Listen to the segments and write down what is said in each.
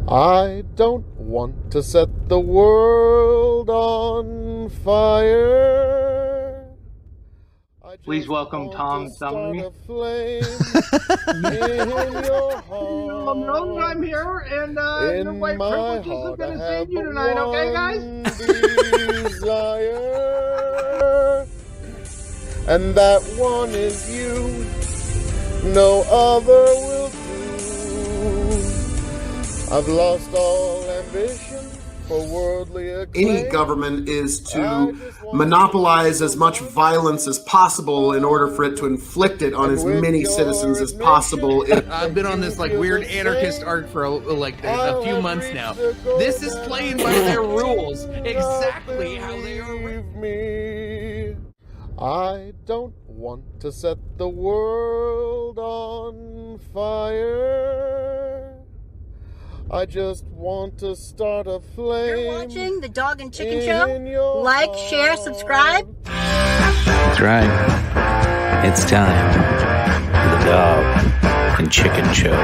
I don't want to set the world on fire. Please welcome Tom Summery. I'm here, and your white privileges are going to save you tonight, okay, guys? Desire, and that one is you. No other will do. I've lost all ambition for worldly acclaim. Any government is to monopolize as much violence as possible in order for it to inflict it on as many citizens as possible. I've been on this weird anarchist arc for a few months now. This is playing by their rules, exactly how they are written. I don't want to set the world on fire. I just want to start a flame. You're watching the Dog and Chicken Show. Like, share, subscribe. That's right. It's time for the Dog and Chicken Show.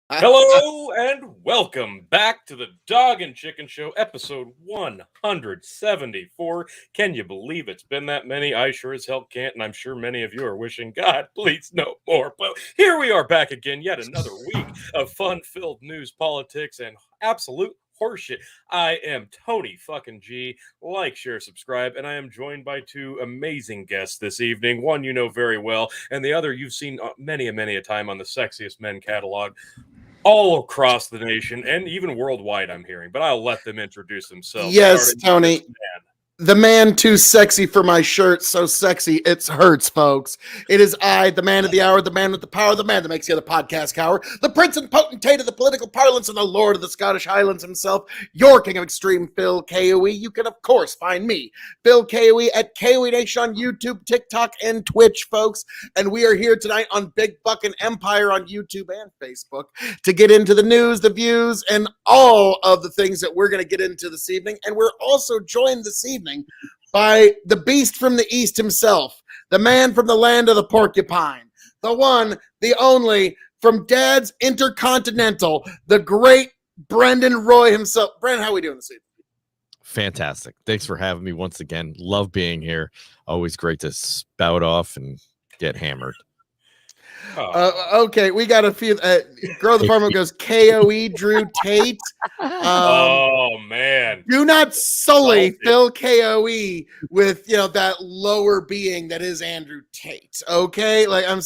Hello and welcome back to the Dog and Chicken Show, episode 174. Can you believe it's been that many? I sure as hell can't, and I'm sure many of you are wishing, God, please no more. But here we are back again, yet another week of fun-filled news, politics, and absolute horseshit. I am Tony fucking G. Like, share, subscribe, and I am joined by two amazing guests this evening. One you know very well, and the other you've seen many a time on the Sexiest Men catalog. All across the nation and even worldwide, I'm hearing, but I'll let them introduce themselves. Yes, Tony. The man too sexy for my shirt, so sexy it hurts, folks. It is I, the man of the hour, the man with the power, the man that makes the other podcast cower, the prince and potentate of the political parlance and the lord of the Scottish Highlands himself, your king of extreme, Phil KOE. You can, of course, find me, Phil KOE, at KOE Nation on YouTube, TikTok, and Twitch, folks. And we are here tonight on Big Buckin' Empire on YouTube and Facebook to get into the news, the views, and all of the things that we're going to get into this evening. And we're also joined this evening by the beast from the east himself, the man from the land of the porcupine, the one, the only, from Dad's Intercontinental, the great Brendan Roy himself. Brendan, how are we doing this evening? Fantastic. Thanks for having me once again. Love being here. Always great to spout off and get hammered. Okay, we got a few. Girl, the farmer goes KOE Drew Tate. Oh man! Do not sully Phil KOE with that lower being that is Andrew Tate. Okay, I'm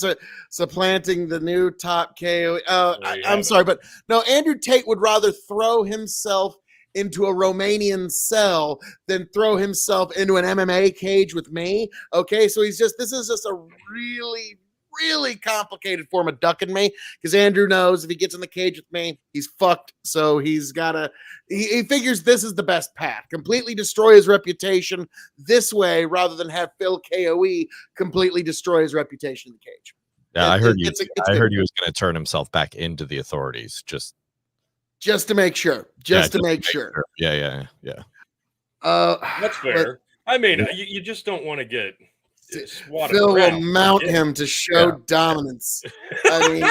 supplanting the new top KOE. I'm sorry, but no, Andrew Tate would rather throw himself into a Romanian cell than throw himself into an MMA cage with me. Okay, so this is just a really complicated form of ducking me, because Andrew knows if he gets in the cage with me, he's fucked. So he figures this is the best path. Completely destroy his reputation this way rather than have Phil KOE completely destroy his reputation in the cage. Yeah, I heard he was going to turn himself back into the authorities just to make sure. Just to make sure. Yeah. That's fair. I mean, you just don't want to get Phil will mount him to show dominance. I mean,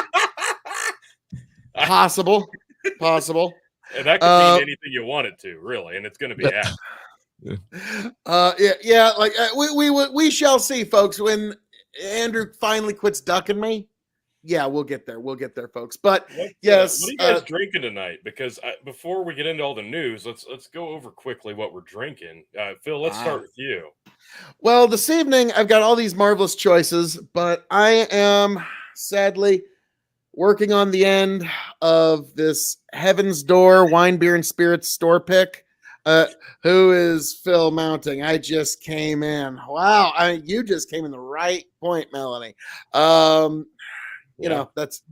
possible. And that could mean anything you want it to, really, and it's going to be apt. We shall see, folks. When Andrew finally quits ducking me, we'll get there. Folks. But yes, what are you guys drinking tonight? Because before we get into all the news, let's go over quickly what we're drinking. Phil, let's start with you. Well, this evening I've got all these marvelous choices, but I am sadly working on the end of this Heaven's Door wine, beer, and spirits store pick. Who is Phil mounting? I just came in. Wow, you just came in the right point, Melanie. That's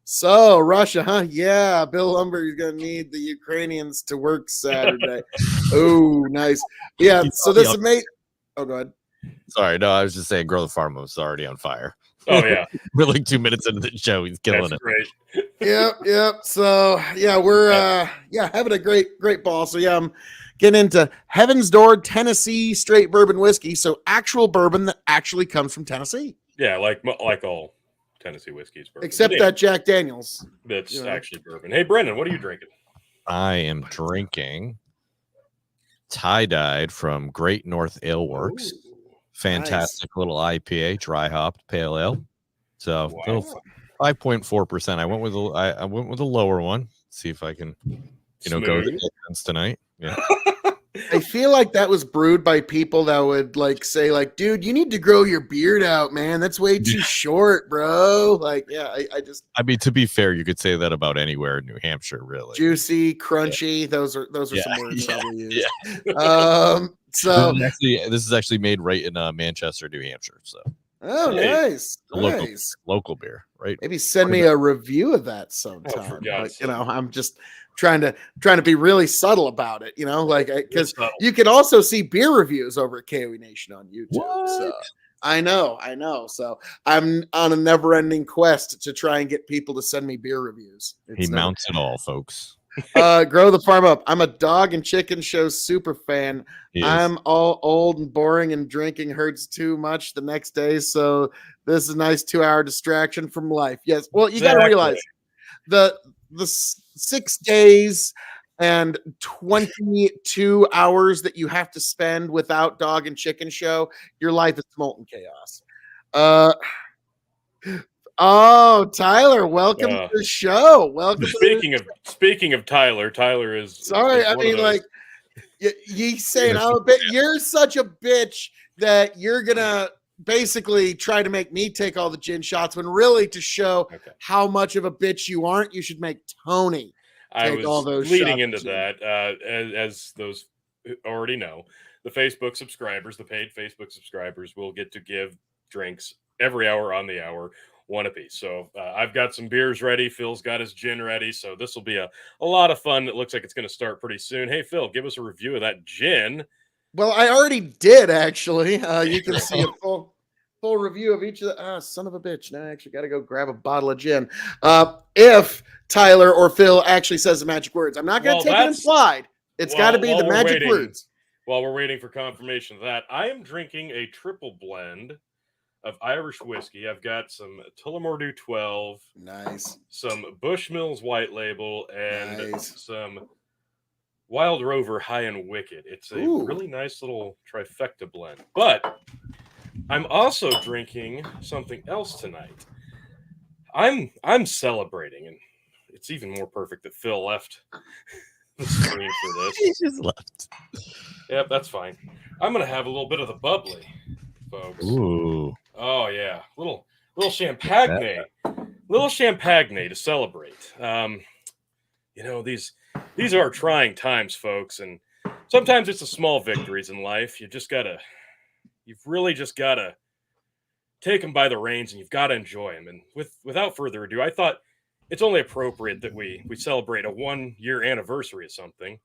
so Russia, huh? Yeah, Bill Lumber, you're gonna need the Ukrainians to work Saturday. Oh, nice. Yeah, so this Oh, go ahead. Sorry, no, I was just saying, Grow the Farm was already on fire. Oh yeah, We're like 2 minutes into the show. He's killing that's it. great. Yep. So yeah, we're having a great ball. So yeah, I'm getting into Heaven's Door Tennessee straight bourbon whiskey. So actual bourbon that actually comes from Tennessee. Yeah, like all Tennessee whiskeys, bourbon. Except that Jack Daniels. That's actually bourbon. Hey, Brendan, what are you drinking? I am drinking Tie-Dyed from Great North Ale Works. Ooh, Fantastic little IPA, dry hopped pale ale. So little 5.4%. I went with a lower one. See if I can, go the distance tonight. Yeah. I feel like that was brewed by people that would like say, like, dude, you need to grow your beard out, man. That's way too short, bro. Like, yeah, I mean, to be fair, you could say that about anywhere in New Hampshire, really. Juicy, crunchy. Yeah. Those are some words probably used. Yeah. So this is actually made right in Manchester, New Hampshire. So nice. Local beer, right? Maybe send me a review of that sometime. I'm just trying to be really subtle about it, like, because you can also see beer reviews over at KOE Nation on YouTube. What? So I know. So I'm on a never-ending quest to try and get people to send me beer reviews. He mounts it all, folks. Grow the Farm Up. I'm a dog and chicken show super fan. I'm all old and boring, and drinking hurts too much the next day. So this is a nice 2-hour distraction from life. Yes. Well, you got to realize the 6 days and 22 hours that you have to spend without dog and chicken show, your life is molten chaos. Oh, Tyler, welcome to the show. Welcome. Speaking of Tyler, Tyler is sorry. I mean, like, you saying I'm a bit. You're such a bitch that you're gonna basically try to make me take all the gin shots, when really, to show how much of a bitch you aren't, you should make Tony take all those leading shots. into that. As those already know, the Facebook subscribers, the paid Facebook subscribers, will get to give drinks every hour on the hour, one apiece. So I've got some beers ready. Phil's got his gin ready. So this will be a lot of fun. It looks like it's going to start pretty soon. Hey, Phil, give us a review of that gin. Well, I already did, actually. You can see a full review of each of the son of a bitch. Now I actually got to go grab a bottle of gin. If Tyler or Phil actually says the magic words, I'm not going to take it implied. It's got to be the magic words. While we're waiting for confirmation of that, I am drinking a triple blend of Irish whiskey. I've got some Tullamore 12, nice, some Bushmills White Label, and some Wild Rover High and Wicked. It's a really nice little trifecta blend. But I'm also drinking something else tonight. I'm celebrating, and it's even more perfect that Phil left the screen for this. He just left. Yep, that's fine. I'm gonna have a little bit of the bubbly, folks. Ooh. Oh yeah, little champagne, to celebrate. These are trying times, folks, and sometimes it's the small victories in life. You've really just gotta take them by the reins, and you've got to enjoy them. And without further ado, I thought it's only appropriate that we celebrate a 1-year anniversary of something.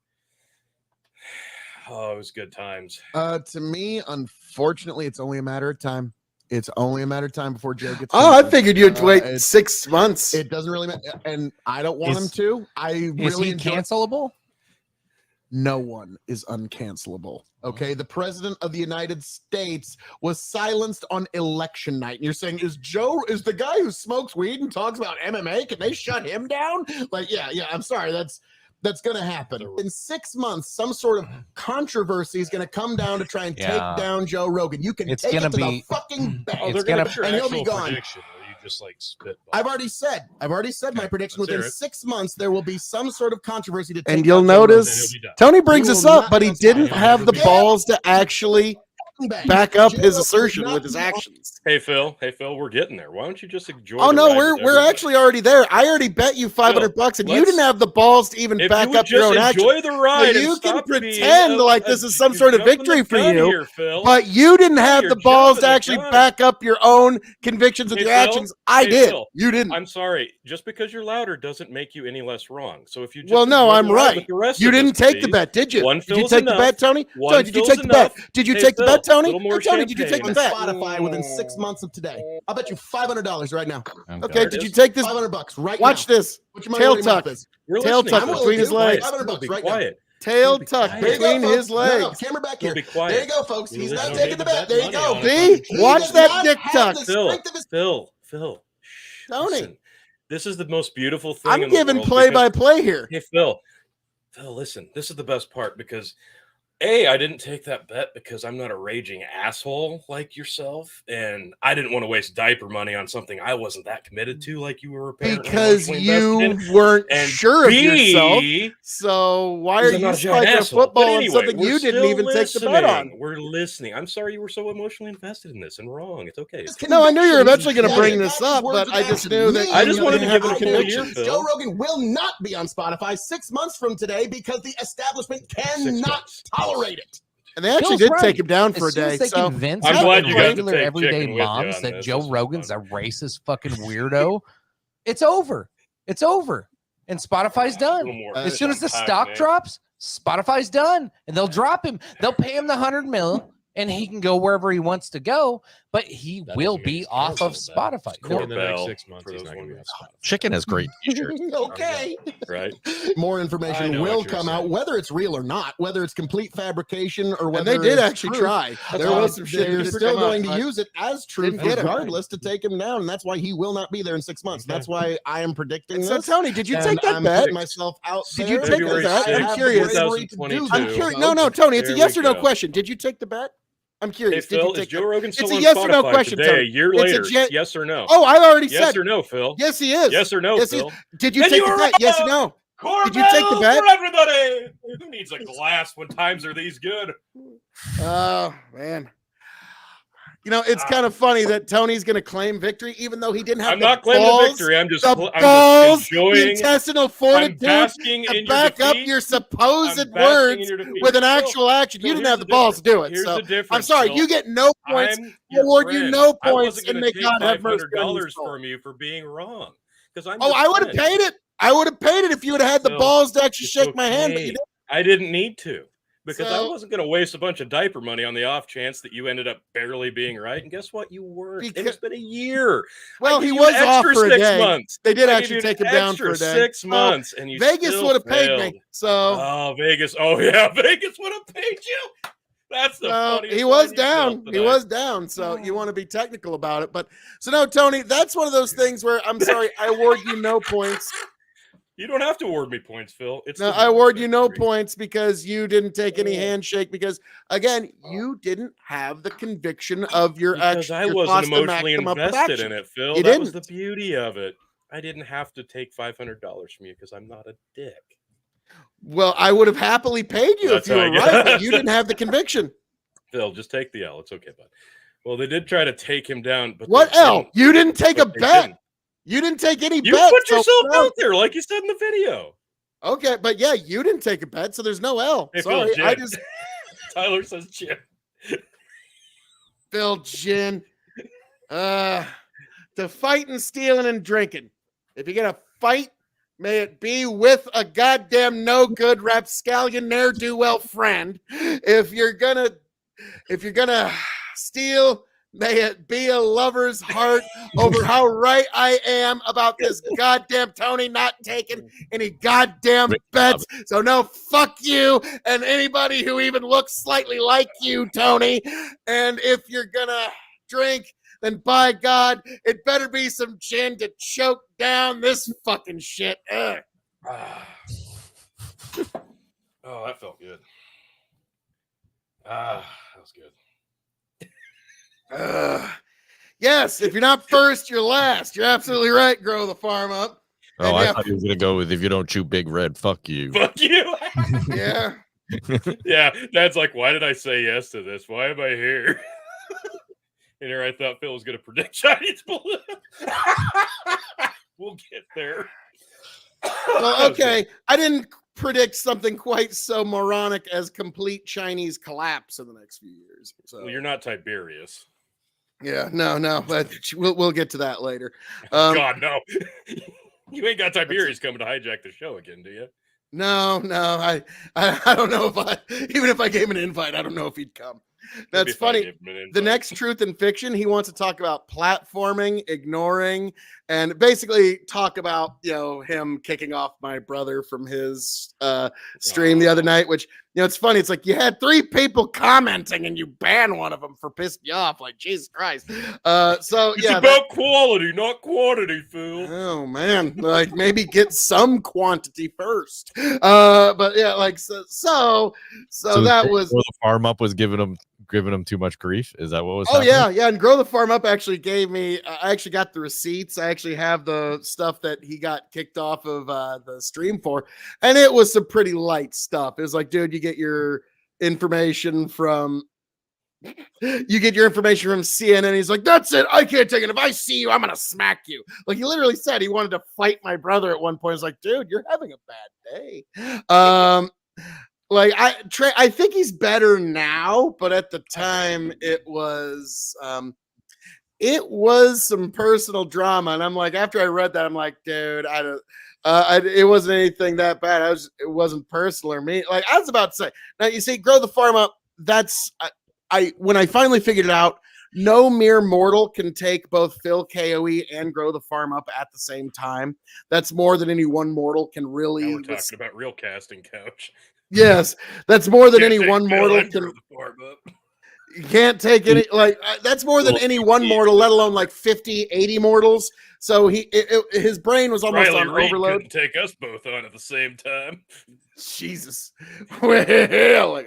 Oh, it was good times. To me, unfortunately, it's only a matter of time. It's only a matter of time before Joe gets. I figured you'd wait 6 months. It doesn't really matter, and I don't want him to. Is he cancelable? No one is uncancelable. Okay, the president of the United States was silenced on election night, and you're saying, is the guy who smokes weed and talks about MMA? Can they shut him down? Like, yeah. I'm sorry, that's going to happen. In 6 months, some sort of controversy is going to come down to try and take down Joe Rogan. You can take it to the fucking bank. Oh, they're going to and he'll be gone. Just like spit. I've already said my prediction. Within 6 months, there will be some sort of controversy to take. And you'll notice Tony brings this up, but he didn't have the balls to actually back up his assertion with his actions. Hey Phil, we're getting there. Why don't you just enjoy? Oh no, we're actually already there. I already bet you $500, and you didn't have the balls to even back up your own actions. Enjoy the ride. So you can pretend like this is some sort of victory for you, but you didn't have the balls to actually back up your own convictions with your actions. I did. You didn't. I'm sorry. Just because you're louder doesn't make you any less wrong. So if you just I'm right. You didn't take the bet, did you? Did you take the bet, Tony? Did you take the bet? Tony. Little more Tony, did you take champagne. the bet? Spotify within 6 months of today. I'll bet you $500 right now. Okay, did you take this? $500 right Watch now. this. What's your money Tail where your mouth tuck. is? We're Tail listening, tuck Phil. between his Be legs. quiet. $500 Be right now. quiet. Tail Be tuck quiet. There you between go, his folks. No, legs. camera back Phil, here. be quiet. There you go, folks. We're He's not listening. taking the bet. There you Money go. on it. See? He Watch does that not dick have tuck. the Phil, strength of his- Phil. Shh, Tony. listen. This is the most beautiful thing. I'm in the giving world play-by-play here. Hey, Phil, listen. This is the best part because I didn't take that bet because I'm not a raging asshole like yourself, and I didn't want to waste diaper money on something I wasn't that committed to, like you were. Because emotionally you invested in. weren't And sure of B, yourself. So why are I'm you not a giant spiking a asshole. football But on anyway, something we're you didn't still even take the bet on? listening. We're listening. I'm sorry you were so emotionally invested in this and wrong. It's okay. No, I knew you were eventually going to Yeah, bring yeah, this his up, words but I of just action. knew that I just you wanted to didn't give have it the a full year, conviction. Phil. Joe Rogan will not be on Spotify 6 months from today because the establishment cannot months. tolerate it. And they actually Phil's did right. take him down for a As soon day. as they So convince I'm not glad you got to regular take everyday chicken with you moms on that this. Joe This is Rogan's fun. a racist fucking weirdo, it's over. It's over. And Spotify's A done. little more As soon as the unpack, stock man. drops, Spotify's done. And they'll drop him. They'll pay him the $100 million and he can go wherever he wants to go, but he That will doesn't be mean off of it's terrible, Spotify. Court No, In the next Bell 6 months, for he's those not going to be on women. Spotify. Chicken has great t-shirts. Okay. Right? More I information know will what you're come out, saying. whether it's real or not, whether it's complete fabrication or whether and they did it's actually truth. try. There was some shit. They're that did still come up, going to but use it as truth didn't get it. regardless to take him down, and that's why he will not be there in 6 months. Okay. That's why I am predicting And this. so, Tony, did you and take that I'm bet? putting myself out Did there you take the because bet? I I'm have the curious. bravery to do 2022. I'm so, curious. folks. No, Tony, it's a There yes we or no go. question. Did you take the bet? I'm Hey, curious. Did Phil, you is take Joe Rogan still It's a on yes or no Spotify question, today, Tony. a year It's a later? jet- Yes or no? Oh, I already Yes said. or no, Phil? Yes, he is. Yes or no, Yes, he is. Phil? Did you Then take you the were bet? Yes or no? Did you take the Corbell bet? for everybody. Who needs a glass when times are these good? Oh, man. You know, it's kind of funny that Tony's going to claim victory, even though he didn't have I'm the not claiming balls, victory. I'm just the I'm balls, just the enjoying. intestinal I'm fortitude basking to in your back up defeat. your I'm supposed basking in words your defeat. with an Phil, actual action. You Phil, didn't here's have the the balls to do it. Here's So the difference. I'm sorry, Phil. you get no points. I'm I your award you friend. no I points, wasn't and going may to take God have mercy on your $500 soul. from you for being wrong because I'm. Oh, your I would have friend. paid it. I would have paid it if you would have had the Phil, balls to actually It's shake my hand, but okay. you didn't. I didn't need to because I So- wasn't going to waste a bunch of diaper money on the off chance that you ended up barely being right. And guess what? You weren't. And it's been a year. Well, I he gave you was an off extra for a 6 day. months. They did I gave actually you an take him down for extra a day. 6 months, and you Vegas still would have paid failed. me. So Oh, Vegas! Oh yeah, Vegas would have paid you. That's the funniest. he was line you down. told He tonight. was down. So you want to be technical about it, but so no, Tony. That's one of those things where I'm sorry, I award you no points. You don't have to award me points, Phil. It's No, the I award you no victory. points because you didn't take any handshake because again, you didn't have the conviction of your Because action. I your wasn't cost and emotionally maximum invested production. in it, Phil. You That was didn't. the beauty of it. I didn't have to take $500 from you because I'm not a dick. Well, I would have happily paid you That's if you how were I right, get- but you didn't have the conviction. Phil, just take the L. It's okay, bud. Well, they did try to take him down, but What they L? didn't. You didn't take a But they bet. didn't. You didn't take any You bets. put so yourself no. out there, like you said in the video. Okay, but yeah, you didn't take a bet, so there's no L. Hey, Sorry, Phil, I Jim. just Tyler says Jim. Phil Gin. To fighting, stealing, and drinking. If you're gonna fight, may it be with a goddamn no good rapscallion ne'er-do-well friend. If you're gonna steal, may it be a lover's heart over how right I am about this goddamn Tony not taking any goddamn bets. So no, fuck you and anybody who even looks slightly like you, Tony. And if you're gonna drink, then by God, it better be some gin to choke down this fucking shit. Ugh. Oh, that felt good. That was good. Yes, if you're not first, you're last. You're absolutely right. Grow the farm up. Oh, And I yeah, thought he was going to go with if you don't chew Big Red, fuck you. Fuck you. yeah. Yeah, Dad's like, why did I say yes to this? Why am I here? And here I thought Phil was going to predict Chinese balloon. We'll get there. Well, okay. I didn't predict something quite so moronic as complete Chinese collapse in the next few years. So Well, you're not Tiberius. yeah, no, but we'll get to that later. God, no. You ain't got Tiberius coming to hijack the show again, do you? No, I don't know if even if I gave him an invite, I don't know if he'd come. That's funny. The next Truth in Fiction, he wants to talk about platforming, ignoring, and basically talk about, him kicking off my brother from his stream the other night, which, it's funny. It's like you had 3 people commenting and you ban one of them for pissing you off. Like, Jesus Christ. It's about quality, not quantity, Phil. Oh, man. Like, maybe get some quantity first. But yeah, like, so that was... The Farm Up was giving him too much grief. Is that what was happening? Yeah, and Grow the Farm Up actually gave me, I actually got the receipts. I actually have the stuff that he got kicked off of the stream for, and it was some pretty light stuff. It was like, dude, you get your information from CNN. He's like, that's it, I can't take it. If I see you, I'm gonna smack you. Like, he literally said he wanted to fight my brother at one point. It's like, dude, you're having a bad day. Like, I think he's better now, but at the time it was some personal drama. And I'm like, after I read that, I'm like, dude, it wasn't anything that bad. It wasn't personal or me. Like, I was about to say, now you see, Grow the Farm Up. That's when I finally figured it out. No mere mortal can take both Phil KOE and Grow the Farm Up at the same time. That's more than any one mortal can really. Now we're talking about real casting couch. Yes, that's more than any one mortal can. You can't take any, like, that's more than any one mortal, let alone like 50, 80 mortals. So his brain was almost Riley on Reid overload. couldn't take us both on at the same time. Jesus. Well, like,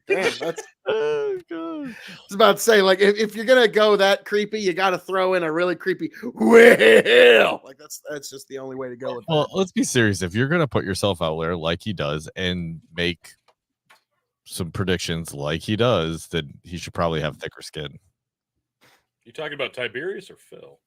damn, that's. Oh, God. I was about to say, like, if you're gonna go that creepy, you got to throw in a really creepy. Well, like that's just the only way to go with that. Let's be serious. If you're gonna put yourself out there like he does and make some predictions like he does, then he should probably have thicker skin. You talking about Tiberius or Phil?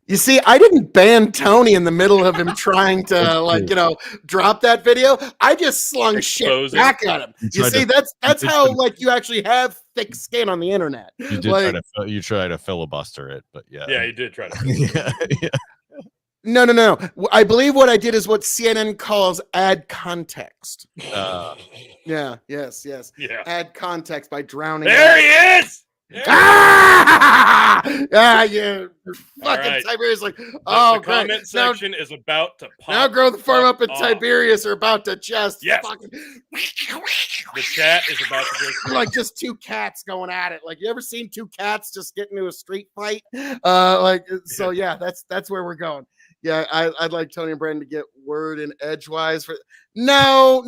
You see, I didn't ban Tony in the middle of him trying to, drop that video. I just slung shit back at him. You see, that's how, like, you actually have thick skin on the internet. You did try to filibuster it, but yeah. Yeah, he did try to. Yeah. No. I believe what I did is what CNN calls add context. Yes. Yeah. Add context by drowning. There he is. Yeah, fucking Tiberius. Like, the comment section is about to pop. Now Grow the Farm Up and Tiberius are about to just fucking. The chat is about to go. Like, just 2 cats going at it. Like, you ever seen 2 cats just get into a street fight? So yeah, that's where we're going. Yeah, I'd like Tony and Brandon to get word in edgewise for. No,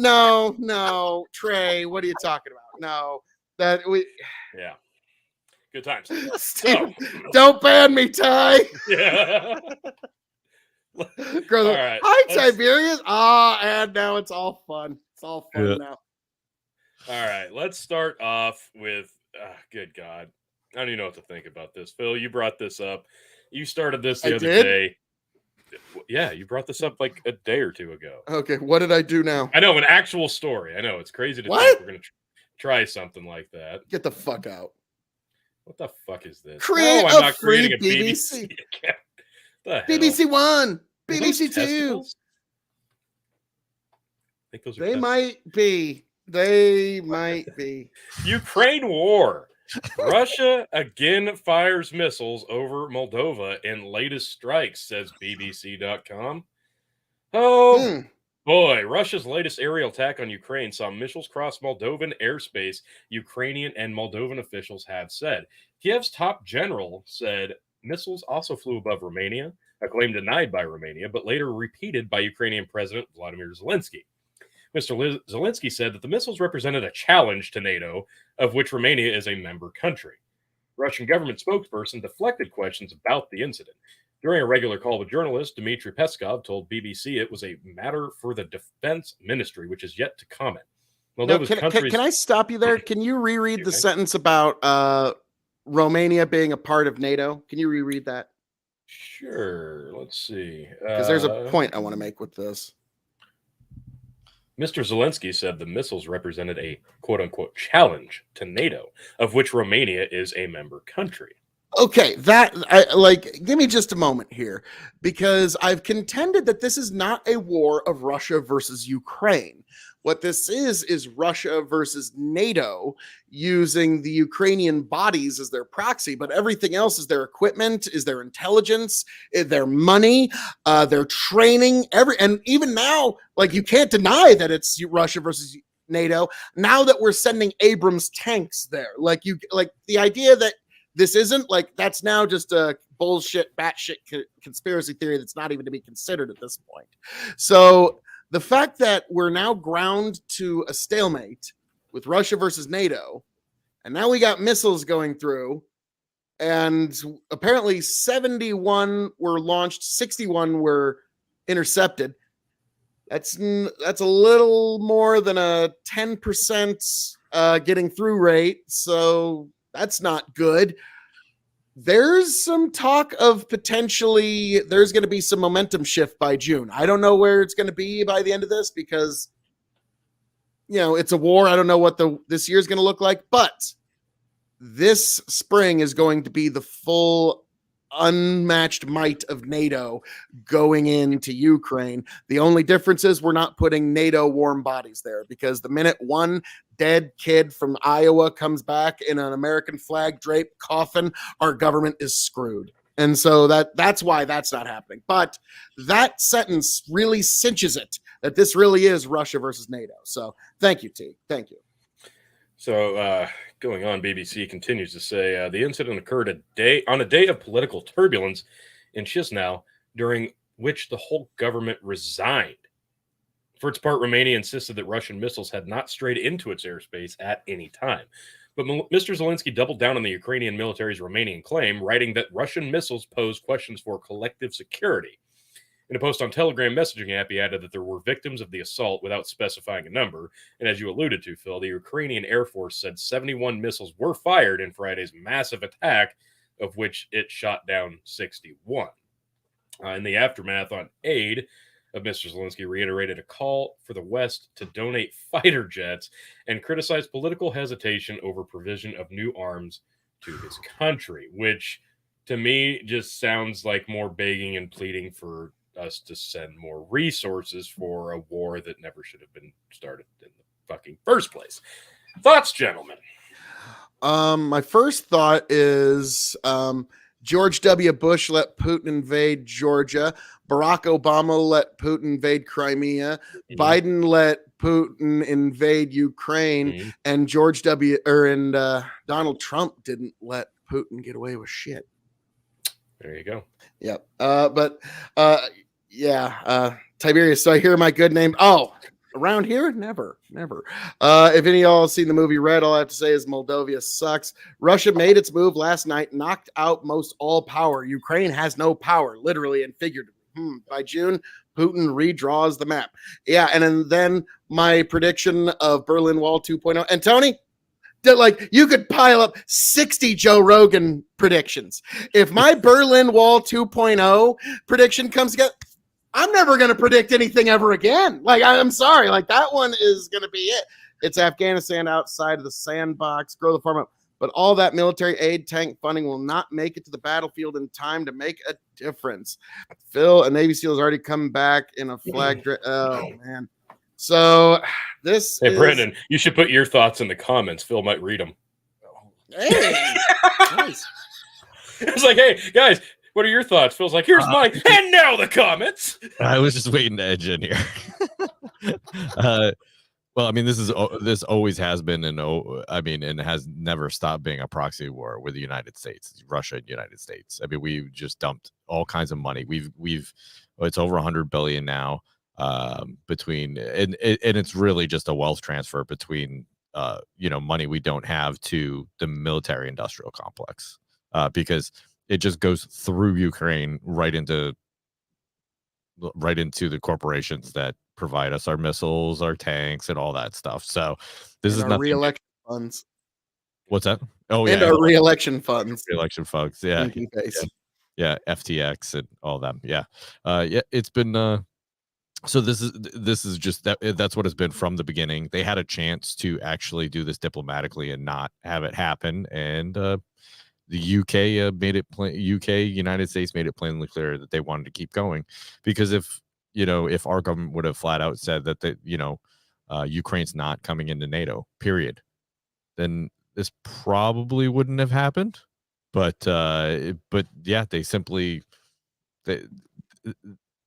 Trey, what are you talking about? No, that we. Yeah. Good times. Steve, don't ban me, Ty. Yeah. Girl, right, hi, Tiberius. And now it's all fun. It's all fun now. All right, let's start off with. Good God, I don't even know what to think about this. Phil, you brought this up. You started this the other day. Yeah, you brought this up like a day or 2 ago. Okay, what did I do now? I know, an actual story. I know, it's crazy to think we're going to try something like that. Get the fuck out. What the fuck is this? Create I'm a not free creating a BBC account. BBC One, BBC Two. I think those are they might be. They might be. Ukraine war. Russia again fires missiles over Moldova in latest strikes, says BBC.com. Oh, boy. Russia's latest aerial attack on Ukraine saw missiles cross Moldovan airspace, Ukrainian and Moldovan officials have said. Kiev's top general said missiles also flew above Romania, a claim denied by Romania, but later repeated by Ukrainian President Vladimir Zelensky. Mr. Zelensky said that the missiles represented a challenge to NATO, of which Romania is a member country. Russian government spokesperson deflected questions about the incident. During a regular call with journalists, Dmitry Peskov told BBC it was a matter for the defense ministry, which is yet to comment. Can I stop you there? Can you reread the sentence about Romania being a part of NATO? Can you reread that? Sure. Let's see. Because there's a point I want to make with this. Mr. Zelensky said the missiles represented a quote-unquote challenge to NATO, of which Romania is a member country. Okay, give me just a moment here, because I've contended that this is not a war of Russia versus Ukraine. What this is Russia versus NATO using the Ukrainian bodies as their proxy, but everything else is their equipment, is their intelligence, their money, their training, and even now, like, you can't deny that it's Russia versus NATO. Now that we're sending Abrams tanks there, like the idea that this isn't, like, that's now just a bullshit, batshit conspiracy theory that's not even to be considered at this point. So the fact that we're now ground to a stalemate with Russia versus NATO, and now we got missiles going through, and apparently 71 were launched, 61 were intercepted. That's a little more than a 10% getting through rate, so that's not good. There's some talk of potentially there's going to be some momentum shift by June. I don't know where it's going to be by the end of this because, it's a war. I don't know what this year is going to look like, but this spring is going to be the full unmatched might of NATO going into Ukraine. The only difference is we're not putting NATO warm bodies there, because the minute one dead kid from Iowa comes back in an American flag draped coffin, our government is screwed. And so that's why that's not happening. But that sentence really cinches it, that this really is Russia versus NATO. So thank you, T. Thank you. So going on, BBC continues to say the incident occurred on a day of political turbulence in Chisinau, during which the whole government resigned. For its part, Romania insisted that Russian missiles had not strayed into its airspace at any time. But Mr. Zelensky doubled down on the Ukrainian military's Romanian claim, writing that Russian missiles pose questions for collective security. In a post on Telegram messaging app, he added that there were victims of the assault without specifying a number. And as you alluded to, Phil, the Ukrainian Air Force said 71 missiles were fired in Friday's massive attack, of which it shot down 61. In the aftermath on aid, Mr. Zelensky reiterated a call for the West to donate fighter jets and criticized political hesitation over provision of new arms to his country, which to me just sounds like more begging and pleading for us to send more resources for a war that never should have been started in the fucking first place. Thoughts, gentlemen? My first thought is George W. Bush let Putin invade Georgia. Barack Obama let Putin invade Crimea. Mm-hmm. Biden let Putin invade Ukraine. Mm-hmm. And Donald Trump didn't let Putin get away with shit. There you go. Yep. Tiberius. So I hear my good name. Oh, around here? Never. If any of y'all have seen the movie Red, all I have to say is Moldova sucks. Russia made its move last night, knocked out most all power. Ukraine has no power, literally and figuratively. By June, Putin redraws the map. Yeah, and then my prediction of Berlin Wall 2.0. And Tony, you could pile up 60 Joe Rogan predictions. If my Berlin Wall 2.0 prediction comes together, I'm never going to predict anything ever again. I'm sorry. That one is going to be it. It's Afghanistan outside of the sandbox. Grow the farm up. But all that military aid, tank funding will not make it to the battlefield in time to make a difference. Phil, a Navy SEAL has already come back in a flag. Oh, man. So Hey, Brendan, you should put your thoughts in the comments. Phil might read them. Hey. Nice. It's like, hey, guys, what are your thoughts? Phil's like, here's mine. And now the comments. I was just waiting to edge in here. Well, I mean, this always has been and has never stopped being a proxy war with the United States, Russia and United States. I mean, we've just dumped all kinds of money. It's over $100 billion now between, and it's really just a wealth transfer between, money we don't have to the military industrial complex, because it just goes through Ukraine right into the corporations that provide us our missiles, our tanks, and all that stuff. So this is nothing. Re-election funds. What's that? Oh, and yeah, our re-election funds. Re-election funds. Yeah. Yeah, FTX and all that. Yeah. It's been. So this is just that's what it's been from the beginning. They had a chance to actually do this diplomatically and not have it happen, and the UK made it United States made it plainly clear that they wanted to keep going, because if our government would have flat out said that Ukraine's not coming into NATO, period, then this probably wouldn't have happened. But yeah,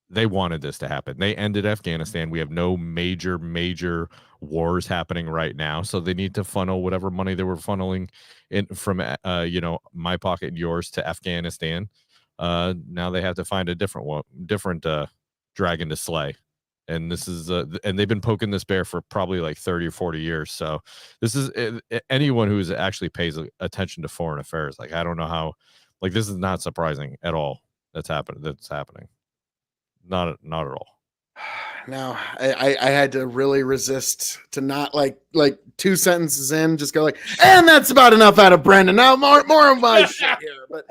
they wanted this to happen. They ended Afghanistan. We have no major wars happening right now, so they need to funnel whatever money they were funneling in from my pocket and yours to Afghanistan. Now they have to find a different dragon to slay, and this is and they've been poking this bear for probably like 30 or 40 years. So this is anyone who actually pays attention to foreign affairs. Like, I don't know how, like, this is not surprising at all. That's happening. Not at all. No, I had to really resist to not like 2 sentences in, just go like, and that's about enough out of Brendan. Now more of my shit here. But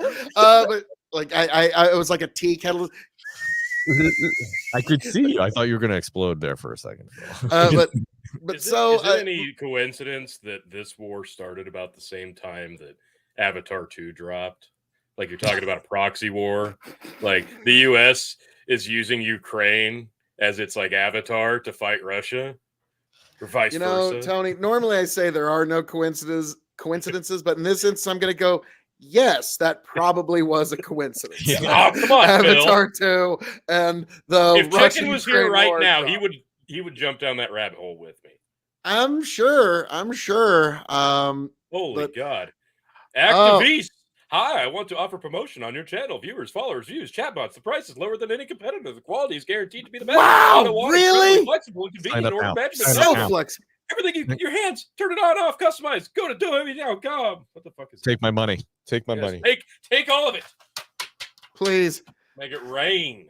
like I it was like a tea kettle. I could see you. I thought you were going to explode there for a second. But is it any coincidence that this war started about the same time that Avatar 2 dropped? Like, you're talking about a proxy war. Like, the U.S. is using Ukraine as its like avatar to fight Russia, or vice versa. Tony, normally I say there are no coincidences, but in this instance, I'm going to go, yes, that probably was a coincidence. Yeah. Oh, come on, Avatar Phil. 2 and the If Russian Chicken was here right war now, drop. he would jump down that rabbit hole with me. I'm sure. Holy God. Activists. Hi, I want to offer promotion on your channel. Viewers, followers, views, chatbots. The price is lower than any competitor. The quality is guaranteed to be the best. Wow, really? Flexible and convenient order management. So flexible. Everything, your hands, turn it on, off, customize. Go to WWE.com. What the fuck is Take my money. Take my money. Take all of it. Please. Make it rain.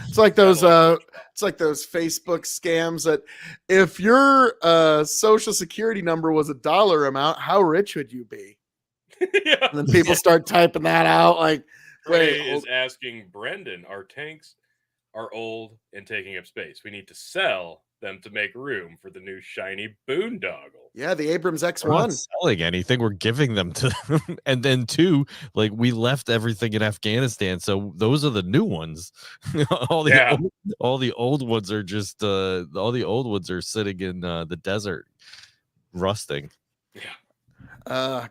It's like those Facebook scams that if your social security number was $1 amount, how rich would you be? Yeah. And then people start typing that out like, Ray is asking Brendan, our tanks are old and taking up space. We need to sell them to make room for the new shiny boondoggle. Yeah, the Abrams X1. We're not selling anything. We're giving them to them. And then 2, like, we left everything in Afghanistan. So those are the new ones. all the old ones are just all the old ones are sitting in the desert rusting. Yeah.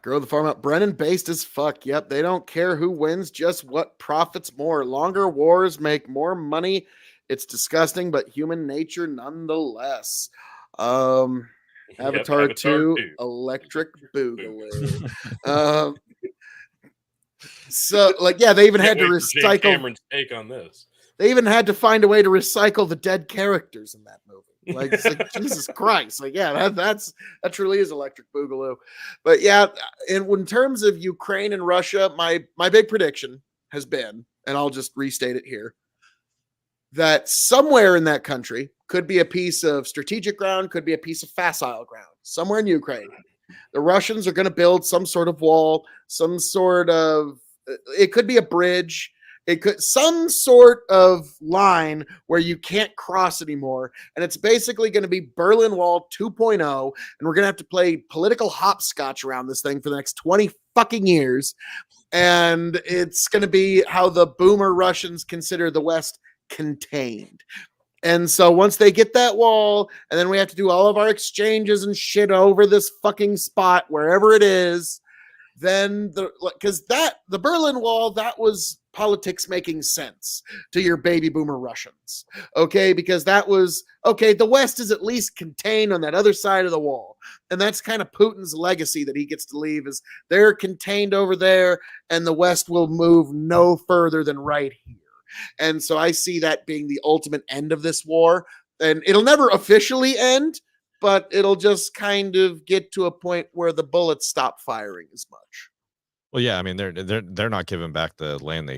Grow the farm out. Brennan based as fuck. Yep. They don't care who wins, just what profits more. Longer wars make more money. It's disgusting, but human nature nonetheless. Avatar 2, Electric Boogaloo. So, like, yeah, they even had to recycle. Cameron's take on this. They even had to find a way to recycle the dead characters in that movie. Like, it's like Jesus Christ. Like, yeah, that truly is Electric Boogaloo. But yeah, in terms of Ukraine and Russia, my big prediction has been, and I'll just restate it here, that somewhere in that country, could be a piece of strategic ground, could be a piece of facile ground, somewhere in Ukraine, the Russians are going to build some sort of wall, some sort of, it could be a bridge, it could some sort of line where you can't cross anymore. And it's basically going to be Berlin Wall 2.0. And we're going to have to play political hopscotch around this thing for the next 20 fucking years. And it's going to be how the boomer Russians consider the West contained. And so once they get that wall, and then we have to do all of our exchanges and shit over this fucking spot, wherever it is, then the Berlin Wall, that was politics making sense to your baby boomer Russians. Okay, because that was okay, the West is at least contained on that other side of the wall. And that's kind of Putin's legacy that he gets to leave, is they're contained over there and the West will move no further than right here. And so I see that being the ultimate end of this war. And it'll never officially end, but it'll just kind of get to a point where the bullets stop firing as much. Well, yeah, I mean, they're not giving back the land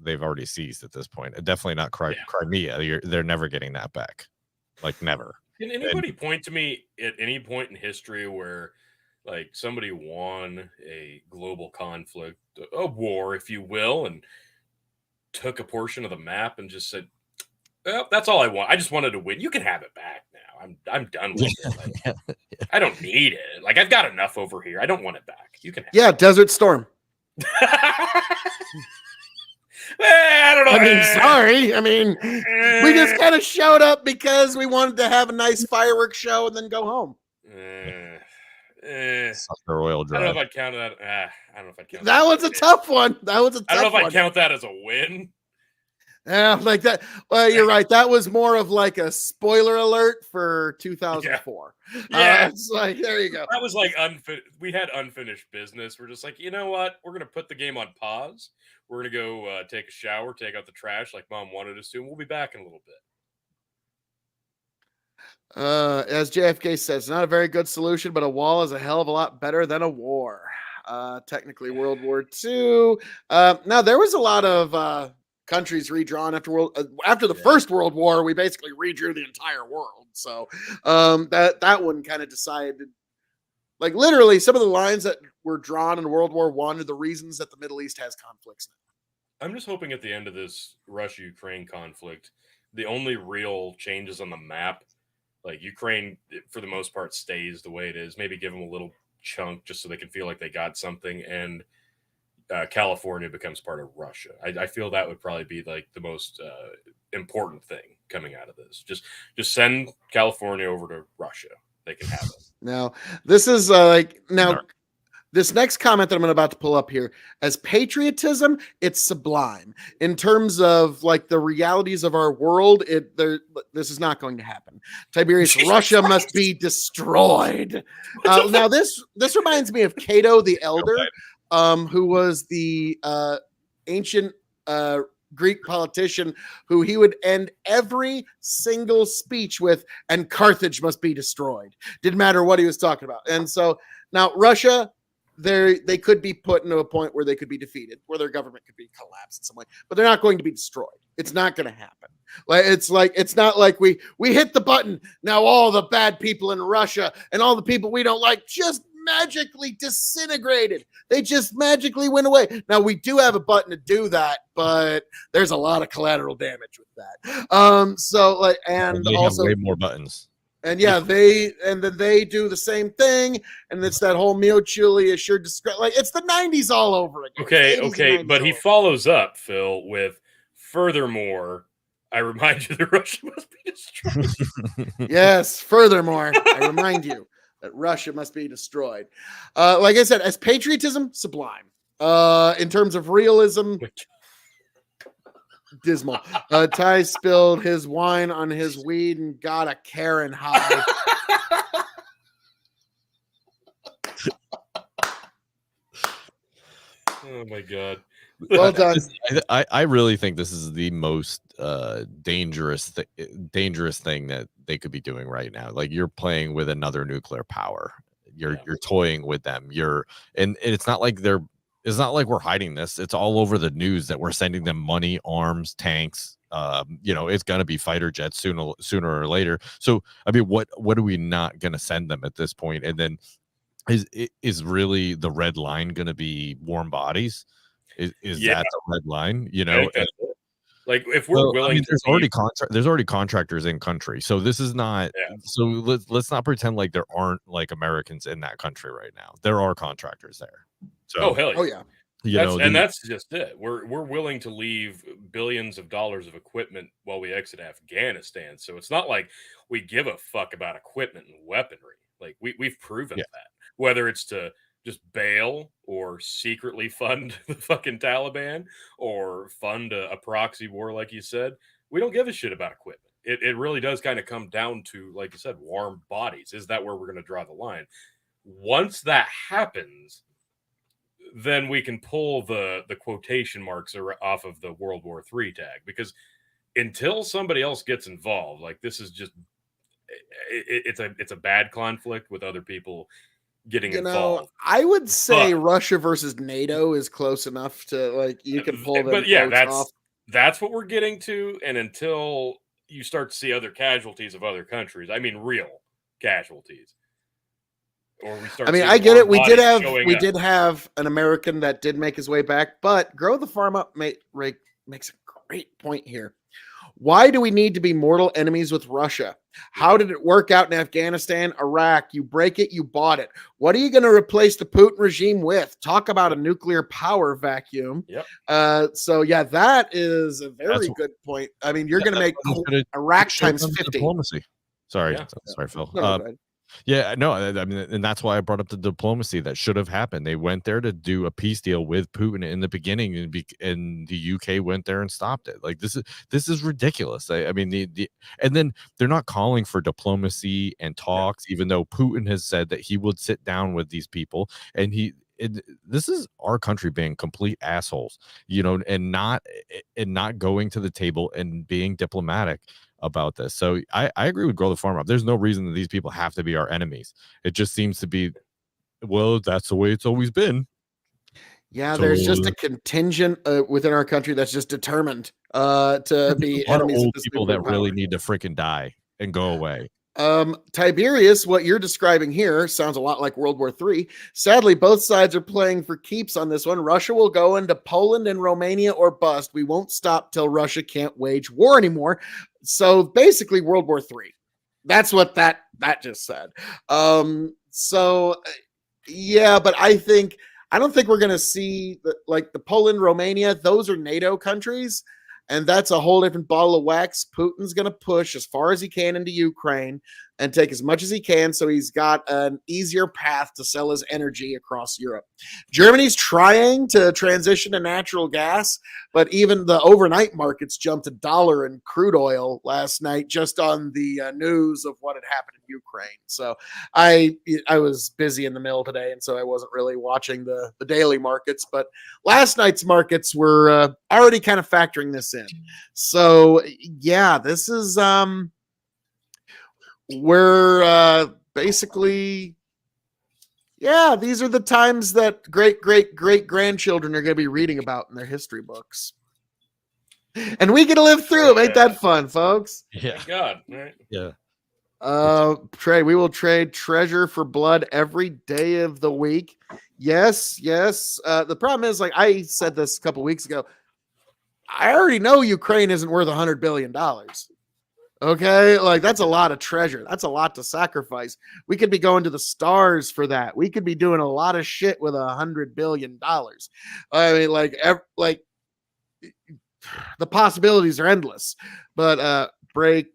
they've already seized at this point. Definitely not Crimea. They're never getting that back, like never. Can anybody point to me at any point in history where, like, somebody won a global conflict, a war, if you will, and took a portion of the map and just said, "Well, that's all I want. I just wanted to win. You can have it back now. I'm done with it. Like, I don't need it. Like, I've got enough over here. I don't want it back. You can have it." Desert Storm. I don't know. I mean, sorry. I mean, we just kind of showed up because we wanted to have a nice fireworks show and then go home. Sucker oil I don't know drive. if I'd count that. I don't know if I'd count That was a tough one. That was a tough one. I don't know if I'd count that as a win. Yeah, like that. Well, you're right. That was more of like a spoiler alert for 2004. Yeah. It's like, there you go. That was like we had unfinished business. We're just like, you know what? We're gonna put the game on pause. We're gonna go take a shower, take out the trash like Mom wanted us to, and we'll be back in a little bit. As JFK says, not a very good solution, but a wall is a hell of a lot better than a war. Technically, World War II. Now there was a lot of countries redrawn after the First World War. We basically redrew the entire world. So that one kind of decided, like literally, some of the lines that were drawn in World War I are the reasons that the Middle East has conflicts now. I'm just hoping at the end of this Russia-Ukraine conflict, the only real changes on the map, like Ukraine, for the most part, stays the way it is. Maybe give them a little chunk just so they can feel like they got something, and California becomes part of Russia. I feel that would probably be like the most important thing coming out of this. Just send California over to Russia. They can have it. Now, this is this next comment that I'm about to pull up here, as patriotism, it's sublime. In terms of like the realities of our world, this is not going to happen. Tiberius, Russia must be destroyed. Now, this reminds me of Cato the Elder, who was the ancient Greek politician who he would end every single speech with, and Carthage must be destroyed. Didn't matter what he was talking about. And so now Russia, they could be put into a point where they could be defeated, where their government could be collapsed in some way, but they're not going to be destroyed. It's not going to happen. It's not like we hit the button. Now all the bad people in Russia and all the people we don't like just magically disintegrated. They just magically went away. Now we do have a button to do that, but there's a lot of collateral damage with that. So like, and they also have way more buttons. And yeah, then they do the same thing, and it's that whole mutually assured discretion. Like it's the 90s all over again. Okay, but he follows up, Phil, with furthermore, I remind you that Russia must be destroyed. Yes, furthermore, I remind you that Russia must be destroyed. Like I said, as patriotism, sublime. In terms of realism, dismal. Ty spilled his wine on his weed and got a Karen high. Oh my God. Well done. I really think this is the most dangerous thing that they could be doing right now. Like you're playing with another nuclear power. You're toying with them. And it's not like we're hiding this. It's all over the news that we're sending them money, arms, tanks. It's gonna be fighter jets sooner or later. So I mean, what are we not gonna send them at this point? And then is really the red line gonna be warm bodies? Is that the red line? Like if we're willing, there's already contractors in country, so this is not. Yeah. So let's not pretend like there aren't like Americans in that country right now. There are contractors there. So hell yeah. Yeah. That's just it. We're willing to leave billions of dollars of equipment while we exit Afghanistan. So it's not like we give a fuck about equipment and weaponry. Like we've proven that. Whether it's to just bail or secretly fund the fucking Taliban or fund a proxy war, like you said, we don't give a shit about equipment. It really does kind of come down to, like you said, warm bodies. Is that where we're going to draw the line? Once that happens, then we can pull the quotation marks off of the World War III tag, because until somebody else gets involved, like this is just it's a bad conflict with other people getting involved. I would say Russia versus NATO is close enough to like you can pull them. But yeah, that's what we're getting to. And until you start to see other casualties of other countries, I mean real casualties. Or we start. I mean, I get it. We did have an American that did make his way back, but Grow the Farm Up makes a great point here. Why do we need to be mortal enemies with Russia? How did it work out in Afghanistan, Iraq? You break it, you bought it. What are you going to replace the Putin regime with? Talk about a nuclear power vacuum. Yep. So yeah, that is a very good point. I mean, you're going to make Iraq times 50. Diplomacy. Sorry, Phil. Yeah, no, I mean, and that's why I brought up the diplomacy that should have happened. They went there to do a peace deal with Putin in the beginning, and the UK went there and stopped it. Like this is ridiculous. I mean, and then they're not calling for diplomacy and talks, even though Putin has said that he would sit down with these people, and this is our country being complete assholes, and not going to the table and being diplomatic about this. So I agree with Grow the Farm Up. There's no reason that these people have to be our enemies. It just seems to be, well, that's the way it's always been. Yeah, so, there's just a contingent within our country that's just determined to be enemies of people that really need to freaking die and go away. Tiberius, what you're describing here sounds a lot like World War III. Sadly, both sides are playing for keeps on this one. Russia will go into Poland and Romania or bust. We won't stop till Russia can't wage war anymore. So basically World War III. That's what that just said. Yeah, but I don't think we're going to see the Poland, Romania, those are NATO countries. And that's a whole different bottle of wax. Putin's going to push as far as he can into Ukraine and take as much as he can, so he's got an easier path to sell his energy across Europe. Germany's trying to transition to natural gas, but even the overnight markets jumped $1 in crude oil last night just on the news of what had happened in Ukraine. So I was busy in the mill today, and so I wasn't really watching the daily markets, but last night's markets were already kind of factoring this in. So yeah, this is we're basically, yeah, these are the times that great grandchildren are going to be reading about in their history books, and we get to live through them. Ain't that fun, folks? Yeah. Thank God. Right. Yeah. We will trade treasure for blood every day of the week. Yes. The problem is, like I said this a couple weeks ago, I already know Ukraine isn't worth $100 billion. Okay, like that's a lot of treasure. That's a lot to sacrifice. We could be going to the stars for that. We could be doing a lot of shit with $100 billion. I mean, like the possibilities are endless. But break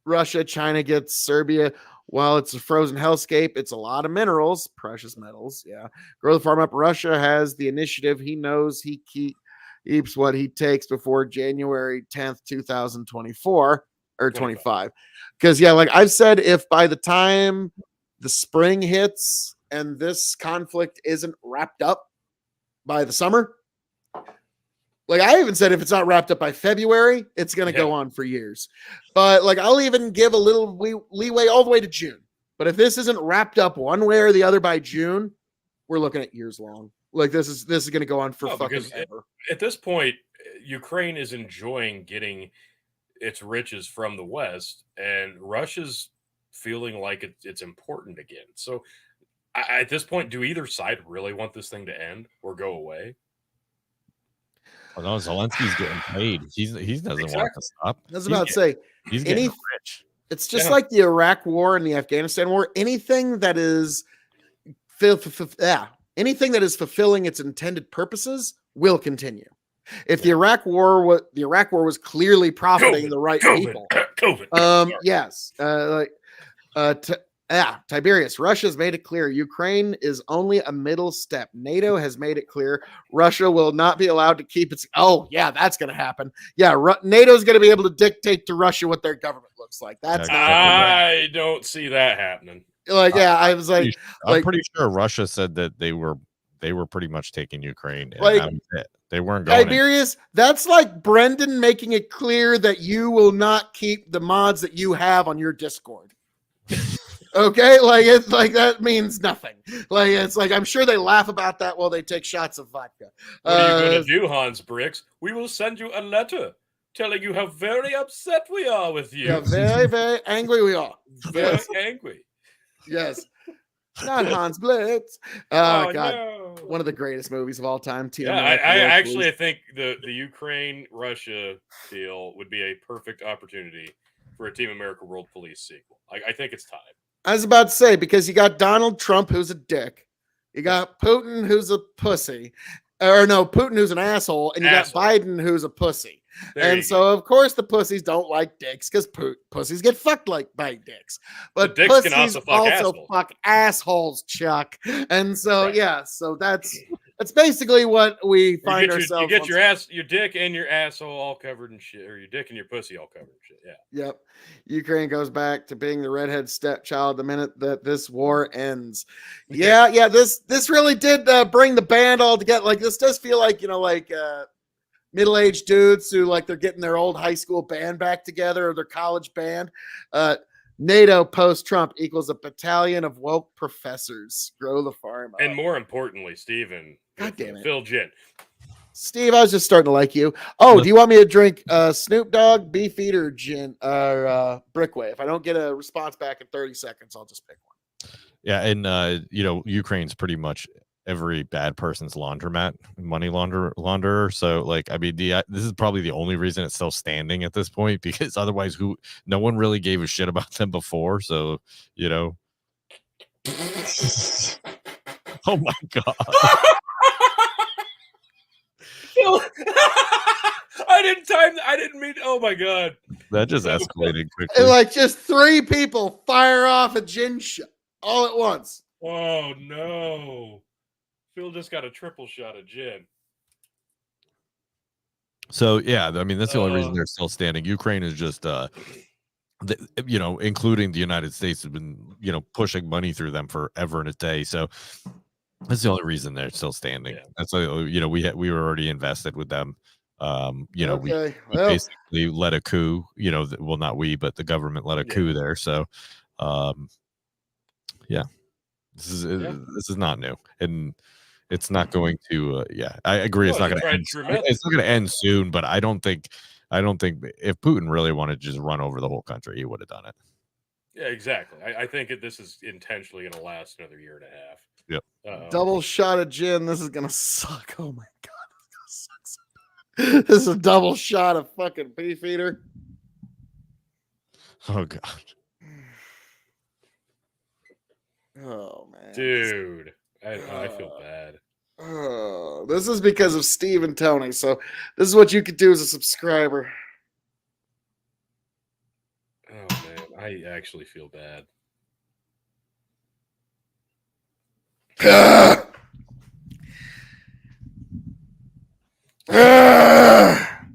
Russia, China gets Serbia. While it's a frozen hellscape, it's a lot of minerals, precious metals. Yeah, Grow the Farm Up. Russia has the initiative. He knows he keeps what he takes before January 10th, 2024. Or 25. Because, yeah, like I've said, if by the time the spring hits and this conflict isn't wrapped up by the summer, like I even said, if it's not wrapped up by February, it's going to go on for years. But, like, I'll even give a little leeway all the way to June. But if this isn't wrapped up one way or the other by June, we're looking at years long. Like, this is going to go on for fucking ever. At this point, Ukraine is enjoying getting its riches from the West, and Russia's feeling like it's important again. So at this point, do either side really want this thing to end or go away? Well, no, Zelensky's getting paid. He doesn't want to stop. I was about to say, he's getting rich. It's just like the Iraq War and the Afghanistan War. Anything that is anything that is fulfilling its intended purposes will continue. If the Iraq War was clearly profiting the right people. Yes. Tiberius, Russia's made it clear. Ukraine is only a middle step. NATO has made it clear. Russia will not be allowed to keep its. Oh, yeah, that's going to happen. Yeah, NATO's going to be able to dictate to Russia what their government looks like. That's. I don't see that happening. Like, yeah, I was like, I'm pretty sure Russia said that they were pretty much taking Ukraine. And like, that was it. They weren't going. Tiberius, that's like Brendan making it clear that you will not keep the mods that you have on your Discord. Okay, like it's like that means nothing. Like it's like I'm sure they laugh about that while they take shots of vodka. What are you going to do, Hans Bricks? We will send you a letter telling you how very upset we are with you. Yeah, very, very angry we are. Very angry. Yes. Not Hans Blitz. Oh God, no. One of the greatest movies of all time. I think the Ukraine-Russia deal would be a perfect opportunity for a Team America World Police sequel. I think it's time. I was about to say, because you got Donald Trump, who's a dick. You got Putin, who's a pussy. Or no, Putin, who's an asshole. And you got Biden, who's a pussy. And so, of course, the pussies don't like dicks because pussies get fucked like by dicks. But dicks pussies can also fuck assholes, Chuck. And so, yeah, so that's basically what we find ourselves. You get your dick and your asshole all covered in shit, or your dick and your pussy all covered in shit. Yeah. Yep. Ukraine goes back to being the redhead stepchild the minute that this war ends. Yeah. This really did bring the band all together. Like, this does feel like, middle-aged dudes who like they're getting their old high school band back together or their college band. NATO post-Trump equals a battalion of woke professors. Grow the farm up. And more importantly, Steven. God damn it. Phil Gin. Steve, I was just starting to like you. Oh, do you want me to drink Snoop Dogg, Beefeater, or gin, or Brickway? If I don't get a response back in 30 seconds, I'll just pick one. Yeah, and Ukraine's pretty much every bad person's laundromat, money launderer. So, like, I mean, this is probably the only reason it's still standing at this point, because otherwise, no one really gave a shit about them before. So, oh my god. I didn't mean. Oh my god. That just escalated quickly. And like just 3 people fire off a gin shot all at once. Oh no. Phil just got a triple shot of gin. So yeah, I mean that's the only reason they're still standing. Ukraine is just including the United States have been, pushing money through them forever and a day. So that's the only reason they're still standing. Yeah. That's we were already invested with them. We basically led a coup. Well, not we, but the government led a coup there. So, this is not new, and it's not going to. I agree. It's not going to end. It's not going to end soon. But I don't think if Putin really wanted to just run over the whole country, he would have done it. Yeah, exactly. I think this is intentionally going to last another year and a half. Yep. Double shot of gin. This is gonna suck. Oh my god, this is a double shot of fucking Beefeater. Oh god. Oh man, dude, I feel bad. Oh, this is because of Steve and Tony. So this is what you could do as a subscriber. Oh man, I actually feel bad.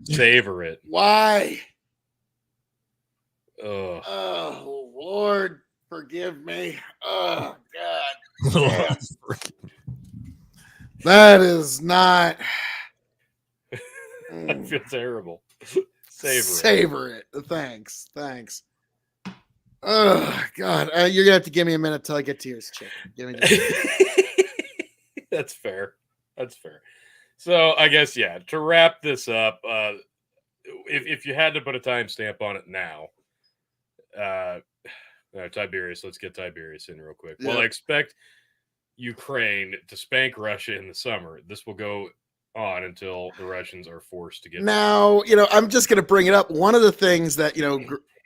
Savor it. Why? Oh Lord, forgive me. Oh God. That is not. I feel terrible. Savor it. Thanks. Oh God, you're gonna have to give me a minute till I get to yours, chicken. Give me. That's fair. So I guess to wrap this up, if you had to put a timestamp on it now, Tiberius, let's get Tiberius in real quick. Yeah. Well, I expect Ukraine to spank Russia in the summer. This will go on until the Russians are forced to get now. I'm just gonna bring it up. One of the things that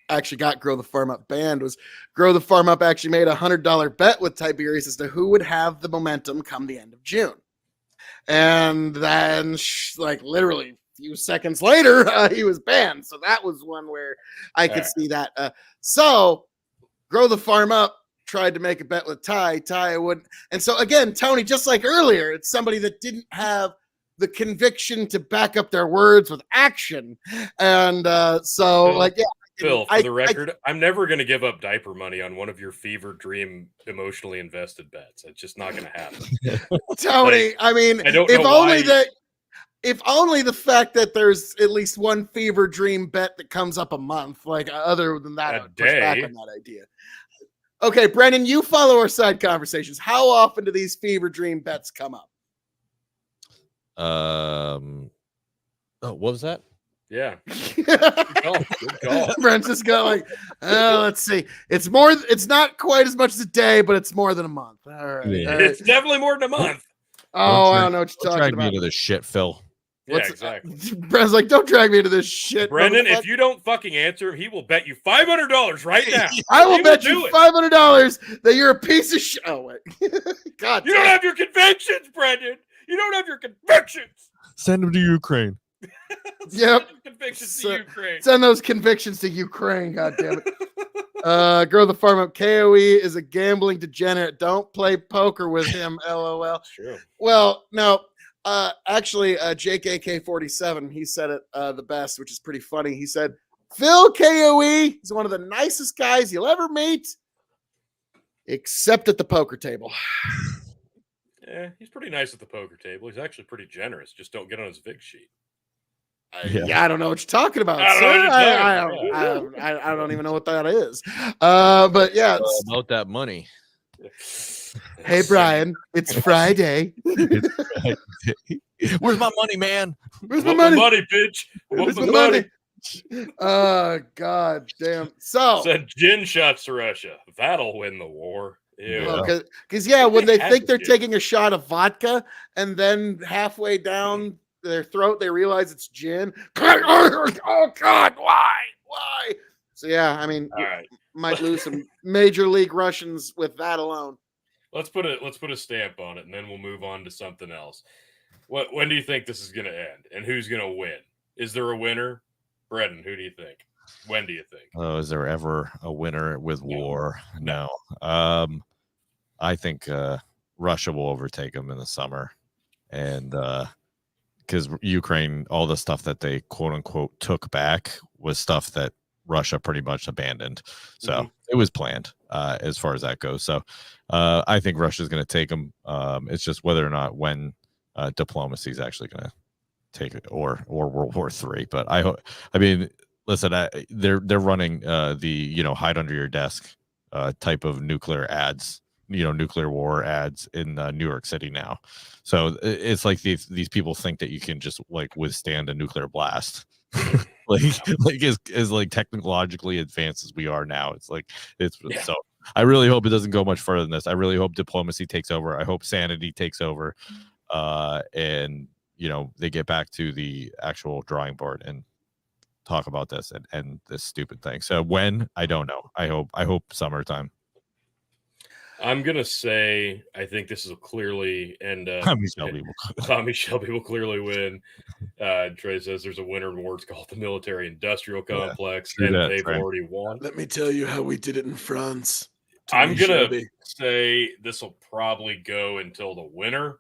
actually got Grow the Farm Up banned was Grow the Farm Up actually made $100 bet with Tiberius as to who would have the momentum come the end of June. And then literally a few seconds later, he was banned. So that was one where I could see that. So Grow the Farm Up tried to make a bet with Ty wouldn't. And so again, Tony, just like earlier, it's somebody that didn't have the conviction to back up their words with action. And Phil, for the record, I'm never going to give up diaper money on one of your fever dream emotionally invested bets. It's just not going to happen. Tony, I mean, if only the fact that there's at least one fever dream bet that comes up a month, other than that, I would push back on that idea. Okay, Brendan, you follow our side conversations. How often do these fever dream bets come up? What was that? Yeah. Good call. Brent's just got let's see. It's not quite as much as a day, but it's more than a month. All right. Yeah. It's definitely more than a month. Oh, I don't know what you're talking about. Into the shit, Phil. Yeah, exactly. Brad's like, don't drag me into this shit, Brendan. If you don't fucking answer him, he will bet you $500 right now. I will bet you $500 that you're a piece of shit. Oh wait, God, you don't have your convictions, Brendan. You don't have your convictions. Send them to Ukraine. Yep. Convictions to Ukraine. Send those convictions to Ukraine. God damn it. Grow the farm up. KOE is a gambling degenerate. Don't play poker with him. LOL. True. Well, no. Actually, JKK47, he said it the best, which is pretty funny. He said, Phil KOE is one of the nicest guys you'll ever meet, except at the poker table. Yeah, he's pretty nice at the poker table. He's actually pretty generous. Just don't get on his vig sheet. I don't know what you're talking about, sir. I don't even know what that is. But yeah, about that money. Hey, Brian, it's Friday. Where's my money, man? Where's my money? Bitch? Where's my money? God damn. So send gin shots to Russia. That'll win the war. Because when they think they're taking a shot of vodka and then halfway down their throat they realize it's gin. Oh God, why? So yeah, I mean, might lose some major league Russians with that alone. Let's put a stamp on it, and then we'll move on to something else. When do you think this is going to end, and who's going to win? Is there a winner? Brendan, who do you think? When do you think? Oh, is there ever a winner with war? No. I think Russia will overtake them in the summer, and because Ukraine, all the stuff that they quote unquote took back was stuff that Russia pretty much abandoned. So it was planned as far as that goes. So I think Russia's going to take them. It's just whether or not when diplomacy is actually going to take it, or World War III. But I mean, listen, they're running the hide under your desk type of nuclear ads, nuclear war ads in New York City now. So it's like these people think that you can just like withstand a nuclear blast. like as like technologically advanced as we are now. So I really hope it doesn't go much further than this. I really hope diplomacy takes over. I hope sanity takes over, and they get back to the actual drawing board and talk about this and this stupid thing. So when, I don't know. I hope summertime. I'm gonna say I think this is clearly end up. Tommy Shelby will clearly win. Trey says there's a winner in war. It's called the military-industrial complex, and they've already won. Let me tell you how we did it in France. I'm gonna say this will probably go until the winter,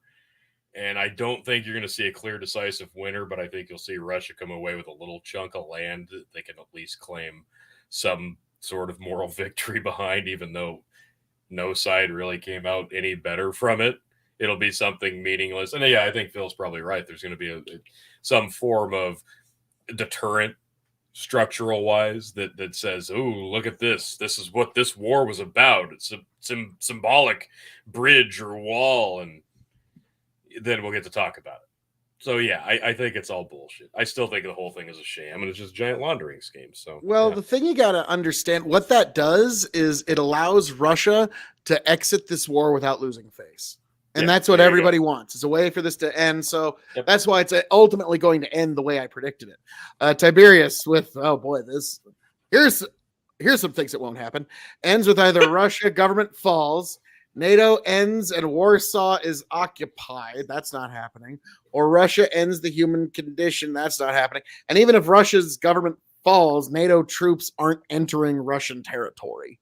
and I don't think you're gonna see a clear, decisive winner. But I think you'll see Russia come away with a little chunk of land that they can at least claim some sort of moral victory behind, even though no side really came out any better from it. It'll be something meaningless. And I think Phil's probably right. There's going to be some form of deterrent structural wise that says, oh, look at this. This is what this war was about. It's a symbolic bridge or wall. And then we'll get to talk about it. So, I think it's all bullshit. I still think the whole thing is a sham, and it's just a giant laundering scheme. So, the thing you got to understand, what that does is it allows Russia to exit this war without losing face. And that's what everybody wants. It's a way for this to end. So that's why it's ultimately going to end the way I predicted it. Tiberius with, here's some things that won't happen. Ends with either Russia government falls, NATO ends and Warsaw is occupied. That's not happening. Or Russia ends the human condition. That's not happening. And even if Russia's government falls, NATO troops aren't entering Russian territory.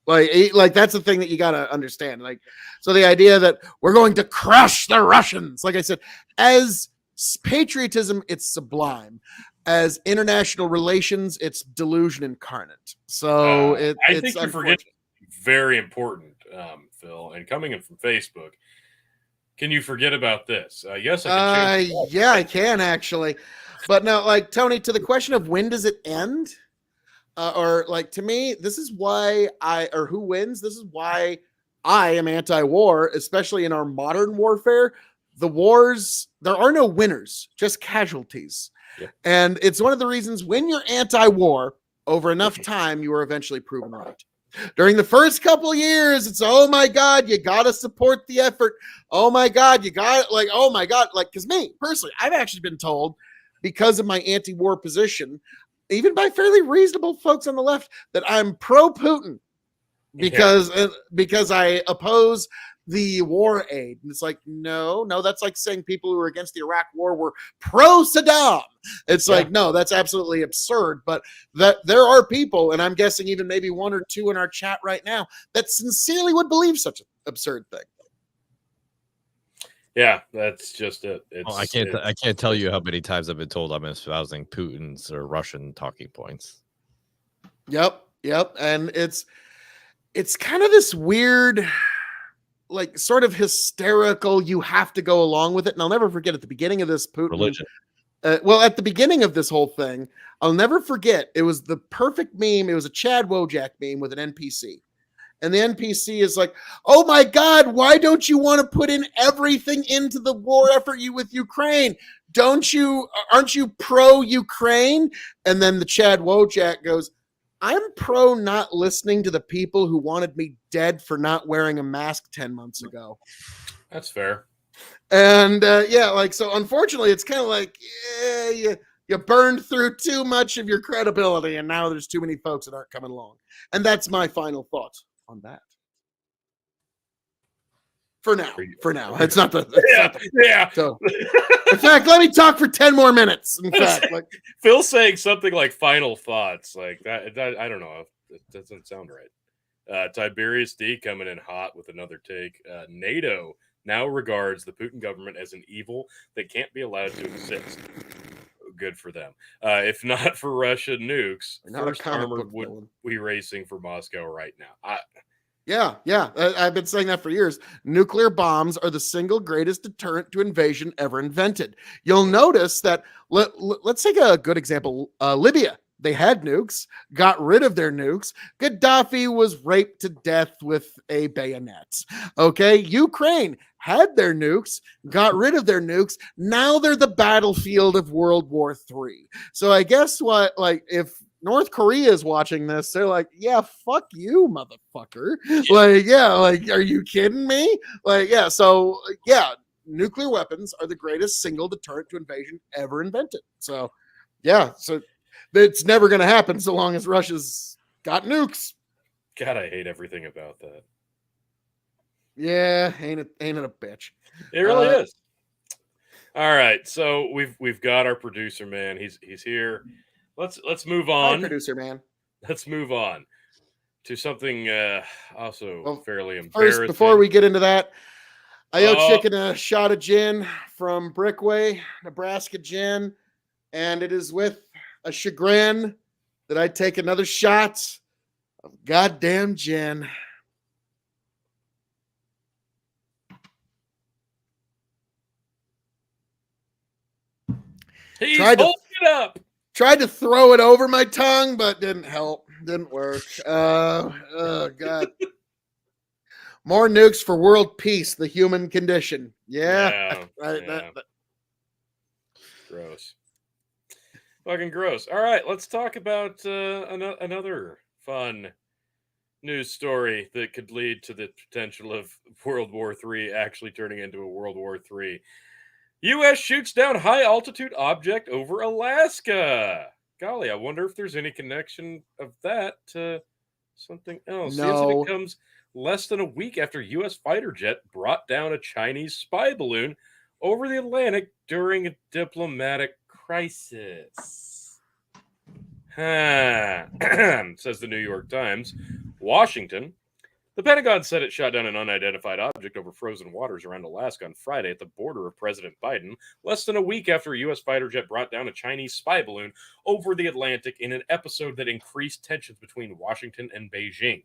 Like that's the thing that you got to understand. So the idea that we're going to crush the Russians, like I said, as patriotism, it's sublime. As international relations, it's delusion incarnate. So I think you're forgetting very important, Phil, and coming in from Facebook. Can you forget about this? Yes, I can. Yeah, I can actually. But no, Tony, to the question of when does it end? To me, this is why who wins? This is why I am anti-war, especially in our modern warfare. The wars, there are no winners, just casualties. Yeah. And it's one of the reasons when you're anti-war over enough time, you are eventually proven right. During the first couple of years, it's, oh my God, you got to support the effort. Oh my God, you got like, oh my God. Like, because me personally, I've actually been told, because of my anti-war position, even by fairly reasonable folks on the left, that I'm pro-Putin because I oppose the war aid. And it's like, no, that's like saying people who were against the Iraq war were pro-Saddam. It's like, no, that's absolutely absurd. But that there are people, and I'm guessing even maybe one or two in our chat right now, that sincerely would believe such an absurd thing. Yeah, that's just it. I can't tell you how many times I've been told I'm espousing Putin's or Russian talking points. Yep. And it's kind of this weird, like, sort of hysterical, you have to go along with it. And I'll never forget at the beginning of this Putin Religion. At the beginning of this whole thing, I'll never forget, it was the perfect meme. It was a Chad Wojak meme with an NPC. And the NPC is like, oh my God, why don't you want to put in everything into the war effort with Ukraine? Aren't you pro-Ukraine? And then the Chad Wojak goes, I'm pro not listening to the people who wanted me dead for not wearing a mask 10 months ago. That's fair. And so unfortunately, it's kind of like, you burned through too much of your credibility, and now there's too many folks that aren't coming along. And that's my final thought on that. For now, it's not the So, in fact, let me talk for 10 more minutes. In fact, like Phil saying something like final thoughts, like that I don't know. It doesn't sound right. Tiberius D coming in hot with another take. NATO now regards the Putin government as an evil that can't be allowed to exist. Good for them. If not for Russian nukes, first armored would be racing for Moscow right now. Yeah. I've been saying that for years. Nuclear bombs are the single greatest deterrent to invasion ever invented. You'll notice that, let's take a good example. Libya. They had nukes, got rid of their nukes. Gaddafi was raped to death with a bayonet. Okay. Ukraine had their nukes, got rid of their nukes. Now they're the battlefield of World War III. So I guess if North Korea is watching this, they're like, yeah, fuck you, motherfucker. Are you kidding me? Nuclear weapons are the greatest single deterrent to invasion ever invented. So it's never going to happen so long as Russia's got nukes. God, I hate everything about that. Yeah, ain't it a bitch? It really is. All right, so we've got our producer man. He's here. Let's move on. Hi, producer man. Let's move on to something also fairly embarrassing. First, before we get into that, I owe Chicken a shot of gin from Brickway, Nebraska Gin, and it is with a chagrin that I take another shot of goddamn gin. He's holding it up. Tried to throw it over my tongue, but didn't help. Didn't work. Oh, God. More nukes for world peace, the human condition. Yeah. Gross. Fucking gross. All right, let's talk about another fun news story that could lead to the potential of World War III actually turning into a World War III. U.S. shoots down high-altitude object over Alaska. Golly, I wonder if there's any connection of that to something else. No. It comes less than a week after U.S. fighter jet brought down a Chinese spy balloon over the Atlantic during a diplomatic crisis. Says the New York Times. Washington. The Pentagon said it shot down an unidentified object over frozen waters around Alaska on Friday at the border of President Biden, less than a week after a U.S. fighter jet brought down a Chinese spy balloon over the Atlantic in an episode that increased tensions between Washington and Beijing.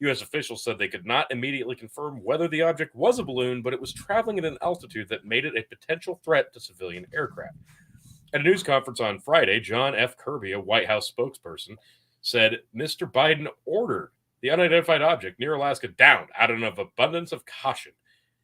U.S. officials said they could not immediately confirm whether the object was a balloon, but it was traveling at an altitude that made it a potential threat to civilian aircraft. At a news conference on Friday, John F. Kirby, a White House spokesperson, said Mr. Biden ordered the unidentified object near Alaska down out of an abundance of caution.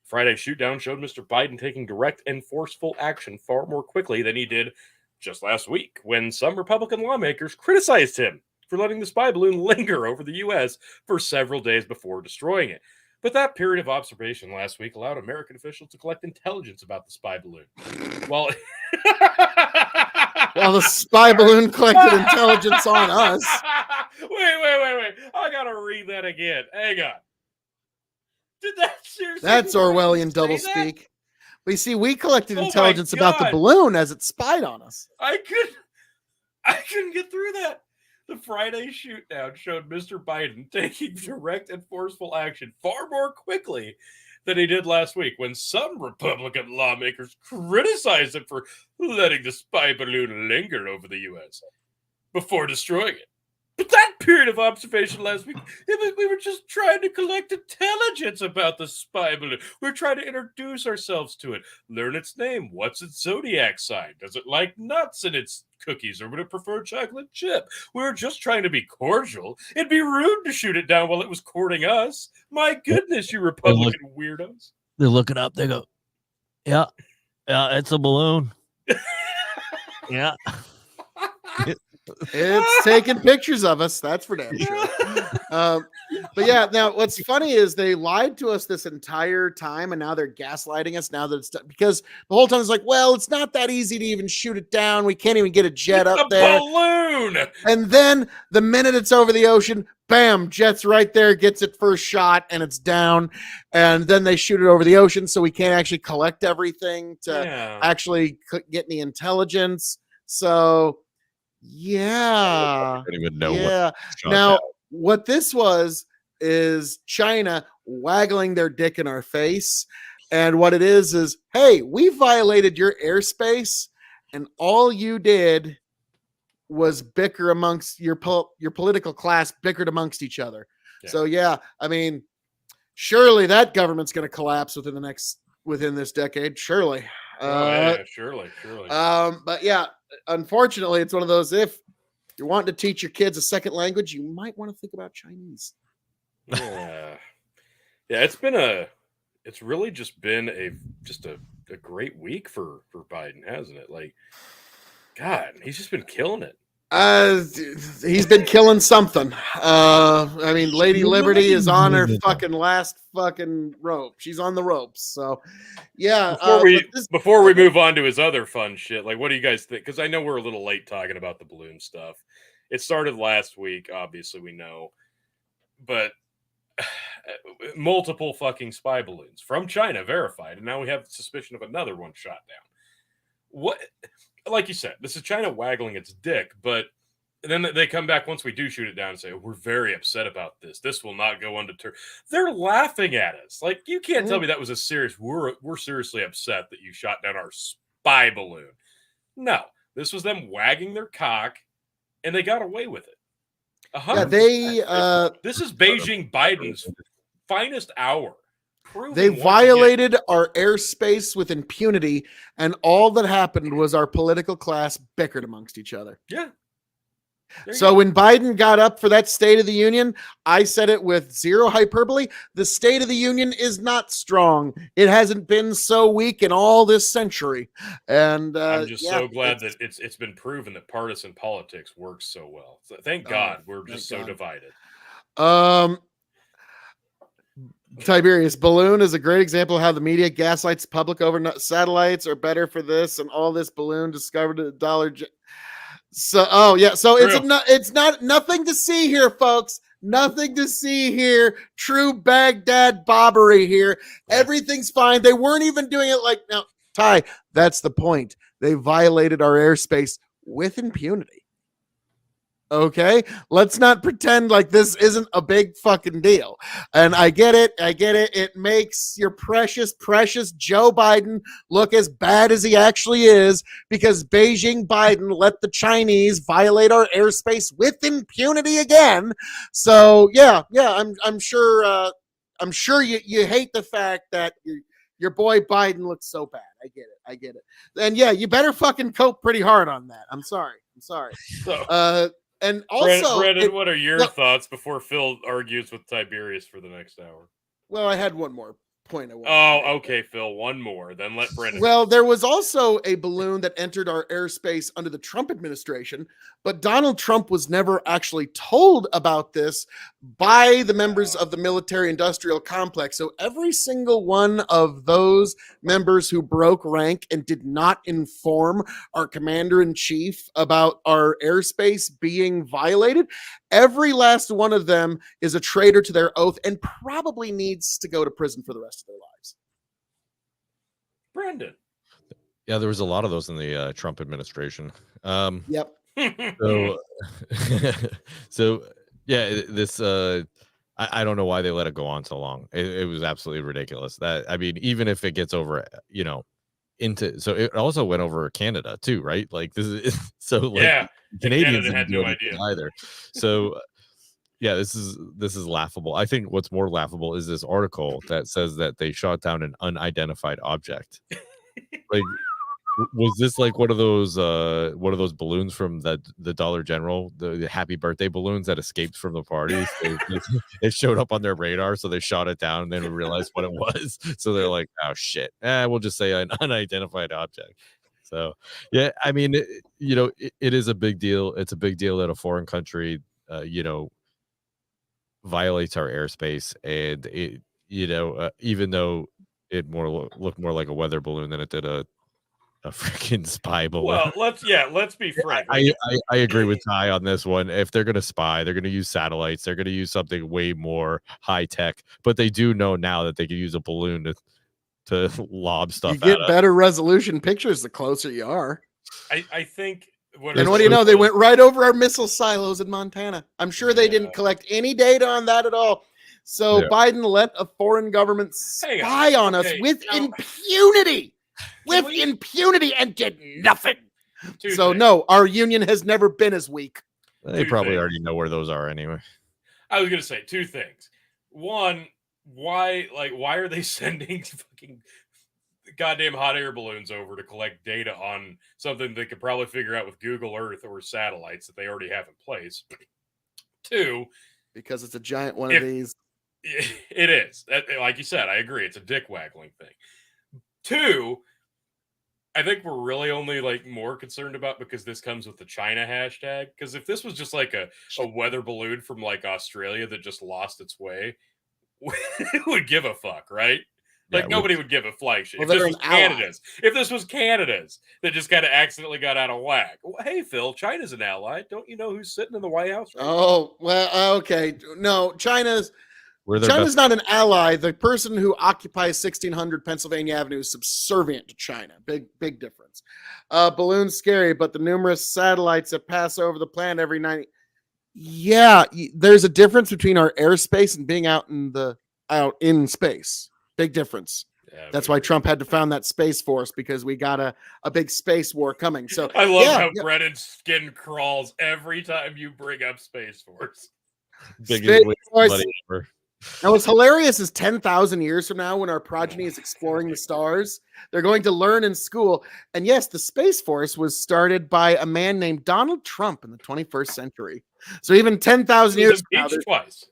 Friday's shootdown showed Mr. Biden taking direct and forceful action far more quickly than he did just last week when some Republican lawmakers criticized him for letting the spy balloon linger over the U.S. for several days before destroying it. But that period of observation last week allowed American officials to collect intelligence about the spy balloon. While the spy balloon collected intelligence on us. Wait. I gotta read that again. Hang on. Did that seriously? That's Orwellian doublespeak. We see we collected intelligence about the balloon as it spied on us. I couldn't get through that. The Friday shoot-down showed Mr. Biden taking direct and forceful action far more quickly than he did last week when some Republican lawmakers criticized him for letting the spy balloon linger over the U.S. before destroying it. But that period of observation last week, we were just trying to collect intelligence about the spy balloon. We were trying to introduce ourselves to it, learn its name, what's its zodiac sign, does it like nuts in its cookies, or would it prefer chocolate chip? We were just trying to be cordial. It'd be rude to shoot it down while it was courting us. My goodness, you Republican weirdos. They look it up. They go, yeah, it's a balloon. Yeah. It's taking pictures of us. That's for damn sure. But yeah, now what's funny is they lied to us this entire time, and now they're gaslighting us now that it's done, because the whole time it's like, well, it's not that easy to even shoot it down. We can't even get a jet up there. Balloon. And then the minute it's over the ocean, bam, jet's right there, gets it first shot, and it's down. And then they shoot it over the ocean, so we can't actually collect everything to actually get any intelligence. So yeah. I don't even know yeah. Now, what this was is China waggling their dick in our face. And what it is, hey, we violated your airspace, and all you did was bicker amongst your political class, bickered amongst each other. Yeah. So, yeah, I mean, surely that government's going to collapse within this decade. Surely. Surely. But yeah, unfortunately, it's one of those, if you're wanting to teach your kids a second language, you might want to think about Chinese. Yeah. It's really just been a great week for Biden, hasn't it? Like, God, he's just been killing it. He's been killing something. I mean, Lady Liberty is on her fucking last fucking rope. She's on the ropes. So, yeah. Before we move on to his other fun shit, like, what do you guys think? Because I know we're a little late talking about the balloon stuff. It started last week, obviously we know, but multiple fucking spy balloons from China verified, and now we have suspicion of another one shot down. What? Like you said, this is China waggling its dick, but then they come back once we do shoot it down and say, we're very upset about this. This will not go undeterred. They're laughing at us. Like, you can't tell me that was a serious, we're seriously upset that you shot down our spy balloon. No, this was them wagging their cock, and they got away with it. This is Beijing Biden's finest hour. They violated our airspace with impunity, and all that happened was our political class bickered amongst each other. Yeah. So when Biden got up for that State of the Union, I said it with zero hyperbole. The State of the Union is not strong. It hasn't been so weak in all this century. And I'm just so glad that it's been proven that partisan politics works so well. So thank God we're just so divided. Tiberius, balloon is a great example of how the media gaslights the public over satellites are better for this, and all this balloon discovered at $1. So, it's not nothing to see here, folks. Nothing to see here. True Baghdad bobbery here. Everything's fine. They weren't even doing it like now. Ty, that's the point. They violated our airspace with impunity. Okay, let's not pretend like this isn't a big fucking deal. And I get it. It makes your precious Joe Biden look as bad as he actually is, because Beijing Biden let the Chinese violate our airspace with impunity again. So yeah, I'm sure you hate the fact that your boy Biden looks so bad. I get it. And yeah, you better fucking cope pretty hard on that. I'm sorry. So, and also, Brendan, what are your thoughts before Phil argues with Tiberius for the next hour? Well, I had one more point I want. Oh, okay, Phil. One more. Then let Brendan. Well, there was also a balloon that entered our airspace under the Trump administration, but Donald Trump was never actually told about this by the members of the military industrial complex. So every single one of those members who broke rank and did not inform our commander in chief about our airspace being violated, every last one of them is a traitor to their oath and probably needs to go to prison for the rest of their lives. Brendan. Yeah, there was a lot of those in the Trump administration. Yep. So, so yeah, this I don't know why they let it go on so long. It was absolutely ridiculous. That, I mean, even if it gets over, into, so it also went over Canada too, right? Like this is so like Yeah, Canadians Canada had didn't do no anything idea. either. So yeah, this is laughable. I think what's more laughable is this article that says that they shot down an unidentified object. Like, was this like one of those balloons from the Dollar General, the Happy Birthday balloons that escaped from the parties? It showed up on their radar, so they shot it down and then realized what it was. So they're like, oh shit, we'll just say an unidentified object. So yeah, I mean, it is a big deal. It's a big deal that a foreign country, violates our airspace, and it, even though it looked more like a weather balloon than it did a freaking spy balloon. Well, let's be frank. I agree with Ty on this one. If they're going to spy, they're going to use satellites. They're going to use something way more high tech. But they do know now that they can use a balloon to lob stuff. You get better resolution pictures the closer you are. I think. And what do you know? They went right over our missile silos in Montana. I'm sure they didn't collect any data on that at all. So Biden let a foreign government spy on us with impunity. With impunity, and did nothing. So no, our union has never been as weak. They probably already know where those are anyway. I was gonna say two things. One, why are they sending fucking goddamn hot air balloons over to collect data on something they could probably figure out with Google Earth or satellites that they already have in place? Two, because it's a giant one of these. It is. Like you said, I agree. It's a dick waggling thing. Two, I think we're really only more concerned about because this comes with the China hashtag. Because if this was just like a weather balloon from Australia that just lost its way, we would give a fuck, right? Nobody would give a flying shit. Well, if this was Canada's that just kind of accidentally got out of whack. Well, hey, Phil, China's an ally. Don't you know who's sitting in the White House? Right now? Well, okay. No, China's not an ally. The person who occupies 1600 Pennsylvania Avenue is subservient to China. Big difference. Balloon's scary, but the numerous satellites that pass over the planet every night. Yeah, there's a difference between our airspace and being out in space. Big difference. Yeah, that's why Trump had to found that Space Force, because we got a big space war coming. So I love how Brennan's skin crawls every time you bring up Space Force. Biggest buddy ever. Now, what's hilarious is 10,000 years from now, when our progeny is exploring the stars, they're going to learn in school. And yes, the Space Force was started by a man named Donald Trump in the 21st century. So even 10,000 years from now, twice.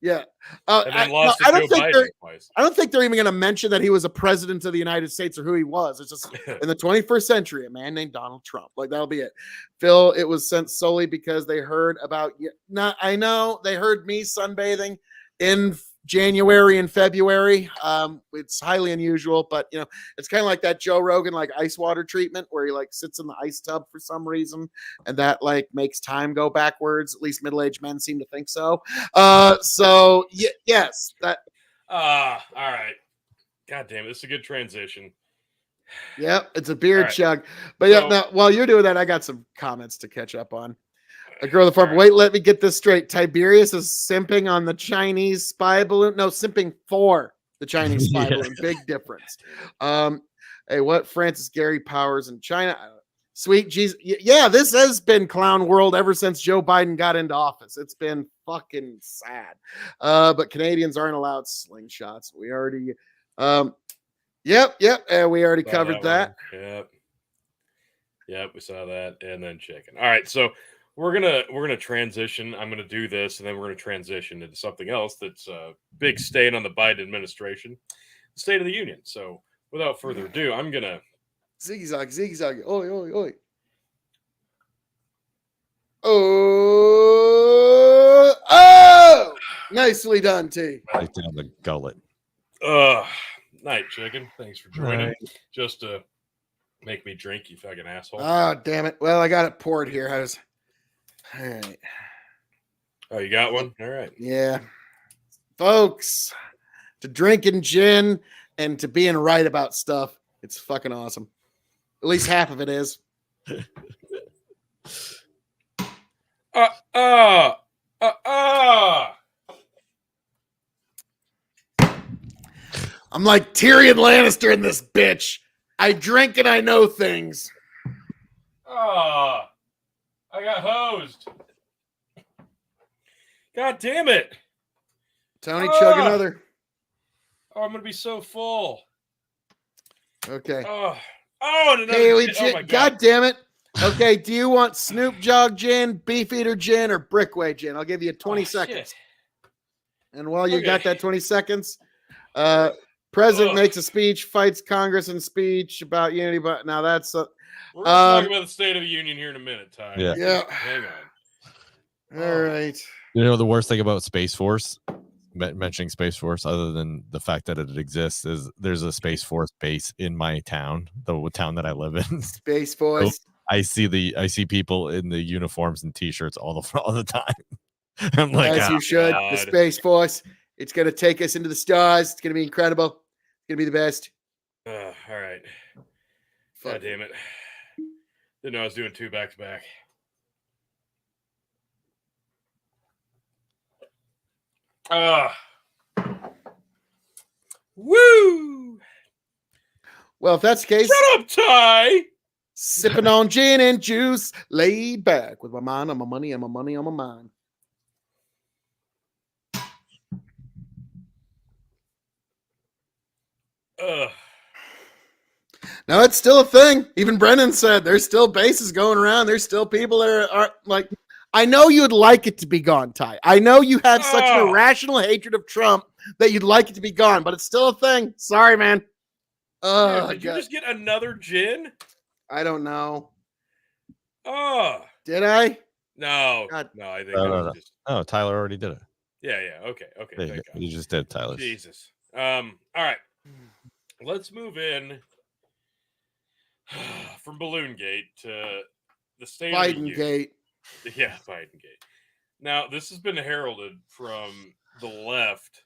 Yeah. And then lost to Joe Biden twice. I don't think they're even going to mention that he was a president of the United States or who he was. It's just in the 21st century, a man named Donald Trump. That'll be it. Phil, it was sent solely because they heard about you. I know they heard me sunbathing in January and February. It's highly unusual, but it's kind of like that Joe Rogan ice water treatment where he sits in the ice tub for some reason, and that makes time go backwards. At least middle-aged men seem to think so. Yes, that. All right. God damn it, this is a good transition. Yep, it's a beard chug. But now, while you're doing that, I got some comments to catch up on. A girl at the farm. Wait, let me get this straight. Tiberius is simping on the Chinese spy balloon. No, simping for the Chinese spy balloon. Big difference. Hey, what? Francis Gary Powers in China. Sweet Jesus. Yeah, this has been clown world ever since Joe Biden got into office. It's been fucking sad. But Canadians aren't allowed slingshots. We already, yep. We already covered that. Yep, we saw that. And then chicken. All right, so we're gonna transition. I'm gonna do this, and then we're gonna transition into something else that's a big stain on the Biden administration. State of the Union. So without further ado, I'm gonna zigzag, zigzag, oi, oi, oi. Oh, nicely done, T. Right down the gullet. Night, Chicken. Thanks for joining. Just to make me drink, you fucking asshole. Oh, damn it. Well, I got it poured here. All right. Oh, you got one? All right. Yeah. Folks, to drinking gin and to being right about stuff, it's fucking awesome. At least half of it is. I'm like Tyrion Lannister in this bitch. I drink and I know things. I got hosed. God damn it. Tony, chug another. Oh, I'm gonna be so full. Okay. Oh, Haley gin. gin. Oh my God damn it. Okay, do you want Snoop Jog gin, Beefeater gin, or Brickway gin? I'll give you 20 seconds. Shit. And while you got that 20 seconds, President makes a speech, fights Congress in speech about unity. But now that's we're gonna talk about the State of the Union here in a minute, Ty. Yeah. Hang on. All right. You know the worst thing about Space Force, mentioning Space Force, other than the fact that it exists, is there's a Space Force base in my town, the town that I live in. Space Force. So I see people in the uniforms and T-shirts all the time. I'm like, as you should. God. The Space Force. It's gonna take us into the stars. It's gonna be incredible. It's gonna be the best. All right. God damn it. Didn't know I was doing 2 back to back. Woo! Well, if that's the case, shut up, Ty. Sipping on gin and juice, laid back with my mind on my money and my money on my mind. Now it's still a thing. Even Brennan said there's still bases going around. There's still people that are like, I know you'd like it to be gone, Ty. I know you have such an irrational hatred of Trump that you'd like it to be gone, but it's still a thing. Sorry, man. Did you just get another gin? I don't know. Did I? No. God. No, I think no. Oh, Tyler already did it. Yeah. Okay. Yeah, you just did, Tyler. Jesus. All right. Let's move in from Balloon Gate to the State of the Union. Gate. Yeah, Biden Gate. Now, this has been heralded from the left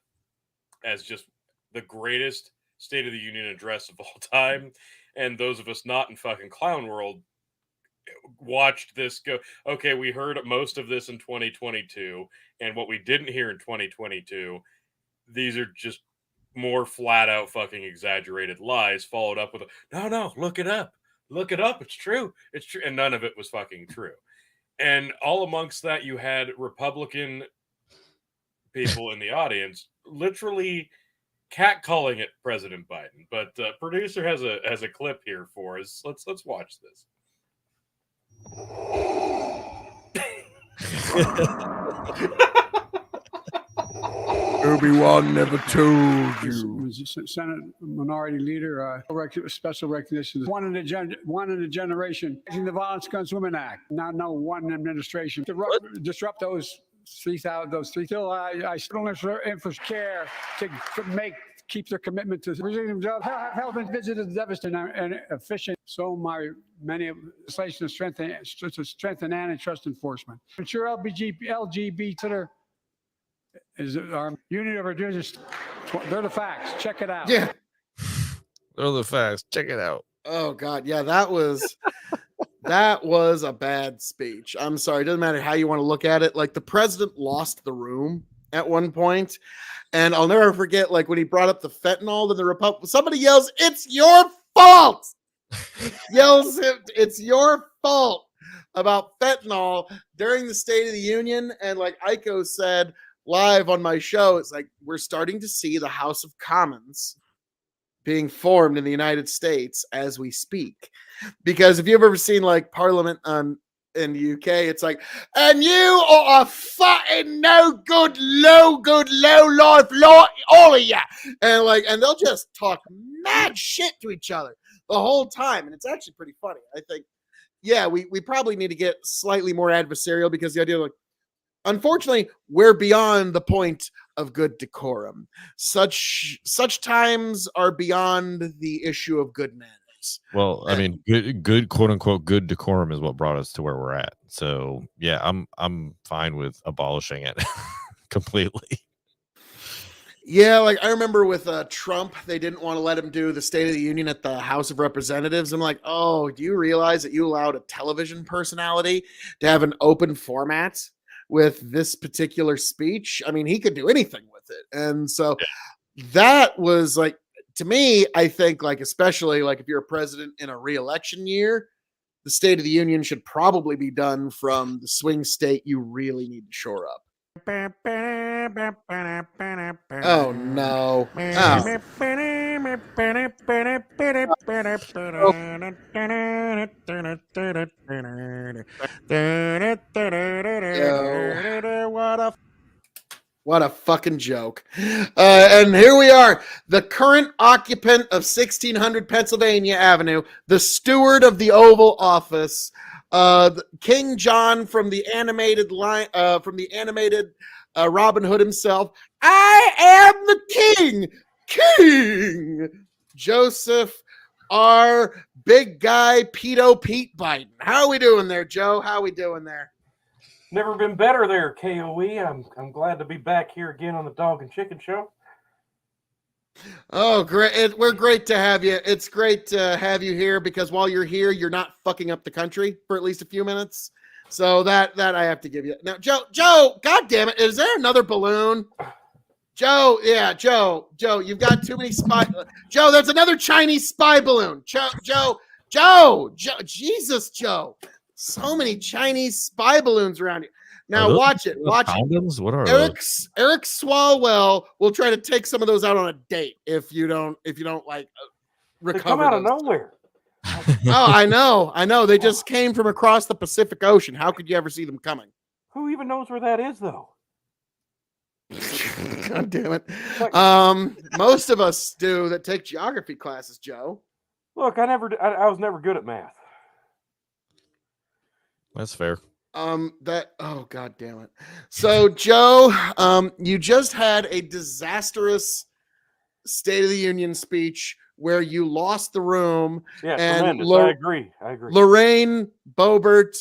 as just the greatest State of the Union address of all time. And those of us not in fucking clown world watched this go, okay, we heard most of this in 2022. And what we didn't hear in 2022, these are just more flat out fucking exaggerated lies followed up with no, look it up. Look it up. It's true. It's true. And none of it was fucking true. And all amongst that, you had Republican people in the audience literally catcalling at President Biden. But producer has a clip here for us. Let's watch this. Obi-Wan never told you. Senate Minority Leader, special recognition. One in a generation. The Violence Against Women Act. No one administration. Disrupt those 3,000. Those three. Still, I still infrastructure care to keep their commitment to health and visited devastating and efficient. So many legislation to strengthen antitrust enforcement. Ensure LGBT is our union of our judges. They're the facts. Check it out. Yeah. They're the facts. Check it out. Oh God. Yeah, that was a bad speech. I'm sorry. It doesn't matter how you want to look at it. Like the president lost the room at one point. And I'll never forget, like when he brought up the fentanyl and the Republic, somebody yells, "It's your fault!" Yells, "It's your fault" about fentanyl during the State of the Union. And like Aiko said live on my show, it's like we're starting to see the House of Commons being formed in the United States as we speak. Because if you've ever seen like Parliament in the UK, it's like, and you are a fucking no good, low life, all of ya. And they'll just talk mad shit to each other the whole time. And it's actually pretty funny. I think, yeah, we probably need to get slightly more adversarial, because the idea of, like, unfortunately, we're beyond the point of good decorum. Such times are beyond the issue of good manners. Well, I mean, good quote unquote good decorum is what brought us to where we're at. So yeah, I'm fine with abolishing it completely. Yeah, like I remember with Trump, they didn't want to let him do the State of the Union at the House of Representatives. I'm like, oh, do you realize that you allowed a television personality to have an open format with this particular speech? I mean, he could do anything with it. And so that was like, to me, I think, like, especially like if you're a president in a re-election year, the State of the Union should probably be done from the swing state you really need to shore up. Oh no. What a fucking joke. And here we are, the current occupant of 1600 Pennsylvania Avenue, the steward of the Oval Office, King John from the animated Robin Hood himself. I am the King Joseph R. Big Guy Pedo Pete Biden. How are we doing there, Joe? How are we doing there? Never been better there, KOE. I'm glad to be back here again on the Dog and Chicken Show. Oh, great. We're great to have you. It's great to have you here, because while you're here, you're not fucking up the country for at least a few minutes. So that I have to give you. Now, Joe, God damn it. Is there another balloon? Joe, you've got too many Joe, there's another Chinese spy balloon. Joe, Jesus, Joe. So many Chinese spy balloons around here. Now watch it. Condoms? What are Eric Swalwell will try to take some of those out on a date if you don't like recover. They come out of those. nowhere. Oh, I know. They just came from across the Pacific Ocean. How could you ever see them coming? Who even knows where that is, though? God damn it. Most of us do that take geography classes, Joe. Look, I was never good at math. That's fair. Oh God damn it. So Joe, you just had a disastrous State of the Union speech where you lost the room. Yeah, and tremendous. I agree. Lorraine Boebert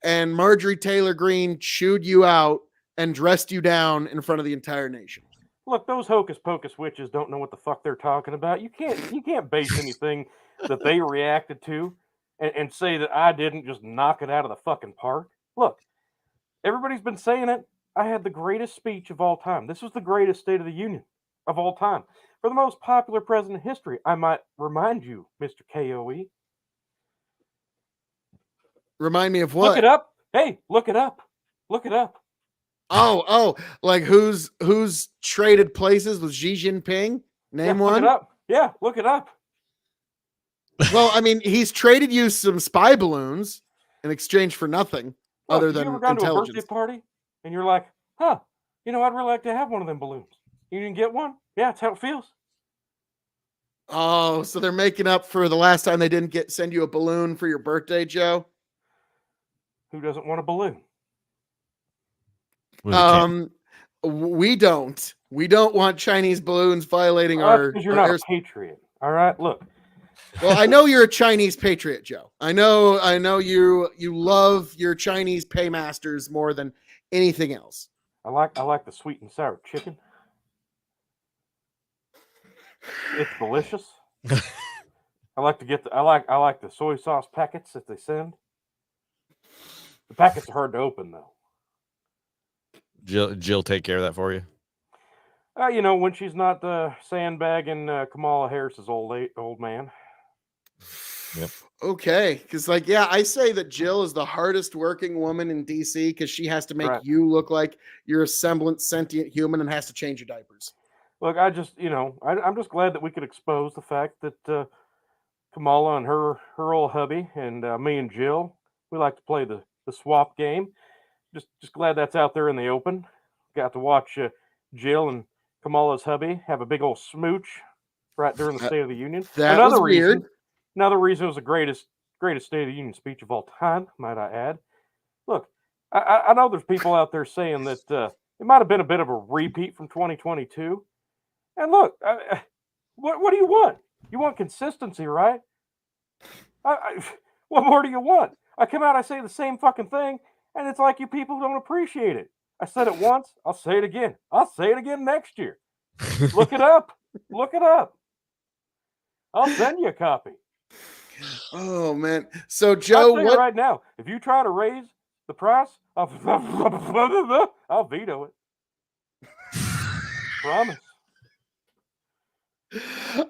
and Marjorie Taylor Greene chewed you out and dressed you down in front of the entire nation. Look, those hocus pocus witches don't know what the fuck they're talking about. You can't base anything that they reacted to and say that I didn't just knock it out of the fucking park. Look, everybody's been saying it. I had the greatest speech of all time. This was the greatest State of the Union of all time. For the most popular president in history, I might remind you, Mr. KOE. Remind me of what? Look it up. Hey, look it up. Look it up. Oh, like who's traded places with Xi Jinping? Name one. Look it up. Yeah, look it up. Well, I mean, he's traded you some spy balloons in exchange for nothing other than you ever gone intelligence. to a birthday party and you're like, I'd really like to have one of them balloons. You didn't get one? Yeah, that's how it feels. Oh, so they're making up for the last time they didn't send you a balloon for your birthday, Joe? Who doesn't want a balloon? We don't want Chinese balloons violating our. Because you're not a patriot. All right, look. Well, I know you're a Chinese patriot, Joe. I know you love your Chinese paymasters more than anything else. I like the sweet and sour chicken. It's delicious. I like the soy sauce packets that they send. The packets are hard to open though. Jill take care of that for you. When she's not sandbagging Kamala Harris's old man. Yep. Okay, because I say that Jill is the hardest working woman in DC because she has to make you look like you're a semblance sentient human and has to change your diapers. Look, I'm just glad that we could expose the fact that Kamala and her old hubby and me and Jill, we like to play the the swap game. Just glad that's out there in the open. Got to watch Jill and Kamala's hubby have a big old smooch right during the State of the Union. That was weird. Another reason it was the greatest State of the Union speech of all time, might I add. Look, I know there's people out there saying that it might have been a bit of a repeat from 2022. And look, what do you want? You want consistency, right? What more do you want? I come out, I say the same fucking thing, and it's like you people don't appreciate it. I said it once, I'll say it again. I'll say it again next year. Look it up. Look it up. I'll send you a copy. Oh man. So Joe, what right now? If you try to raise the price, I'll veto it. Promise.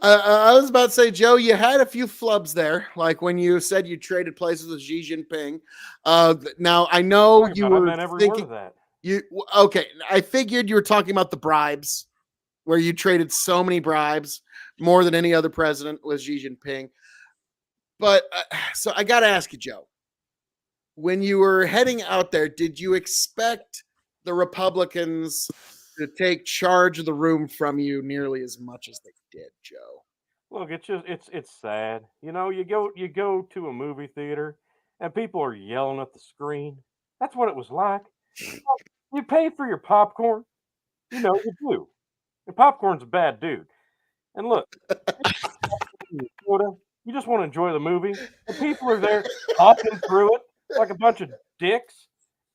I was about to say, Joe, you had a few flubs there, like when you said you traded places with Xi Jinping. Now I know you were thinking that. Okay. I figured you were talking about the bribes, where you traded so many bribes, more than any other president with Xi Jinping. But so I got to ask you, Joe, when you were heading out there, did you expect the Republicans to take charge of the room from you nearly as much as they did, Joe? Look, it's sad. You know, you go to a movie theater and people are yelling at the screen. That's what it was like. You pay for your popcorn. You know, you do. And popcorn's a bad dude. And look, you just want to enjoy the movie. And people are there talking through it like a bunch of dicks.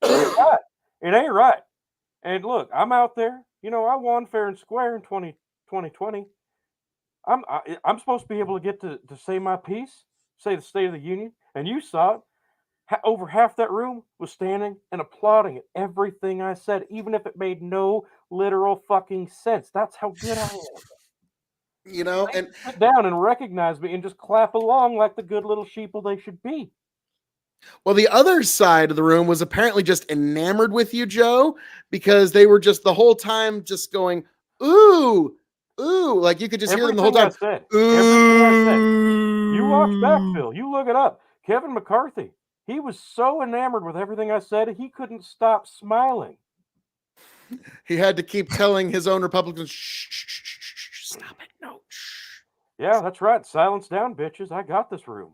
It ain't right. It ain't right. And look, I'm out there. You know, I won fair and square in 2020. I'm supposed to be able to get to say my piece, say the State of the Union, and you saw it. Over half that room was standing and applauding at everything I said, even if it made no literal fucking sense. That's how good I am. You know, they and sit down and recognize me and just clap along like the good little sheeple they should be. Well, the other side of the room was apparently just enamored with you, Joe, because they were just the whole time just going, ooh, ooh, like you could just hear them the whole time. Everything I said. You watch back, Phil. You look it up. Kevin McCarthy, he was so enamored with everything I said, he couldn't stop smiling. He had to keep telling his own Republicans, shh, stop it, no, shh. Yeah, that's right. Silence down, bitches. I got this room.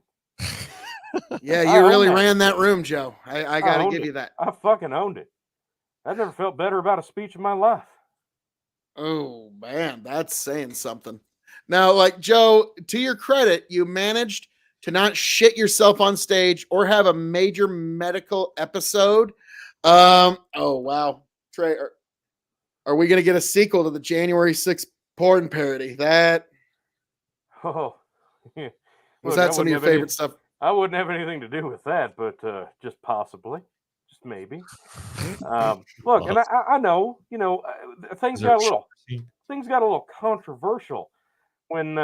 Yeah, you really ran that room, Joe. I got to give you that. I fucking owned it. I've never felt better about a speech in my life. Oh, man, that's saying something. Now, like, Joe, to your credit, you managed to not shit yourself on stage or have a major medical episode. Oh, wow. Trey, are we going to get a sequel to the January 6th porn parody? Oh, yeah. Was that some of your favorite stuff? I wouldn't have anything to do with that, but just possibly, just maybe. Look, and I know, you know, things got a little controversial when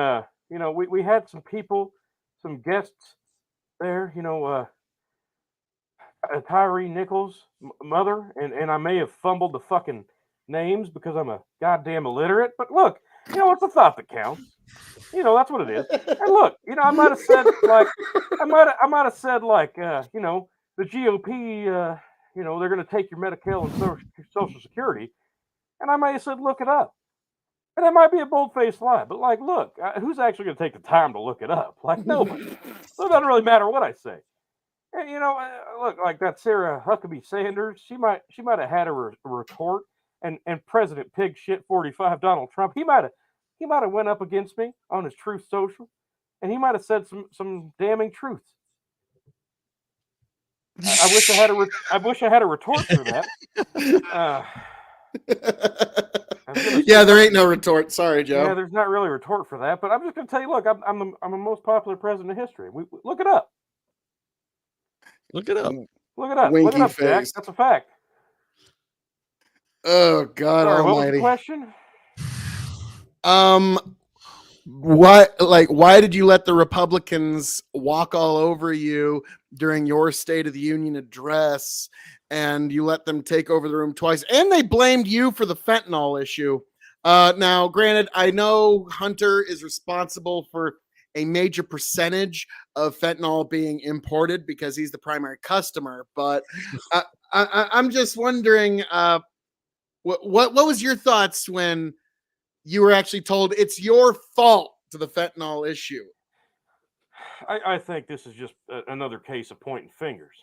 you know, we had some people, some guests there, you know, Tyree Nichols' mother, and I may have fumbled the fucking names because I'm a goddamn illiterate. But look, you know, it's the thought that counts. You know, that's what it is. And look, you know, I might have said like, you know, the GOP, you know, they're going to take your Medi-Cal and Social Security, and I might have said, look it up. And that might be a bold-faced lie, but like, look, who's actually going to take the time to look it up? Like, nobody. So it doesn't really matter what I say. And you know, look, like that Sarah Huckabee Sanders, she might have had a retort, and President Pig Shit 45 Donald Trump, he might have went up against me on his Truth Social, and he might have said some damning truths. I wish I had a retort for that. Yeah, there ain't no retort. Sorry, Joe. Yeah, there's not really a retort for that. But I'm just going to tell you, look, I'm the most popular president in history. Look it up. Look it up. Look it up. Winky Look it up, face. Jack. That's a fact. Oh God Sorry, Almighty! What was the question? Why did you let the Republicans walk all over you during your State of the Union address, and you let them take over the room twice, and they blamed you for the fentanyl issue? Now, granted, I know Hunter is responsible for a major percentage of fentanyl being imported because he's the primary customer. But I'm just wondering, what was your thoughts when you were actually told it's your fault to the fentanyl issue? I think this is just another case of pointing fingers.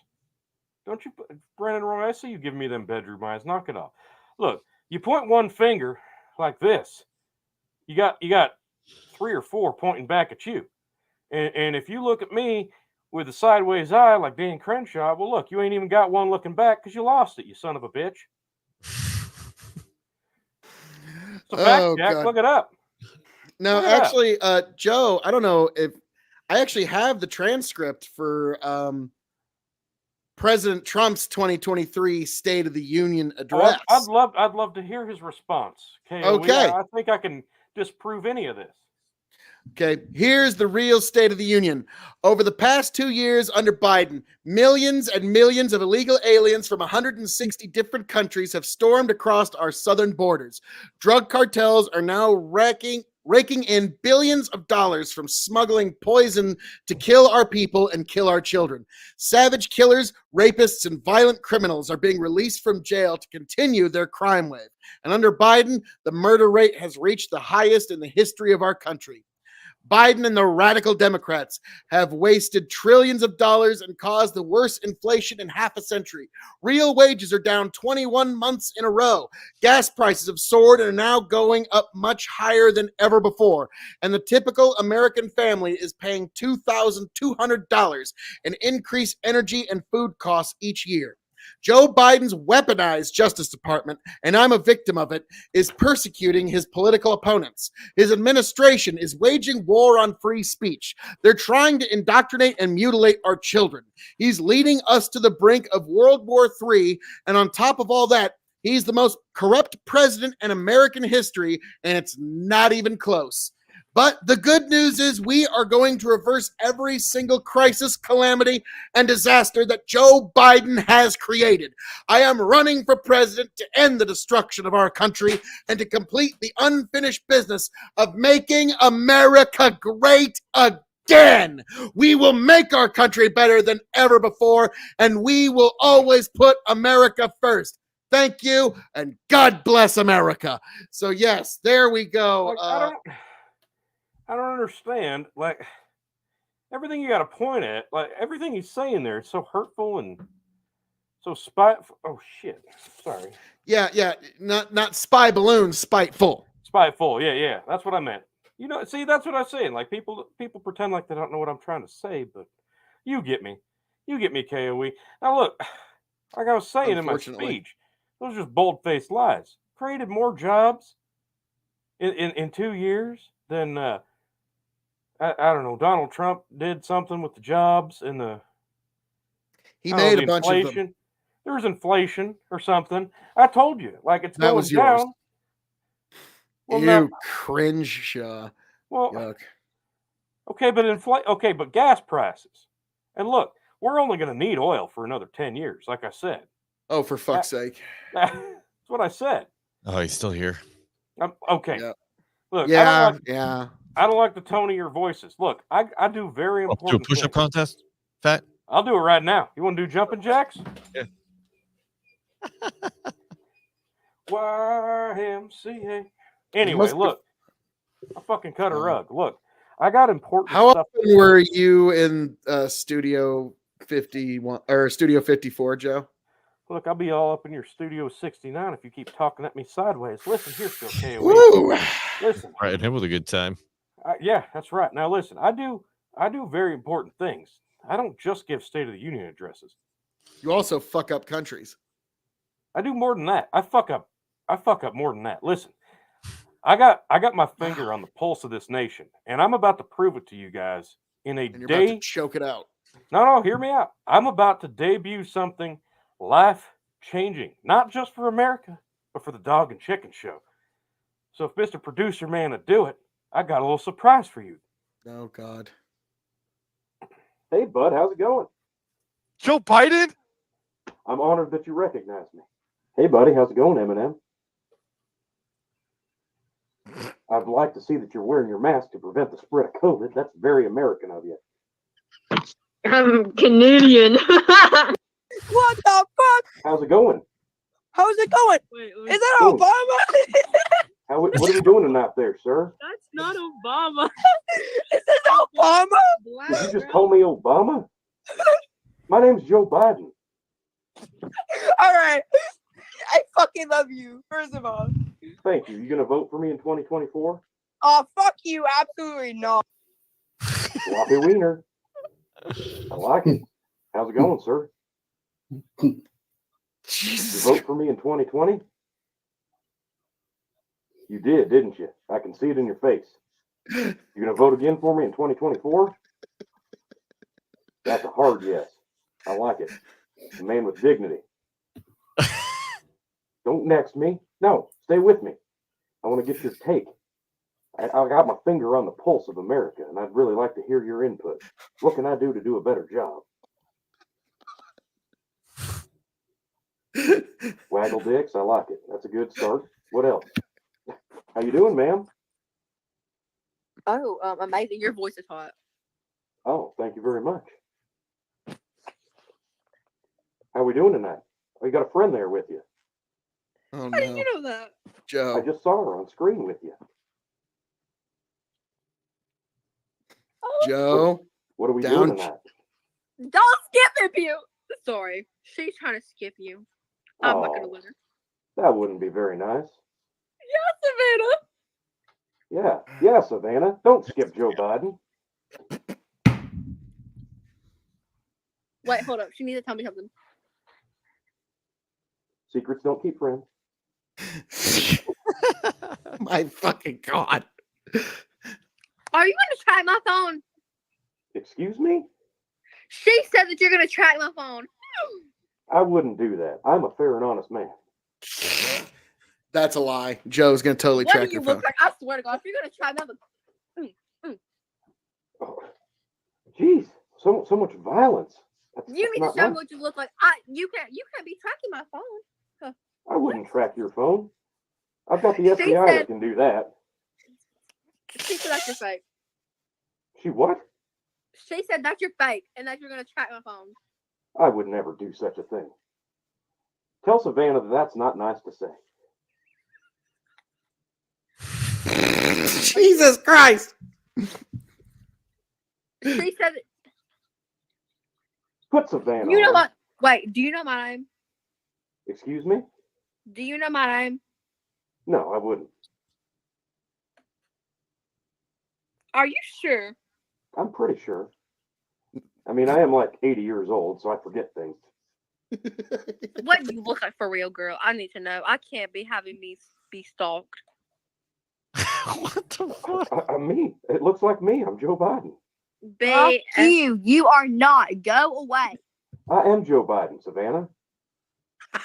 Don't you, Brandon Roy? I see you giving me them bedroom eyes. Knock it off. Look, you point one finger like this. You got 3 or 4 pointing back at you. And if you look at me with a sideways eye like Dan Crenshaw, well, look, you ain't even got one looking back because you lost it, you son of a bitch. So fact check, look it up. No, actually, Joe, I don't know if I actually have the transcript for President Trump's 2023 State of the Union address. I'd love to hear his response. Okay. I think I can disprove any of this. Okay, here's the real State of the Union. Over the past 2 years under Biden, millions and millions of illegal aliens from 160 different countries have stormed across our southern borders. Drug cartels are now raking in billions of dollars from smuggling poison to kill our people and kill our children. Savage killers, rapists, and violent criminals are being released from jail to continue their crime wave. And under Biden, the murder rate has reached the highest in the history of our country. Biden and the radical Democrats have wasted trillions of dollars and caused the worst inflation in half a century. Real wages are down 21 months in a row. Gas prices have soared and are now going up much higher than ever before. And the typical American family is paying $2,200 in increased energy and food costs each year. Joe Biden's weaponized Justice Department, and I'm a victim of it, is persecuting his political opponents. His administration is waging war on free speech. They're trying to indoctrinate and mutilate our children. He's leading us to the brink of World War III, and on top of all that, he's the most corrupt president in American history, and it's not even close. But the good news is we are going to reverse every single crisis, calamity, and disaster that Joe Biden has created. I am running for president to end the destruction of our country and to complete the unfinished business of making America great again. We will make our country better than ever before, and we will always put America first. Thank you, and God bless America. So yes, there we go. I don't understand. Like, everything you got to point at, like, everything he's saying there is so hurtful and so spiteful. Oh, shit. Sorry. Yeah. Not spy balloons, spiteful. Spiteful. Yeah. That's what I meant. You know, see, that's what I'm saying. Like, people pretend like they don't know what I'm trying to say, but you get me. You get me, KOE. Now, look, like I was saying in my speech, those are just bold-faced lies. Created more jobs in 2 years than... I don't know. Donald Trump did something with the jobs and he made a bunch of them. There was inflation or something. I told you, like it's that going was yours. down. Well, you cringe, Shaw. Well, yuck. Okay, but gas prices. And look, we're only going to need oil for another 10 years, like I said. Oh, for fuck's sake! That's what I said. Oh, he's still here. Okay. Yeah. Look. Yeah. I don't like the tone of your voices. Look, I do very important. Do a push-up contest, Fat? I'll do it right now. You want to do jumping jacks? Yeah. YMCA. Anyway, look, I fucking cut a rug. Look, I got important How stuff. often were you in Studio 51 or Studio 54, Joe? Look, I'll be all up in your Studio 69 if you keep talking at me sideways. Listen here, Phil KOE. Woo! Listen. Right, him with a good time. Yeah, that's right. Now listen, I do very important things. I don't just give State of the Union addresses. You also fuck up countries. I do more than that. I fuck up more than that. Listen, I got my finger on the pulse of this nation, and I'm about to prove it to you guys in a And you're day. about to choke it out. No, hear me out. I'm about to debut something life-changing, not just for America, but for the Dog and Chicken Show. So if Mr. Producer Man would do it, I got a little surprise for you. Oh, God. Hey, bud, how's it going? Joe Biden? I'm honored that you recognize me. Hey, buddy, how's it going, Eminem? I'd like to see that you're wearing your mask to prevent the spread of COVID. That's very American of you. I'm Canadian. What the fuck? How's it going? How's it going? Is that Going. Obama? What are we doing tonight there, sir? That's not Obama. Is this Obama? Did you just call me Obama? My name's Joe Biden. All right. I fucking love you, first of all. Thank you. You gonna vote for me in 2024? Oh, fuck you. Absolutely not. Sloppy wiener. I like it. How's it going, sir? You vote for me in 2020? You did, didn't you? I can see it in your face. You gonna vote again for me in 2024? That's a hard yes. I like it. A man with dignity. Don't next me. No, stay with me. I want to get your take. I got my finger on the pulse of America, and I'd really like to hear your input. What can I do to do a better job? Waggle dicks, I like it. That's a good start. What else? How you doing, ma'am? Oh, amazing. Your voice is hot. Oh, thank you very much. How we doing tonight? Oh, you got a friend there with you. Oh, How did you know that? Joe. I just saw her on screen with you. Joe. What are we down. doing tonight? Don't skip him, you. Sorry. She's trying to skip you. I'm not going to let her. That wouldn't be very nice. Yeah, Savannah. Yeah, Savannah. Don't skip Joe Biden. Wait, hold up. She needs to tell me something. Secrets don't keep friends. My fucking God. Are you going to track my phone? Excuse me? She said that you're going to track my phone. I wouldn't do that. I'm a fair and honest man. That's a lie. Joe's gonna totally What track do you your look phone. like? I swear to God, if you're going to track my phone. Oh, jeez, so much violence. You need to That's show not me nice. what you look like. You can't be tracking my phone. I wouldn't track your phone. I've got the FBI that can do that. She said that's your fake. She what? She said that's your fake and that you're going to track my phone. I would never do such a thing. Tell Savannah that that's not nice to say. Jesus Christ. She said that. Put Savannah You know on. what? Wait, do you know my name? Excuse me? Do you know my name? No, I wouldn't. Are you sure? I'm pretty sure. I mean, I am like 80 years old, so I forget things. What do you look like for real, girl? I need to know. I can't be having me be stalked. What the fuck? I'm me. It looks like me. I'm Joe Biden. Fuck you. You are not. Go away. I am Joe Biden, Savannah. My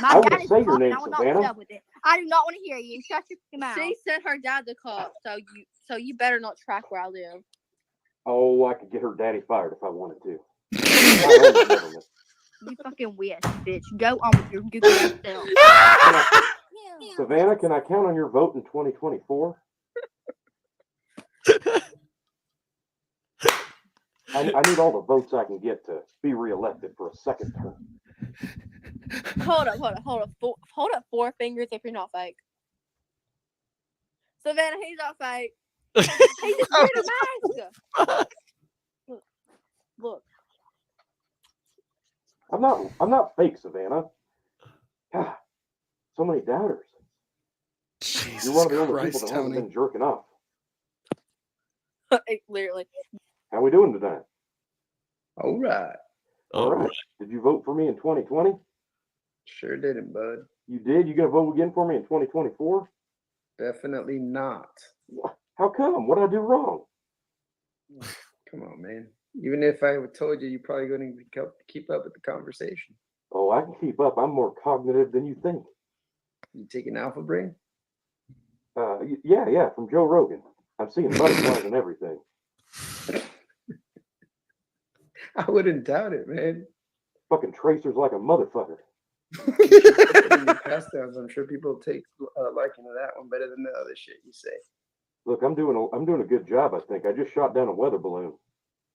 I will dad is say your talking. name, I will not Savannah. put up with it. I do not want to hear you. Shut your mouth. She sent her dad to call, so you better not track where I live. Oh, I could get her daddy fired if I wanted to. I own the government. You fucking wish, bitch. Go on with your goofy ass self. Savannah, can I count on your vote in 2024? I need all the votes I can get to be reelected for a second term. Hold up 4 fingers if you're not fake. Savannah, he's not fake. He just wearing a mask. Look. I'm not fake, Savannah. God, so many doubters. Jesus You're one of the only Christ, people that hasn't Tony. been jerking off. Literally. How we doing tonight? All right. All right. Did you vote for me in 2020? Sure didn't, bud. You did? You gonna vote again for me in 2024? Definitely not. How come? What did I do wrong? Come on, man. Even if I would told you, you're probably going to keep up with the conversation. Oh, I can keep up. I'm more cognitive than you think. You taking Alpha Brain? Yeah, from Joe Rogan. I'm seeing butterflies and everything. I wouldn't doubt it, man. Fucking tracers like a motherfucker. You should put it in your pass downs. I'm sure people take liking to that one better than the other shit you say. Look, I'm doing a good job, I think. I just shot down a weather balloon.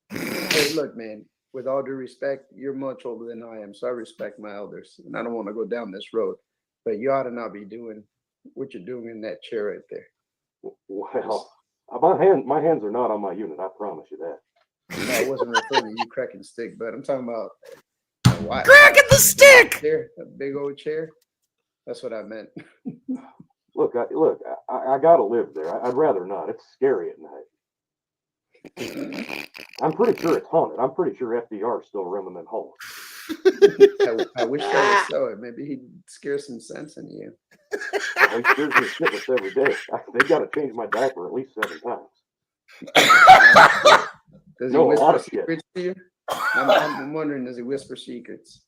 Hey, look, man, with all due respect, you're much older than I am, so I respect my elders, and I don't want to go down this road. But you ought to not be doing what you're doing in that chair right there. Well, my hands are not on my unit, I promise you that. No, I wasn't referring to you cracking stick, but I'm talking about cracking the stick. Chair, a big old chair. That's what I meant. Look, I gotta live there. I'd rather not. It's scary at night. I'm pretty sure it's haunted. I'm pretty sure FDR's still roaming them halls. I wish that was so. Maybe he'd scare some sense into you. He scares me shitless every day. They gotta change my diaper at least 7 times. Does he whisper secrets to you? I'm wondering, does he whisper secrets?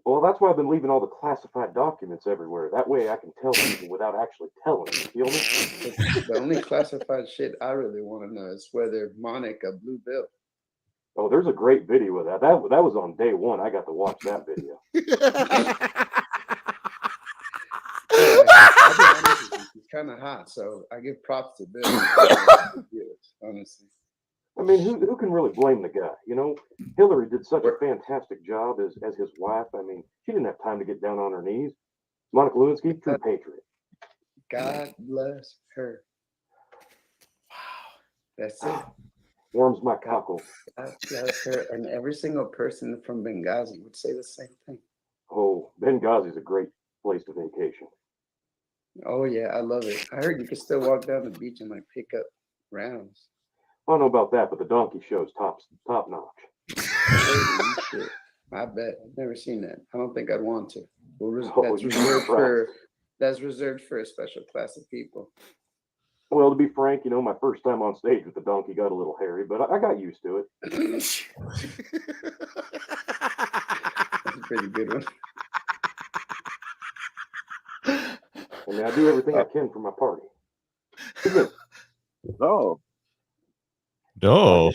Well, that's why I've been leaving all the classified documents everywhere. That way I can tell people without actually telling them. You feel me? The only classified shit I really want to know is whether Monica blew Bill. Oh, there's a great video of that. That was on day one. I got to watch that video. I'll be honest with you, he's kind of hot, so I give props to Bill. Honestly. I mean, who can really blame the guy? You know, Hillary did such a fantastic job as his wife. I mean, she didn't have time to get down on her knees. Monica Lewinsky, true patriot. God bless her. Wow. That's it. Warms my cockle. God bless her. And every single person from Benghazi would say the same thing. Oh, Benghazi's a great place to vacation. Oh, yeah, I love it. I heard you could still walk down the beach and like pick up rounds. I don't know about that, but the donkey show's top notch. Shit. I bet. I've never seen that. I don't think I'd want to. That's reserved for a special class of people. Well, to be frank, you know, my first time on stage with the donkey got a little hairy, but I got used to it. That's a pretty good one. I mean, I do everything I can for my party. Oh. Oh,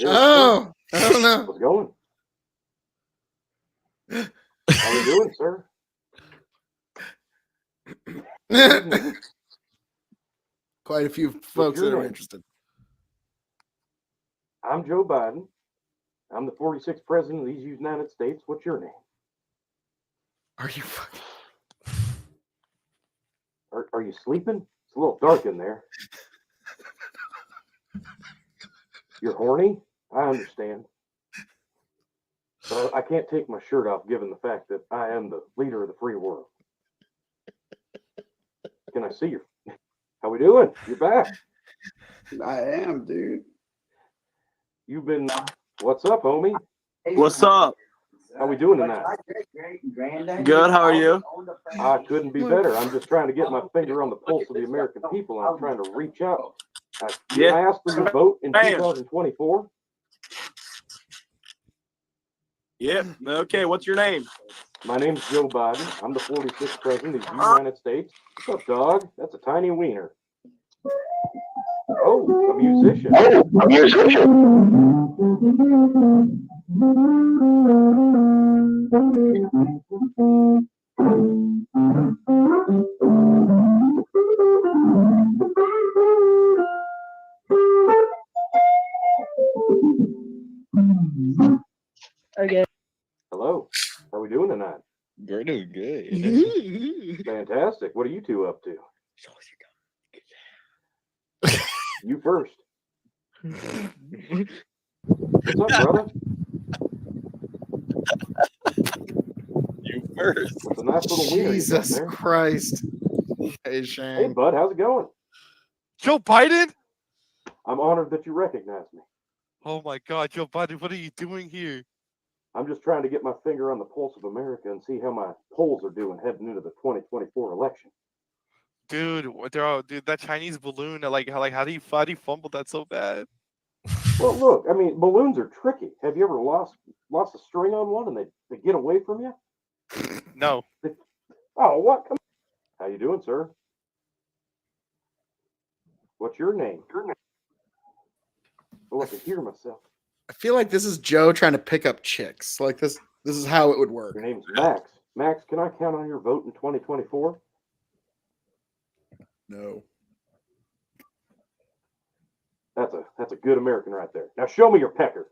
I don't know. How's it going? How you doing, sir? Quite a few folks that are interested. I'm Joe Biden. I'm the 46th president of these United States. What's your name? Are you fucking... Are you sleeping? It's a little dark in there. You're horny? I understand. But I can't take my shirt off given the fact that I am the leader of the free world. Can I see you? How we doing? You're back. I am, dude. You've been... What's up, homie? What's up? How we doing tonight? Good, how are you? I couldn't be better. I'm just trying to get my finger on the pulse of the American people. I'm trying to reach out. I asked for your vote in 2024. Yep. Okay, what's your name? My name's Joe Biden. I'm the 46th president of the United States. What's up, dog? That's a tiny wiener. Oh, a musician. Okay. Hello. How we doing tonight? We're doing good. Fantastic. What are you two up to? You first. What's up, brother? You first. What's a nice little wiener. Jesus Christ. Hey, Shane. Hey, bud. How's it going? Joe Biden? I'm honored that you recognize me. Oh my God, Joe Biden, what are you doing here? I'm just trying to get my finger on the pulse of America and see how my polls are doing heading into the 2024 election. Dude, dude, that Chinese balloon, how do you fumble that so bad? Well, look, I mean, balloons are tricky. Have you ever lost a string on one and they get away from you? No. Oh, what? Come on. How you doing, sir? What's your name? Oh, I can hear myself. I feel like this is Joe trying to pick up chicks. Like this is how it would work. Your name's Max. Max, can I count on your vote in 2024? No. That's a good American right there. Now show me your pecker.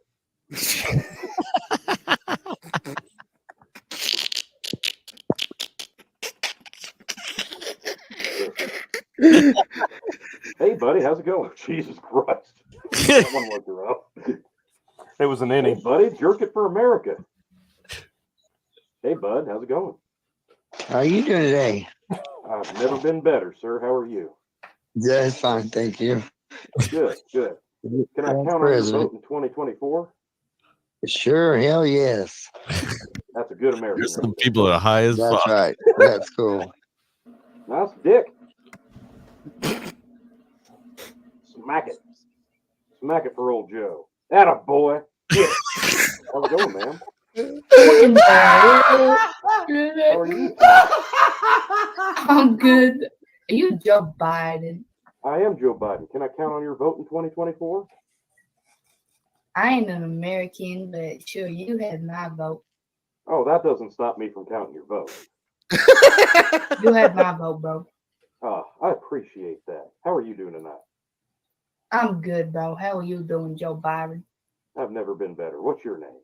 Hey, buddy, how's it going? Jesus Christ. Someone looked her up. It was an Hey, inning. buddy, jerk it for America. Hey, bud, how's it going? How are you doing today? I've never been better, sir. How are you? Just fine, thank you. Good, good. Can I That's count on your President. vote in 2024? Sure, hell yes. That's a good American. There's right some there. people that are high as That's fuck. right. That's cool. Nice dick. Smack it. Smack it for old Joe. Atta boy. Yeah. How's it going, man? How are you? I'm good. Are you Joe Biden? I am Joe Biden. Can I count on your vote in 2024? I ain't an American, but sure, you have my vote. Oh, that doesn't stop me from counting your vote. You have my vote, bro. I appreciate that. How are you doing tonight? I'm good, bro. How are you doing, Joe Biden? I've never been better. What's your name?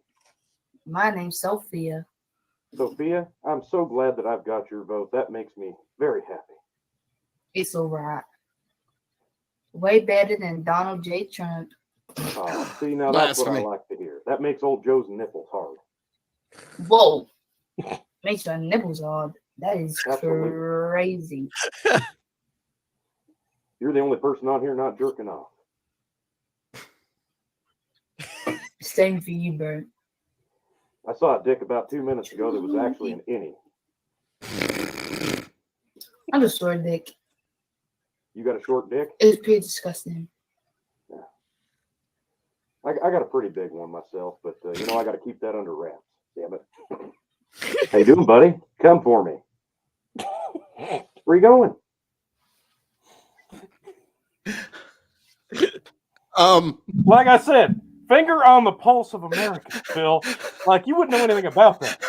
My name's Sophia. Sophia, I'm so glad that I've got your vote. That makes me very happy. It's all right. Way better than Donald J. Trump. See, now that's what I Blasphemy. like to hear. That makes old Joe's nipples hard. Whoa. Makes your nipples hard. That is Absolutely. crazy. You're the only person on here not jerking off. Same for you, bro. I saw a dick about 2 minutes ago that was actually an innie. I'm a short dick. You got a short dick? It's pretty disgusting. I got a pretty big one myself, but I got to keep that under wraps. Damn it. How you doing, buddy? Come for me. Where you going? Like I said, finger on the pulse of America, Phil. Like you wouldn't know anything about that.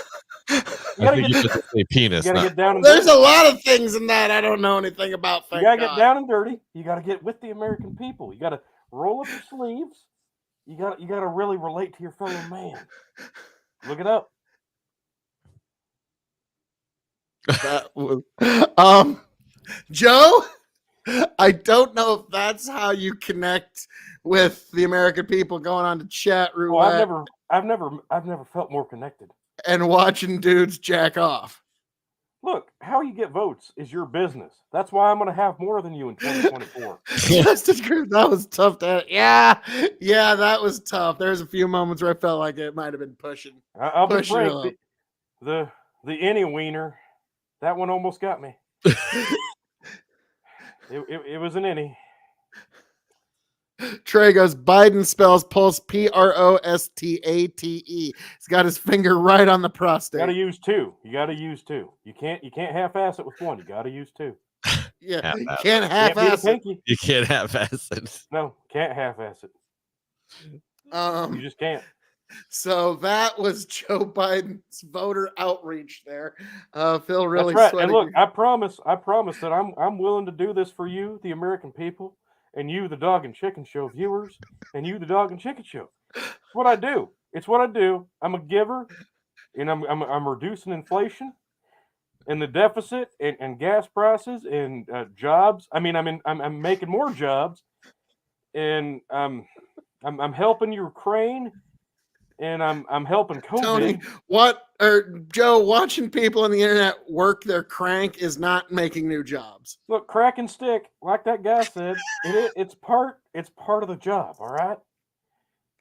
You I think you just say penis. gotta not- get down and There's dirty. a lot of things in that I don't know anything about. You Thank gotta God. get down and dirty. You gotta get with the American people. You gotta roll up your sleeves. You gotta really relate to your fellow man. Look it up. That was, Joe, I don't know if that's how you connect with the American people going on to chat Well, roulette I've never felt more connected. and watching dudes jack off. Look, how you get votes is your business. That's why I'm gonna have more than you in 2024. Justice Cruz, that was tough to yeah, that was tough. There's a few moments where I felt like it might have been pushing. I'll be Push it frank. up. The any wiener, that one almost got me. It was an any. Trey goes, Biden spells pulse Prostate. He's got his finger right on the You prostate. gotta use two. You gotta use two. You can't half-ass it with one. You gotta use two. Yeah, you Half-ass. can't Can't be the half-ass it. pinky. You can't have acids. No, can't half-ass it. You just can't. So that was Joe Biden's voter outreach there. Phil really That's right. sweating. And look, I promise that I'm willing to do this for you, the American people, and you, the Dog and Chicken Show viewers, and you, the Dog and Chicken Show. It's what I do. It's what I do. I'm a giver, and I'm reducing inflation and the deficit and gas prices and jobs. I mean, I'm making more jobs, and I'm helping Ukraine. And I'm helping COVID. Tony, Joe, watching people on the internet work their crank is not making new jobs. Look, crack and stick, like that guy said, it's part of the job. All right.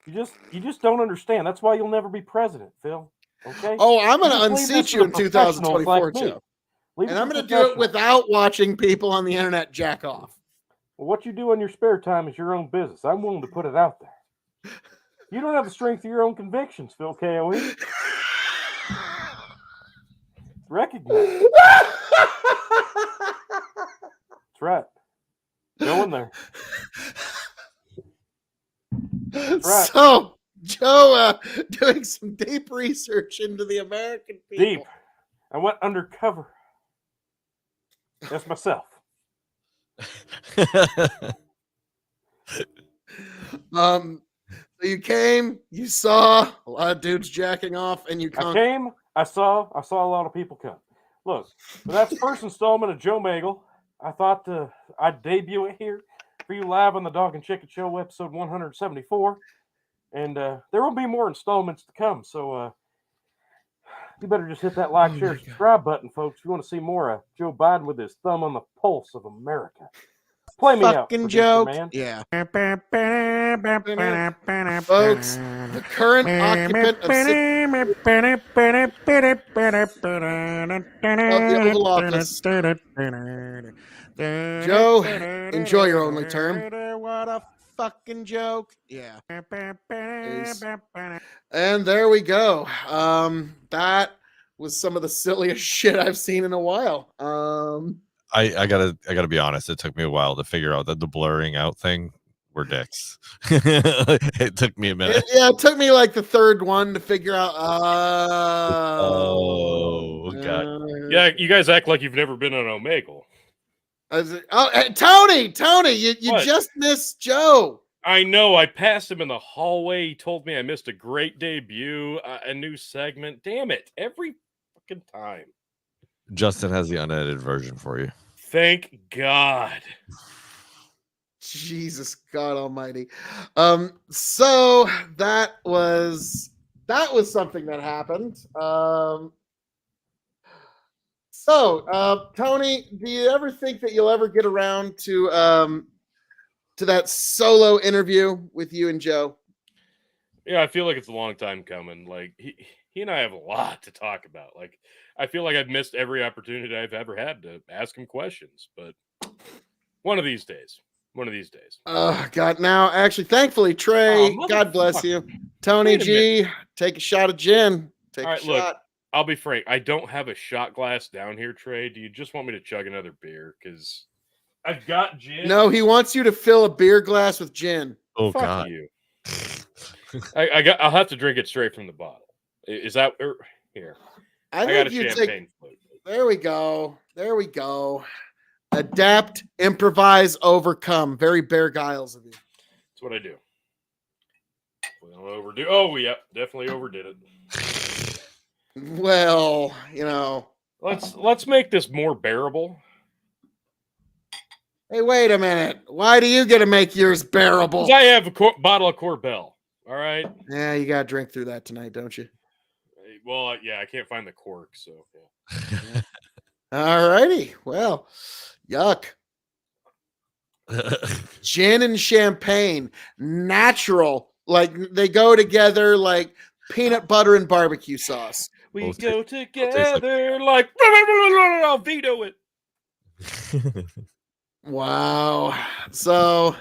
You just don't understand. That's why you'll never be president, Phil. Okay. Oh, I'm going to You just leave unseat this you to in the professionals 2024, like me. Joe. Leave And it I'm to going to do it professionals. without watching people on the internet jack off. Well, what you do in your spare time is your own business. I'm willing to put it out there. You don't have the strength of your own convictions, Phil KOE. Recognize. That's right. Go in there. That's right. So, Joe, doing some deep research into the American people. Deep. I went undercover. That's myself. So you came, you saw a lot of dudes jacking off, and you I came, I saw a lot of people come. Look, for that first installment of Joe Magel, I thought I'd debut it here for you live on the Dog and Chicken Show, episode 174. And there will be more installments to come, so you better just hit that like, share, subscribe button, folks. If you want to see more of Joe Biden with his thumb on the pulse of America. Play me out, fucking producer joke. man. Yeah. Folks, the current occupant of the Oval Office. Joe, enjoy your only term. What a fucking joke. Yeah. Peace. And there we go. That was some of the silliest shit I've seen in a while. I gotta be honest. It took me a while to figure out that the blurring out thing were dicks. It took me a minute. It took me like the third one to figure out. God. Yeah, you guys act like you've never been on Omegle. Hey, Tony, you just missed Joe. I know. I passed him in the hallway. He told me I missed a great debut, a new segment. Damn it! Every fucking time. Justin has the unedited version for you. Thank God. Jesus God Almighty. So that was something that happened. Tony, do you ever think that you'll ever get around to that solo interview with you and Joe? Yeah, I feel like it's a long time coming. Like he and I have a lot to talk about. Like I feel like I've missed every opportunity I've ever had to ask him questions, but one of these days. Oh God! Now, actually, thankfully, Trey, God bless you, Tony G, take a shot of gin. Take a shot. Look, I'll be frank. I don't have a shot glass down here, Trey. Do you just want me to chug another beer? Because I've got gin. No, he wants you to fill a beer glass with gin. Oh Fuck God! You. I'll have to drink it straight from the bottle. Is that here? I got a think you champagne flute. There we go. Adapt, improvise, overcome. Very Bear Giles of you. That's what I do. We don't overdo. Oh, yeah, definitely overdid it. Well, let's make this more bearable. Hey, wait a minute. Why do you get to make yours bearable? I have a bottle of Corbel. All right. Yeah, you got to drink through that tonight, don't you? Well, yeah, I can't find the cork, so. Yeah. All righty. Well, yuck. Gin and champagne, natural, like they go together like peanut butter and barbecue sauce. We go together like I'll veto it. Wow. So,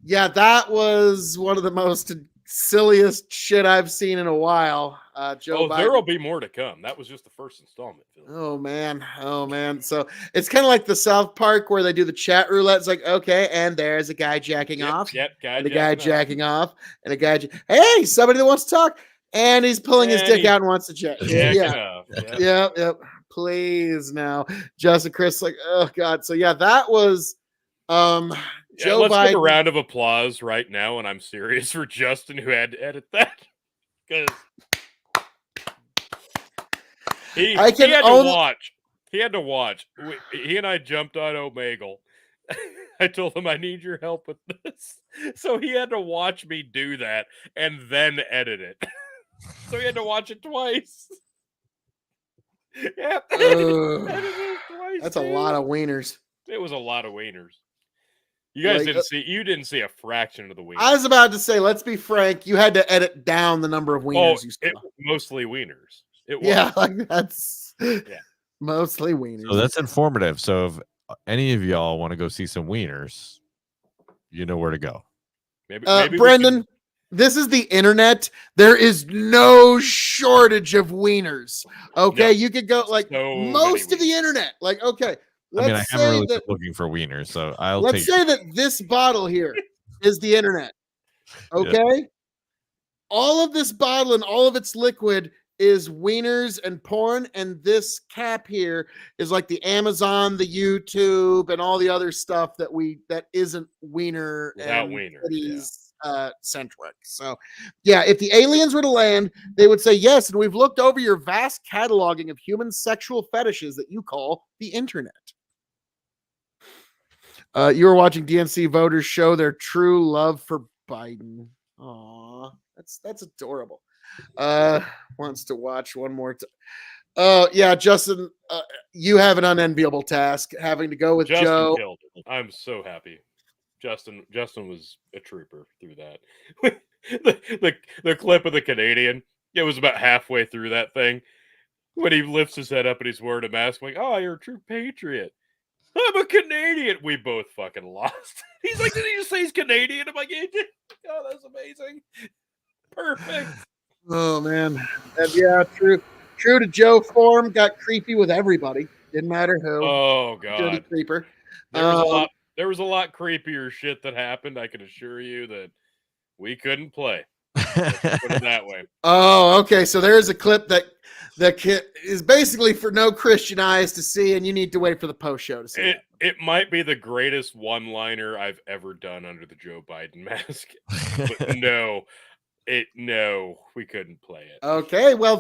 yeah, that was one of the most silliest shit I've seen in a while. Joe Biden. There will be more to come. That was just the first installment, Phil. Oh man. So it's kind of like the South Park where they do the chat roulette. It's like, okay, and there's a guy jacking off. Yep, and a guy jacking off, and a guy. Hey, somebody that wants to talk, and he's pulling his dick out and wants to jack. Yeah. Yep. Please now, Justin, Chris, like, oh God. So yeah, that was. Joe let's Biden. give a round of applause right now, and I'm serious for Justin who had to edit that because he had to watch. He had to watch. He and I jumped on Omegle. I told him I need your help with this, so he had to watch me do that and then edit it. So he had to watch it twice. Yeah, that's a lot of wieners. It was a lot of wieners. You guys didn't see a fraction of the wieners. I was about to say, let's be frank, you had to edit down the number of wieners you saw. Mostly wieners. It was. Yeah, like that's mostly wieners. So that's informative. So if any of y'all want to go see some wieners, you know where to go. Maybe Brendan, this is the internet. There is no shortage of wieners. Okay, no, you could go like most of the internet. Like, okay. I mean, I haven't really been looking for wieners, so let's say that this bottle here is the internet. Okay, all of this bottle and all of its liquid is wieners and porn, and this cap here is like the Amazon, the YouTube, and all the other stuff that isn't wiener Without and wieners, titties, centric. So, yeah, if the aliens were to land, they would say yes, and we've looked over your vast cataloging of human sexual fetishes that you call the internet. You were watching DNC voters show their true love for Biden. Aw, that's adorable. Wants to watch one more time. Oh yeah, Justin, you have an unenviable task having to go with Justin Joe. killed it. I'm so happy. Justin was a trooper through that. the clip of the Canadian, it was about halfway through that thing when he lifts his head up and he's wearing a mask. I'm like, oh, you're a true patriot. I'm a Canadian. We both fucking lost. He's like, did he just say he's Canadian? I'm like, yeah, oh, that's amazing. Perfect. Oh man, yeah, true to Joe form. Got creepy with everybody. Didn't matter who. Oh Dirty god, creeper. There was a lot creepier shit that happened. I can assure you that we couldn't play. Let's put it that way. Oh, okay. So there's a clip that is basically for no Christian eyes to see, and you need to wait for the post show to see it. It might be the greatest one-liner I've ever done under the Joe Biden mask. But no, we couldn't play it. Okay, well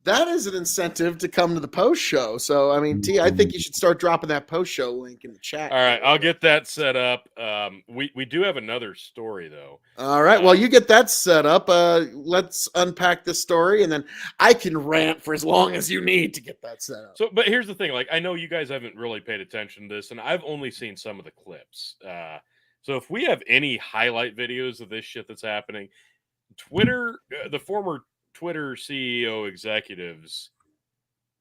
that is an incentive to come to the post show. So I mean, T, I think you should start dropping that post show link in the chat. All right, I'll get that set up. We do have another story though. All right, well, you get that set up. Let's unpack this story, and then I can rant for as long as you need to get that set up. So, but here's the thing: like, I know you guys haven't really paid attention to this, and I've only seen some of the clips. So, if we have any highlight videos of this shit that's happening, Twitter, the former Twitter CEO executives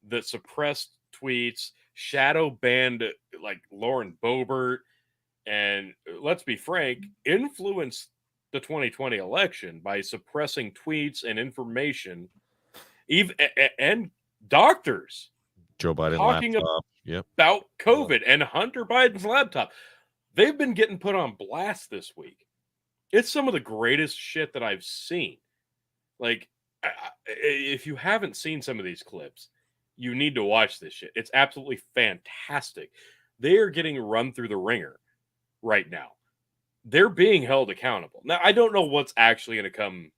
that suppressed tweets, shadow banned like Lauren Boebert, and let's be frank, influenced the 2020 election by suppressing tweets and information, even and doctors Joe Biden talking laptop. Yep. about COVID and Hunter Biden's laptop. They've been getting put on blast this week. It's some of the greatest shit that I've seen. Like, if you haven't seen some of these clips, you need to watch this shit. It's absolutely fantastic. They are getting run through the ringer right now. They're being held accountable. Now, I don't know what's actually going to come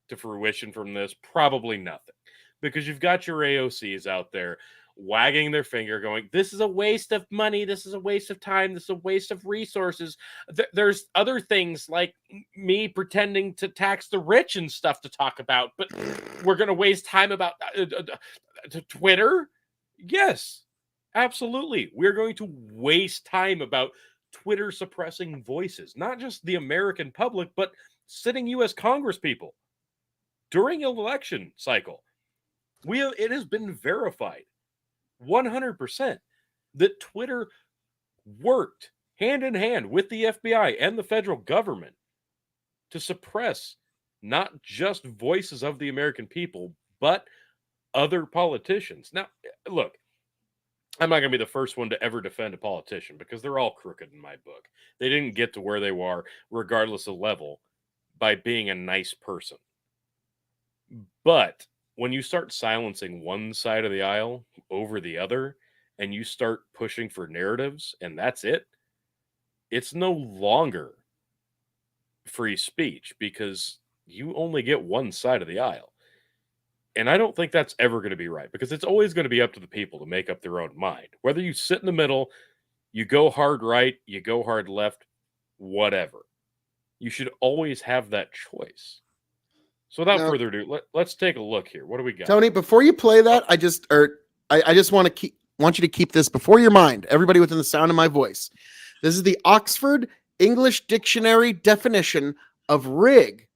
to fruition from this. Probably nothing. Because you've got your AOCs out there wagging their finger going, this is a waste of money, this is a waste of time, this is a waste of resources. There's other things like me pretending to tax the rich and stuff to talk about, but we're going to waste time about Twitter? Yes, absolutely. We're going to waste time about Twitter suppressing voices, not just the American public, but sitting U.S. Congress people during an election cycle. It has been verified 100% that Twitter worked hand in hand with the FBI and the federal government to suppress not just voices of the American people, but other politicians. Now, look, I'm not going to be the first one to ever defend a politician because they're all crooked in my book. They didn't get to where they were, regardless of level, by being a nice person. But when you start silencing one side of the aisle over the other, and you start pushing for narratives, and that's it, it's no longer free speech because you only get one side of the aisle. And I don't think that's ever going to be right because it's always going to be up to the people to make up their own mind. Whether you sit in the middle, you go hard right, you go hard left, whatever. You should always have that choice. So without further ado, let's take a look here. What do we got? Tony, before you play that, I just want you to keep this before your mind. Everybody within the sound of my voice. This is the Oxford English Dictionary definition of rig,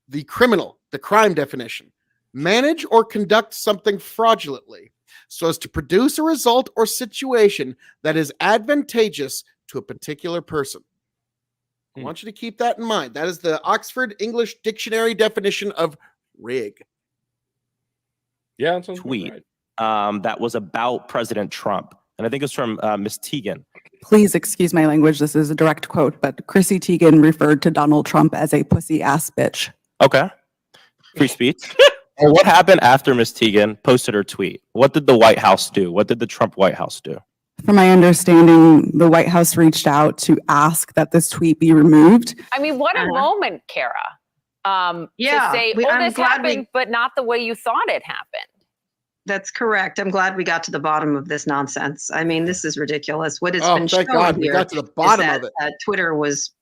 the crime definition. Manage or conduct something fraudulently so as to produce a result or situation that is advantageous to a particular person. I want you to keep that in mind. That is the Oxford English Dictionary definition of rig. Yeah, that sounds tweet right. that was about President Trump. And I think it's from Miss Teigen. Please excuse my language. This is a direct quote, but Chrissy Teigen referred to Donald Trump as a pussy ass bitch. Okay. Free speech. Well, what happened after Miss Teagan posted her tweet? What did the White House do? What did the Trump White House do? From my understanding, the White House reached out to ask that this tweet be removed. I mean, what a moment, Kara. Yeah, To say, I'm this glad happened, but not the way you thought it happened. That's correct. I'm glad we got to the bottom of this nonsense. I mean, this is ridiculous. What has been thank shown God we here got to the is bottom that, of it. Twitter was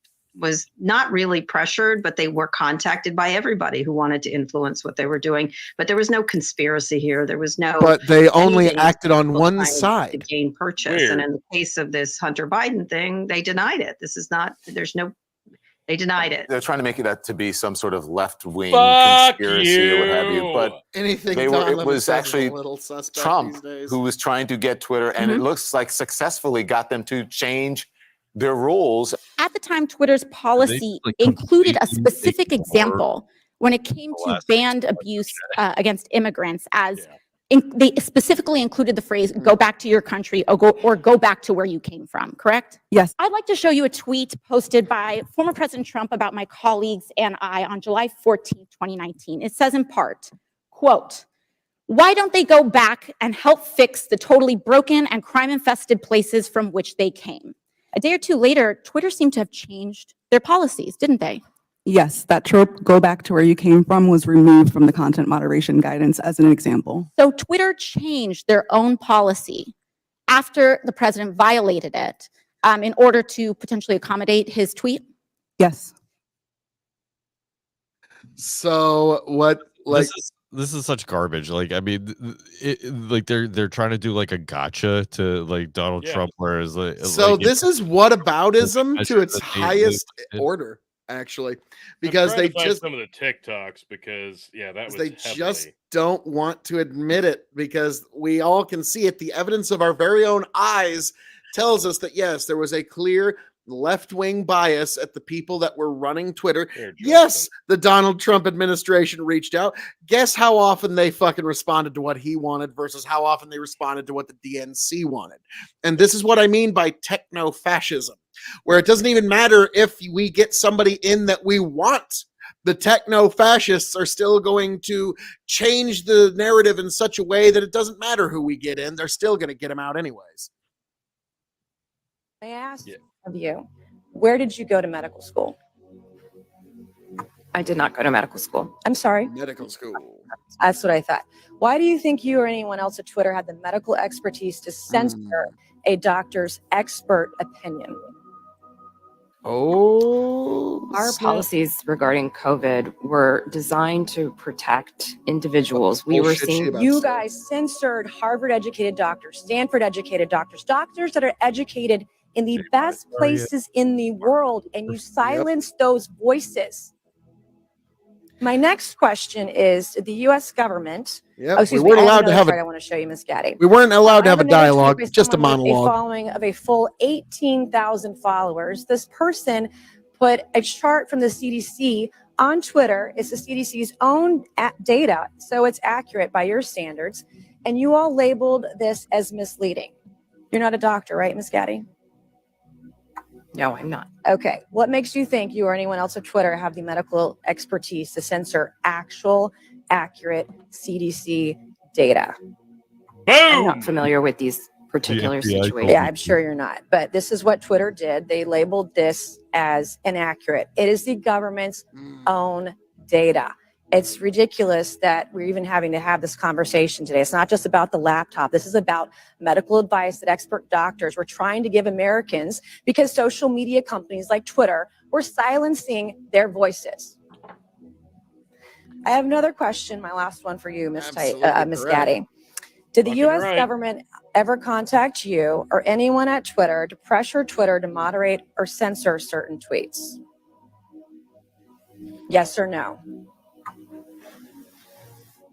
not really pressured, but they were contacted by everybody who wanted to influence what they were doing. But there was no conspiracy here. There was no. But they only anything acted on people one trying to side. gain purchase, Weird. and in the case of this Hunter Biden thing, they denied it. This is not. There's no. They denied it. They're trying to make it out to be some sort of left-wing Fuck conspiracy or what have you, you. but Anything they were. Don It Lemon was says is a actually little suspect Trump these days. who was trying to get Twitter, and it looks like successfully got them to change their rules. At the time, Twitter's policy included a specific example when it came to banned abuse against immigrants as they specifically included the phrase, go back to your country or go back to where you came from, correct? Yes. I'd like to show you a tweet posted by former President Trump about my colleagues and I on July 14th, 2019. It says in part, quote, why don't they go back and help fix the totally broken and crime-infested places from which they came? A day or two later, Twitter seemed to have changed their policies, didn't they? Yes, that trope, go back to where you came from, was removed from the content moderation guidance as an example. So Twitter changed their own policy after the president violated it in order to potentially accommodate his tweet? Yes. So what, like, this is such garbage. Like, I mean, like they're trying to do like a gotcha to like Donald Trump, whereas so this is whataboutism to its that they highest did. order, actually, I'm because trying they to find just some of the TikToks because that was they heavily. just don't want to admit it, because we all can see it. The evidence of our very own eyes tells us that yes, there was a clear left-wing bias at the people that were running Twitter. Yes, the Donald Trump administration reached out. Guess how often they fucking responded to what he wanted versus how often they responded to what the DNC wanted. And this is what I mean by techno-fascism, where it doesn't even matter if we get somebody in that we want. The techno-fascists are still going to change the narrative in such a way that it doesn't matter who we get in. They're still going to get them out anyways. I asked of you, where did you go to medical school? I did not go to medical school. I'm sorry. Medical school. That's what I thought. Why do you think you or anyone else at Twitter had the medical expertise to censor a doctor's expert opinion? Oh, our policies regarding COVID were designed to protect individuals. We were seeing You guys censored Harvard-educated doctors, Stanford-educated doctors, doctors that are educated in the best places in the world, and you silenced those voices. My next question is, did the U.S. government? Yep, Oh, excuse we weren't me, I have allowed to another have chart a- I want to show you, Ms. Gaddy. We weren't allowed to I have a another tweet dialogue, by just a someone with monologue. A following of a full 18,000 followers. This person put a chart from the CDC on Twitter. It's the CDC's own data, so it's accurate by your standards. And you all labeled this as misleading. You're not a doctor, right, Ms. Gaddy? No, I'm not. Okay. What makes you think you or anyone else at Twitter have the medical expertise to censor actual, accurate CDC data? I'm not familiar with these particular situations. Yeah, I'm sure you're not. But this is what Twitter did. They labeled this as inaccurate. It is the government's own data. It's ridiculous that we're even having to have this conversation today. It's not just about the laptop. This is about medical advice that expert doctors were trying to give Americans because social media companies like Twitter were silencing their voices. I have another question, my last one for you, Ms. Gaddy. Did the U.S. government ever contact you or anyone at Twitter to pressure Twitter to moderate or censor certain tweets? Yes or no?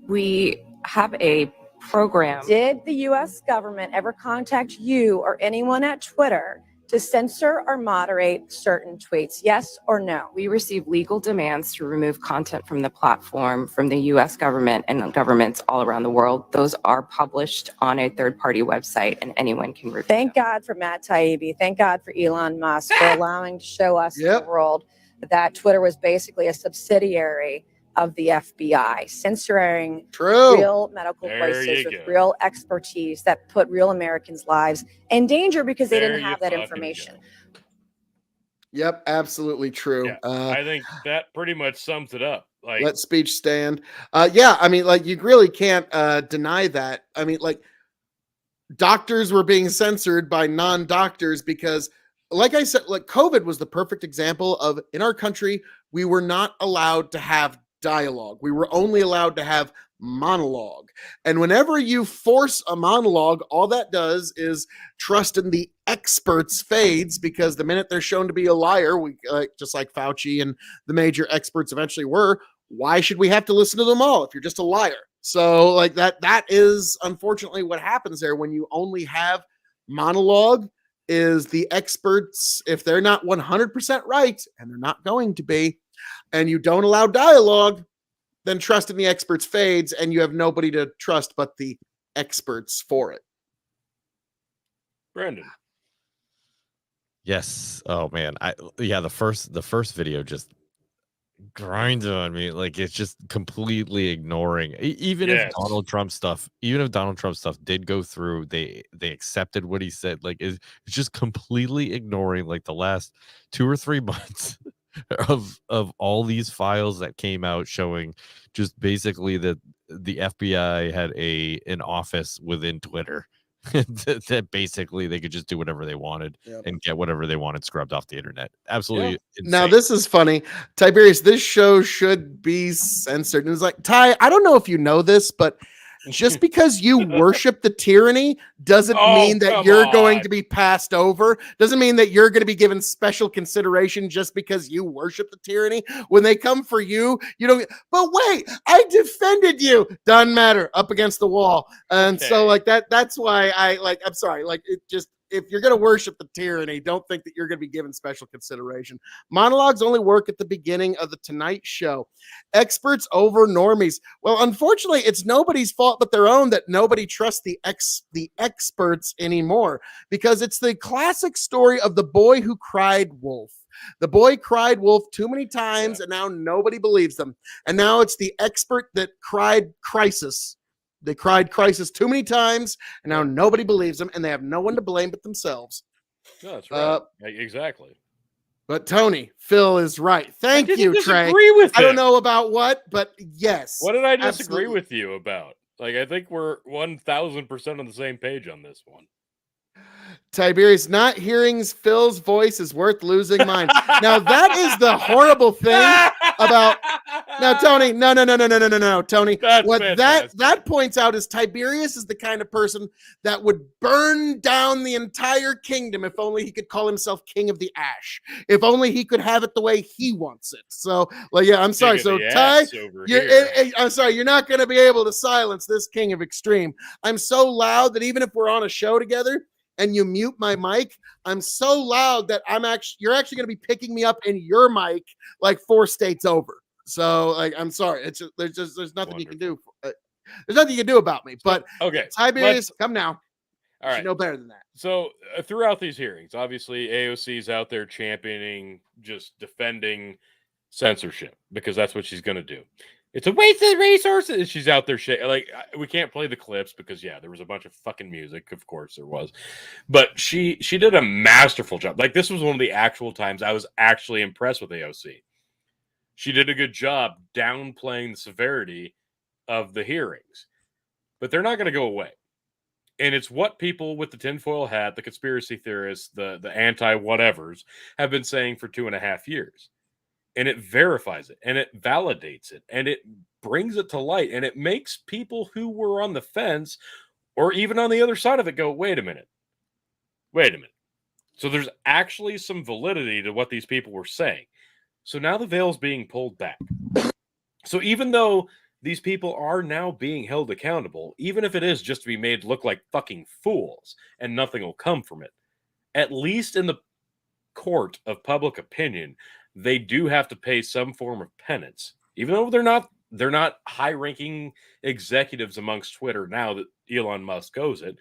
We have a program. Did the U.S. government ever contact you or anyone at Twitter to censor or moderate certain tweets? Yes or no? We receive legal demands to remove content from the platform from the U.S. government and governments all around the world. Those are published on a third-party website, and anyone can review. Thank God for Matt Taibbi. Thank God for Elon Musk for allowing to show us the world that Twitter was basically a subsidiary of the FBI, censoring True. real medical voices with real expertise that put real Americans' lives in danger because they didn't have that information. Yep, absolutely true. Yeah, I think that pretty much sums it up. Like, Let speech stand. Yeah, I mean, like, you really can't deny that. I mean, like, doctors were being censored by non-doctors because, like I said, like, COVID was the perfect example of, in our country, we were not allowed to have dialogue. We were only allowed to have monologue. And whenever you force a monologue, all that does is trust in the experts fades, because the minute they're shown to be a liar, we just like Fauci and the major experts eventually were, why should we have to listen to them all if you're just a liar? So like that is unfortunately what happens there when you only have monologue. Is the experts, if they're not 100% right, and they're not going to be, and you don't allow dialogue, then trust in the experts fades, and you have nobody to trust but the experts for it. Brandon. Yes. Oh man. The first video just grinds on me. Like, it's just completely ignoring, even if Donald Trump stuff did go through, they accepted what he said. Like, it's just completely ignoring like the last 2 or 3 months of all these files that came out showing just basically that the FBI had an office within Twitter that basically they could just do whatever they wanted and get whatever they wanted scrubbed off the internet. Absolutely insane. Now this is funny, Tiberius. This show should be censored. And it's like, Ty, I don't know if you know this, but just because you worship the tyranny doesn't mean that you're going to be passed over. Doesn't mean that you're going to be given special consideration just because you worship the tyranny. When they come for you, you don't. But wait, I defended you. Doesn't matter. Up against the wall. And so like that's why I'm sorry. Like, it just, if you're going to worship the tyranny, don't think that you're going to be given special consideration. Monologues only work at the beginning of the Tonight Show. Experts over normies. Well, unfortunately, it's nobody's fault but their own that nobody trusts the experts anymore, because it's the classic story of the boy who cried wolf. The boy cried wolf too many times, and now nobody believes them. And now it's the expert that cried crisis. They cried crisis too many times, and now nobody believes them, and they have no one to blame but themselves. No, that's right. Exactly. But Tony, Phil is right. Thank you, Trey. Disagree with I don't him. know about what, but yes. What did I disagree absolutely. with you about? Like, I think we're 1,000% on the same page on this one. Tiberius, not hearing Phil's voice is worth losing mine. Now that is the horrible thing about. Now, Tony, no, Tony. That's what fantastic. that points out is Tiberius is the kind of person that would burn down the entire kingdom if only he could call himself King of the Ash. If only he could have it the way he wants it. So, well, yeah, I'm sorry. So, Ty, I'm sorry, you're not going to be able to silence this King of Extreme. I'm so loud that even if we're on a show together and you mute my mic, I'm so loud that you're actually going to be picking me up in your mic like 4 states over. So, like, I'm sorry. It's just, there's nothing you can do. There's nothing you can do about me. But okay, Tiberius, come now. All You right, should know better than that. So throughout these hearings, obviously AOC is out there championing, just defending censorship, because that's what she's going to do. It's a waste of resources. She's out there we can't play the clips because there was a bunch of fucking music. Of course there was, but she did a masterful job. Like, this was one of the actual times I was actually impressed with AOC. She did a good job downplaying the severity of the hearings, but they're not going to go away. And it's what people with the tinfoil hat, the conspiracy theorists, the anti-whatevers have been saying for 2.5 years. And it verifies it, and it validates it, and it brings it to light, and it makes people who were on the fence or even on the other side of it go, wait a minute. So there's actually some validity to what these people were saying. So now the veil's being pulled back. So even though these people are now being held accountable, even if it is just to be made look like fucking fools and nothing will come from it, at least in the court of public opinion, they do have to pay some form of penance, even though they're not high-ranking executives amongst Twitter now that Elon Musk goes it.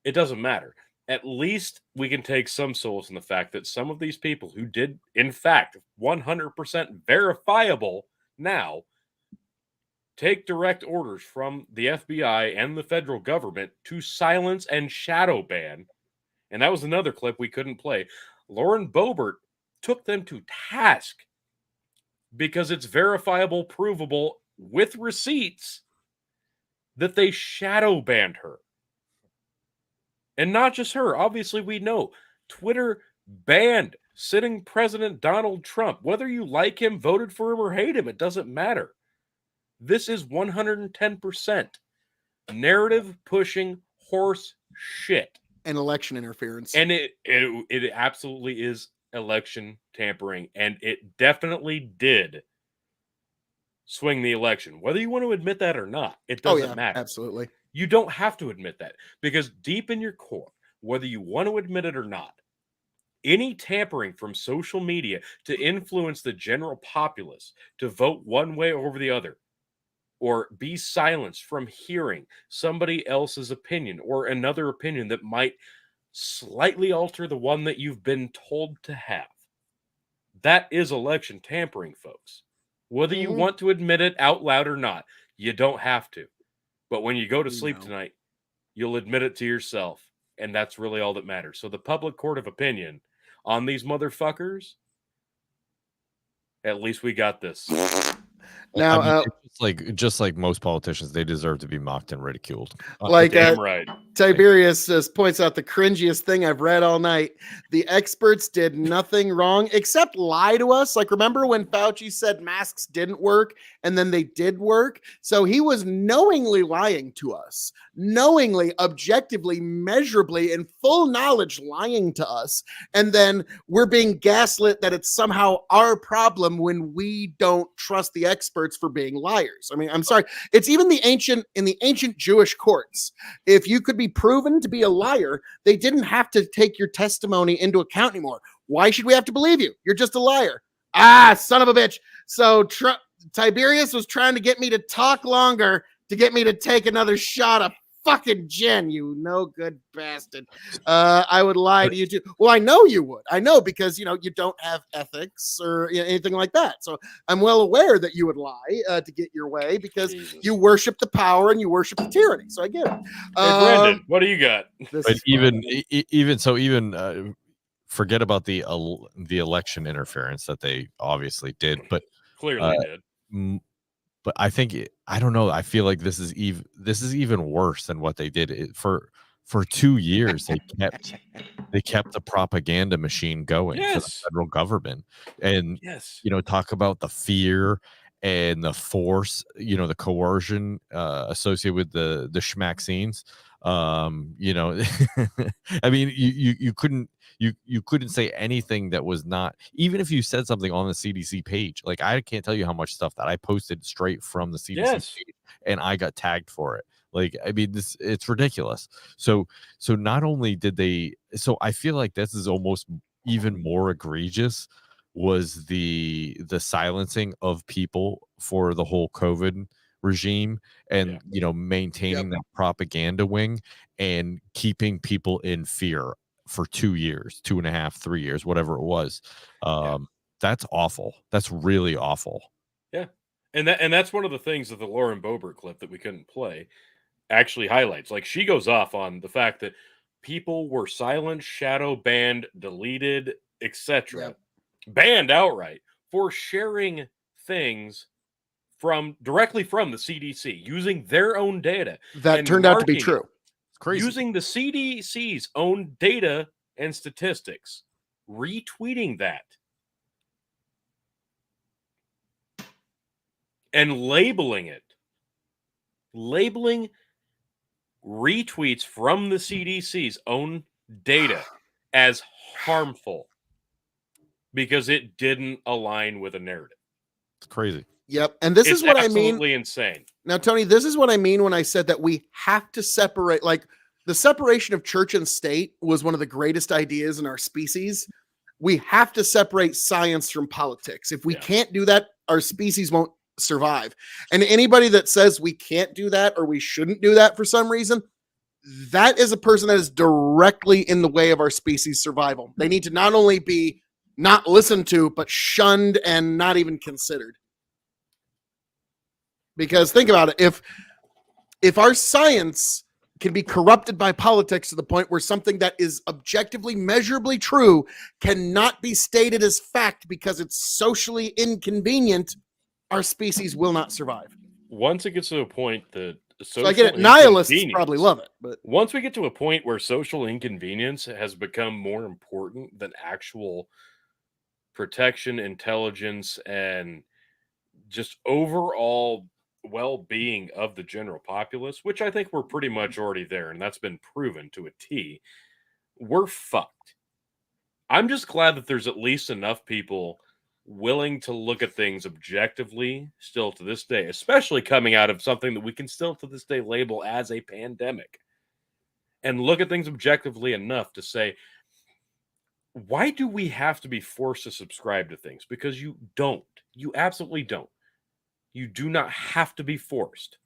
It doesn't matter. At least we can take some solace in the fact that some of these people who did, in fact, 100% verifiable now take direct orders from the FBI and the federal government to silence and shadow ban. And that was another clip we couldn't play. Lauren Boebert took them to task because it's verifiable, provable with receipts that they shadow banned her. And not just her. Obviously, we know Twitter banned sitting President Donald Trump. Whether you like him, voted for him, or hate him, it doesn't matter. This is 110% narrative pushing horse shit. And election interference. And it absolutely is election tampering. And it definitely did swing the election. Whether you want to admit that or not, it doesn't matter. Absolutely. You don't have to admit that, because deep in your core, whether you want to admit it or not, any tampering from social media to influence the general populace to vote one way over the other, or be silenced from hearing somebody else's opinion or another opinion that might slightly alter the one that you've been told to have, that is election tampering, folks. Whether you want to admit it out loud or not, you don't have to. But when you go to sleep tonight, you'll admit it to yourself. And that's really all that matters. So the public court of opinion on these motherfuckers, at least we got this. Now, I mean, just like most politicians, they deserve to be mocked and ridiculed. Like Damn right. Tiberius points out the cringiest thing I've read all night. The experts did nothing wrong except lie to us. Like, remember when Fauci said masks didn't work and then they did work? So he was knowingly lying to us, knowingly, objectively, measurably, in full knowledge lying to us. And then we're being gaslit that it's somehow our problem when we don't trust the experts for being liars. I mean, I'm sorry. It's even in the ancient Jewish courts. If you could be proven to be a liar, they didn't have to take your testimony into account anymore. Why should we have to believe you? You're just a liar. Ah, son of a bitch. So Tiberius was trying to get me to talk longer to get me to take another shot of fucking gin, you no good bastard. I would lie to you too. Well, I know you would. I know, because you don't have ethics or anything like that. So I'm well aware that you would lie to get your way, because you worship the power and you worship the tyranny. So I get it. Hey, Brendan, what do you got? But even forget about the election interference that they obviously did, but clearly did. But I think I don't know. I feel like this is even worse than what they did. For 2 years, they kept the propaganda machine going for the federal government, and talk about the fear and the force, the coercion associated with the schmaxines. I mean, you couldn't say anything that was not, even if you said something on the CDC page. Like, I can't tell you how much stuff that I posted straight from the CDC page, and I got tagged for it. Like, I mean, it's ridiculous. So not only did they, so I feel like this is almost even more egregious, was the silencing of people for the whole COVID regime, and maintaining that propaganda wing and keeping people in fear for 2 years, 2.5, 3 years, whatever it was. That's awful. That's really awful. Yeah. And that's one of the things that the Lauren Boebert clip that we couldn't play actually highlights. Like, she goes off on the fact that people were silenced, shadow banned, deleted, etc. Banned outright for sharing things directly from the CDC, using their own data. That turned out to be true. It's crazy. Using the CDC's own data and statistics, retweeting that, and labeling retweets from the CDC's own data as harmful because it didn't align with a narrative. It's crazy. Yep. And this is what I mean. Absolutely insane. Now, Tony, this is what I mean when I said that we have to separate, like, the separation of church and state was one of the greatest ideas in our species. We have to separate science from politics. If we can't do that, our species won't survive. And anybody that says we can't do that or we shouldn't do that for some reason, that is a person that is directly in the way of our species' survival. They need to not only be not listened to, but shunned and not even considered. Because think about it. If our science can be corrupted by politics to the point where something that is objectively, measurably true cannot be stated as fact because it's socially inconvenient, our species will not survive. Once it gets to a point that So I get it. Nihilists probably love it, but once we get to a point where social inconvenience has become more important than actual protection, intelligence, and just overall well-being of the general populace, which I think we're pretty much already there, and that's been proven to a T, we're fucked. I'm just glad that there's at least enough people willing to look at things objectively still to this day, especially coming out of something that we can still to this day label as a pandemic, and look at things objectively enough to say, why do we have to be forced to subscribe to things? Because you don't. You absolutely don't. You do not have to be forced.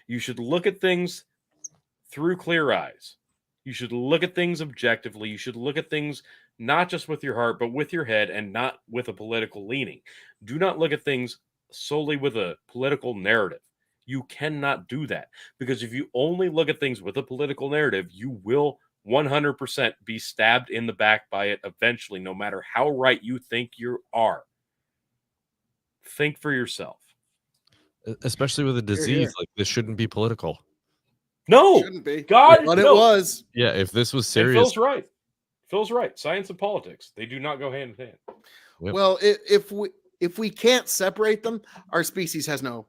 You should look at things through clear eyes. You should look at things objectively. You should look at things not just with your heart, but with your head and not with a political leaning. Do not look at things solely with a political narrative. You cannot do that, because if you only look at things with a political narrative, you will 100% be stabbed in the back by it eventually, no matter how right you think you are. Think for yourself. Especially with a disease like this, shouldn't be political. No, shouldn't be. God, But no. it was. Yeah, if this was And serious, Phil's right. Phil's right. Science and politics, they do not go hand in hand. Yep. Well, if we can't separate them, our species has no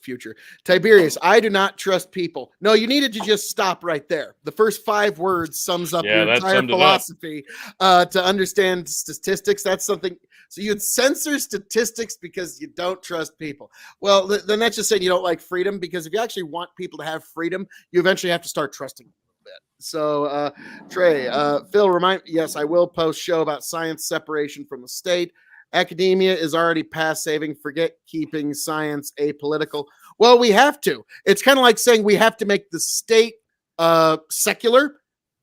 future. Tiberius, I do not trust people. No, you needed to just stop right there. The first 5 words sums up Yeah, your that entire summed it up. philosophy. To understand statistics, that's something. So you'd censor statistics because you don't trust people. Well, then that's just saying you don't like freedom, because if you actually want people to have freedom, you eventually have to start trusting them a little bit. So, Trey, Phil, yes, I will post show about science separation from the state. Academia is already past saving. Forget keeping science apolitical. Well, we have to. It's kind of like saying we have to make the state secular.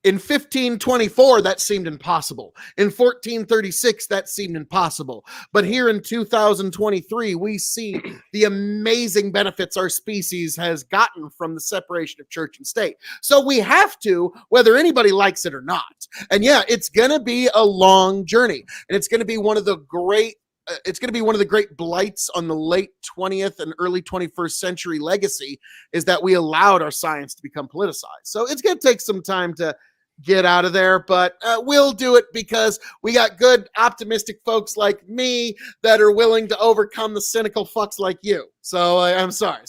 In 1524, that seemed impossible. In 1436, that seemed impossible. But here in 2023, we see the amazing benefits our species has gotten from the separation of church and state. So we have to, whether anybody likes it or not. And yeah, it's going to be a long journey. And it's going to be one of the great blights on the late 20th and early 21st century legacy, is that we allowed our science to become politicized. So it's going to take some time to get out of there, but we'll do it because we got good, optimistic folks like me that are willing to overcome the cynical fucks like you. So I'm sorry.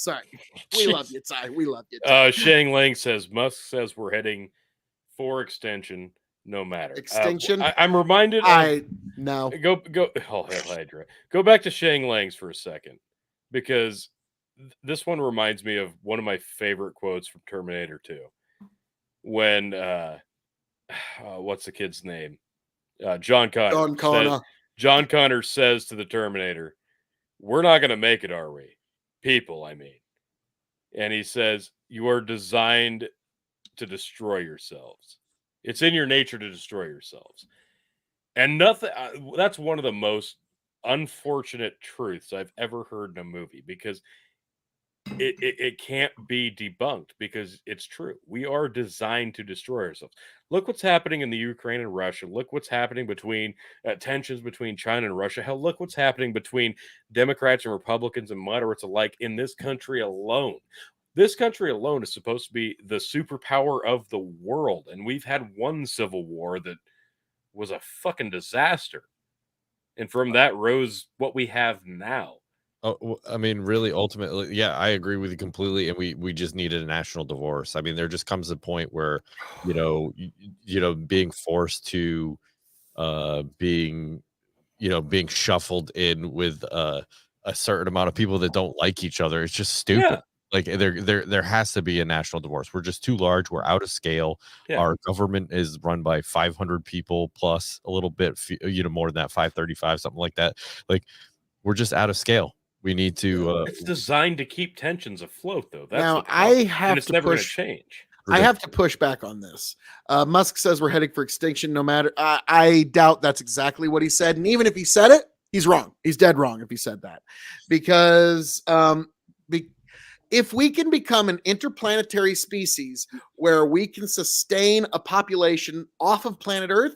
We love you, Ty. We love you, Ty. Shang Lang says, Musk says we're heading for extension no matter. Extinction? I'm reminded. No. Go. Oh, Hydra. Go back to Shang Lang's for a second, because this one reminds me of one of my favorite quotes from Terminator 2. When what's the kid's name? John Connor. John Connor says to the Terminator, "We're not going to make it, are we? People, I mean." And he says, "You are designed to destroy yourselves. It's in your nature to destroy yourselves." And nothing. That's one of the most unfortunate truths I've ever heard in a movie, because it can't be debunked, because it's true. We are designed to destroy ourselves. Look what's happening in the Ukraine and Russia. Look what's happening between tensions between China and Russia. Hell, look what's happening between Democrats and Republicans and moderates alike in this country alone. This country alone is supposed to be the superpower of the world, and we've had one civil war that was a fucking disaster. And from that rose what we have now. Oh, I mean, really, ultimately, yeah, I agree with you completely. And we just needed a national divorce. I mean, there just comes a point where, being forced to being shuffled in with a certain amount of people that don't like each other. It's just stupid. Yeah. Like there has to be a national divorce. We're just too large. We're out of scale. Yeah. Our government is run by 500 people plus a little bit, more than that, 535, something like that. Like, we're just out of scale. We need to. It's designed to keep tensions afloat, though. That's Now, the problem. I have and it's to never going to push- change. I have to push back on this. Musk says we're heading for extinction no matter. I doubt that's exactly what he said. And even if he said it, He's wrong. He's dead wrong if he said that, because if we can become an interplanetary species where we can sustain a population off of planet Earth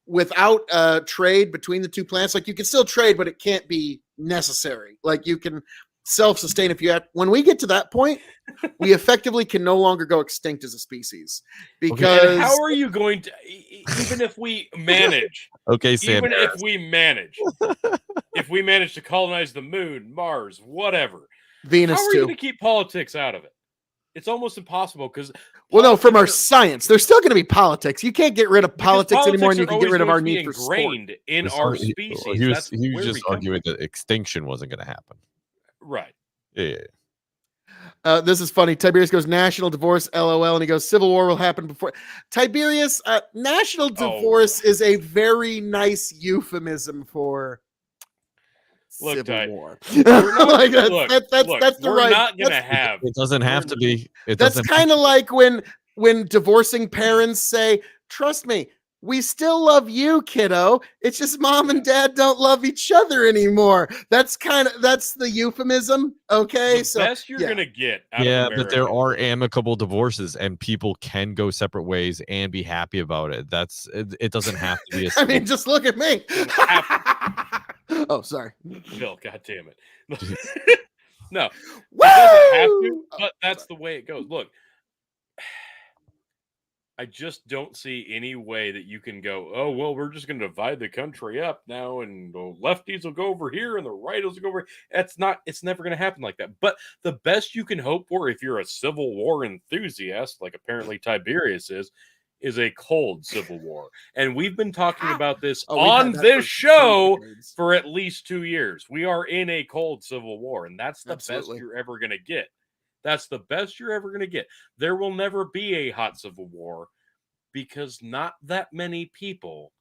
without trade between the two planets, like you can still trade, but it can't be necessary. Like you can self-sustain if you have. When we get to that point, we effectively can no longer go extinct as a species, because And how are you going to, even if we manage? Okay, Sam Even Harris. if we manage to colonize the moon, Mars, whatever, Venus how are you too. going to keep politics out of it? It's almost impossible because Well, no, from our science, there's still going to be politics. You can't get rid of politics anymore, and you can get rid of our need for sport. ingrained in our species. He was, That's he was where just we come arguing that extinction wasn't going to happen. Right. Yeah. This is funny. Tiberius goes, national divorce, LOL. And he goes, civil war will happen before. Tiberius, national divorce is a very nice euphemism for civil war. Like, that's the we're right. not going to have. It doesn't have to be. That's kind of like when divorcing parents say, trust me, we still love you, kiddo. It's just mom and dad don't love each other anymore. That's the euphemism. Okay. The best you're going to get out of America. But there are amicable divorces and people can go separate ways and be happy about it. It doesn't have to be. I mean, just look at me. Oh, sorry. Phil, God damn it. No, it doesn't have to, but that's the way it goes. Look, I just don't see any way that you can go, oh, well, we're just going to divide the country up now, and the lefties will go over here and the righties will go over here. It's never going to happen like that. But the best you can hope for, if you're a Civil War enthusiast, like apparently Tiberius is a cold civil war. And we've been talking about this on this show for at least 2 years. We are in a cold civil war, and that's the best you're ever going to get. That's the best you're ever going to get. There will never be a hot civil war because not that many people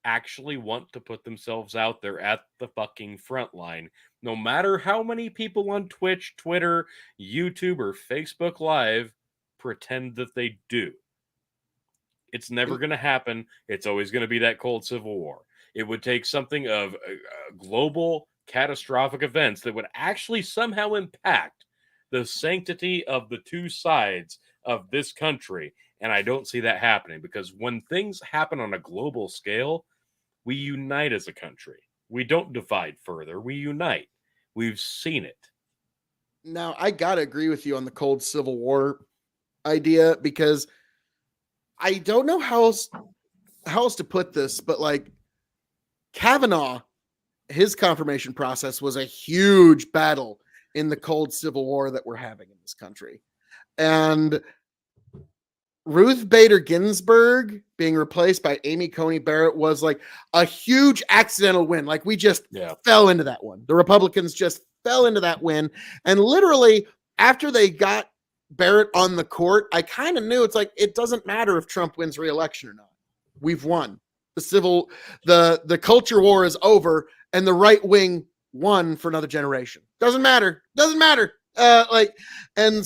actually want to put themselves out there at the fucking front line. No matter how many people on Twitch, Twitter, YouTube, or Facebook Live pretend that they do. It's never going to happen. It's always going to be that cold civil war. It would take something of global catastrophic events that would actually somehow impact the sanctity of the two sides of this country. And I don't see that happening, because when things happen on a global scale, we unite as a country. We don't divide further. We unite. We've seen it. Now, I got to agree with you on the cold civil war idea, because I don't know how else to put this, but like Kavanaugh, his confirmation process was a huge battle in the cold civil war that we're having in this country. And Ruth Bader Ginsburg being replaced by Amy Coney Barrett was like a huge accidental win. Like we just fell into that one. The Republicans just fell into that win. And literally after they got Barrett on the court, I kind of knew it's like, it doesn't matter if Trump wins re-election or not. We've won. The culture war is over, and the right wing won for another generation. Doesn't matter. And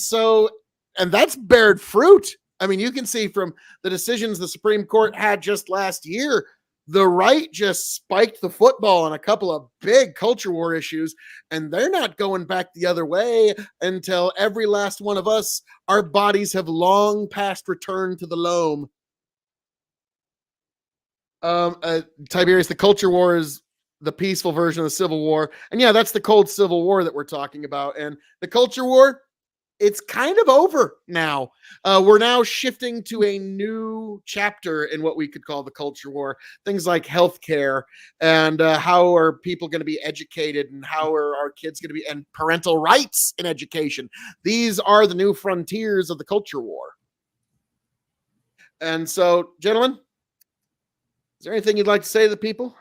that's bared fruit. I mean, you can see from the decisions the Supreme Court had just last year, the right just spiked the football on a couple of big culture war issues, and they're not going back the other way until every last one of us, our bodies have long past returned to the loam. Tiberius, the culture war is the peaceful version of the Civil War. And yeah, that's the cold Civil War that we're talking about. And the culture war, it's kind of over now. We're now shifting to a new chapter in what we could call the culture war. Things like healthcare and how are people going to be educated, and how are our kids going to be, and parental rights in education. These are the new frontiers of the culture war. And so, gentlemen, is there anything you'd like to say to the people?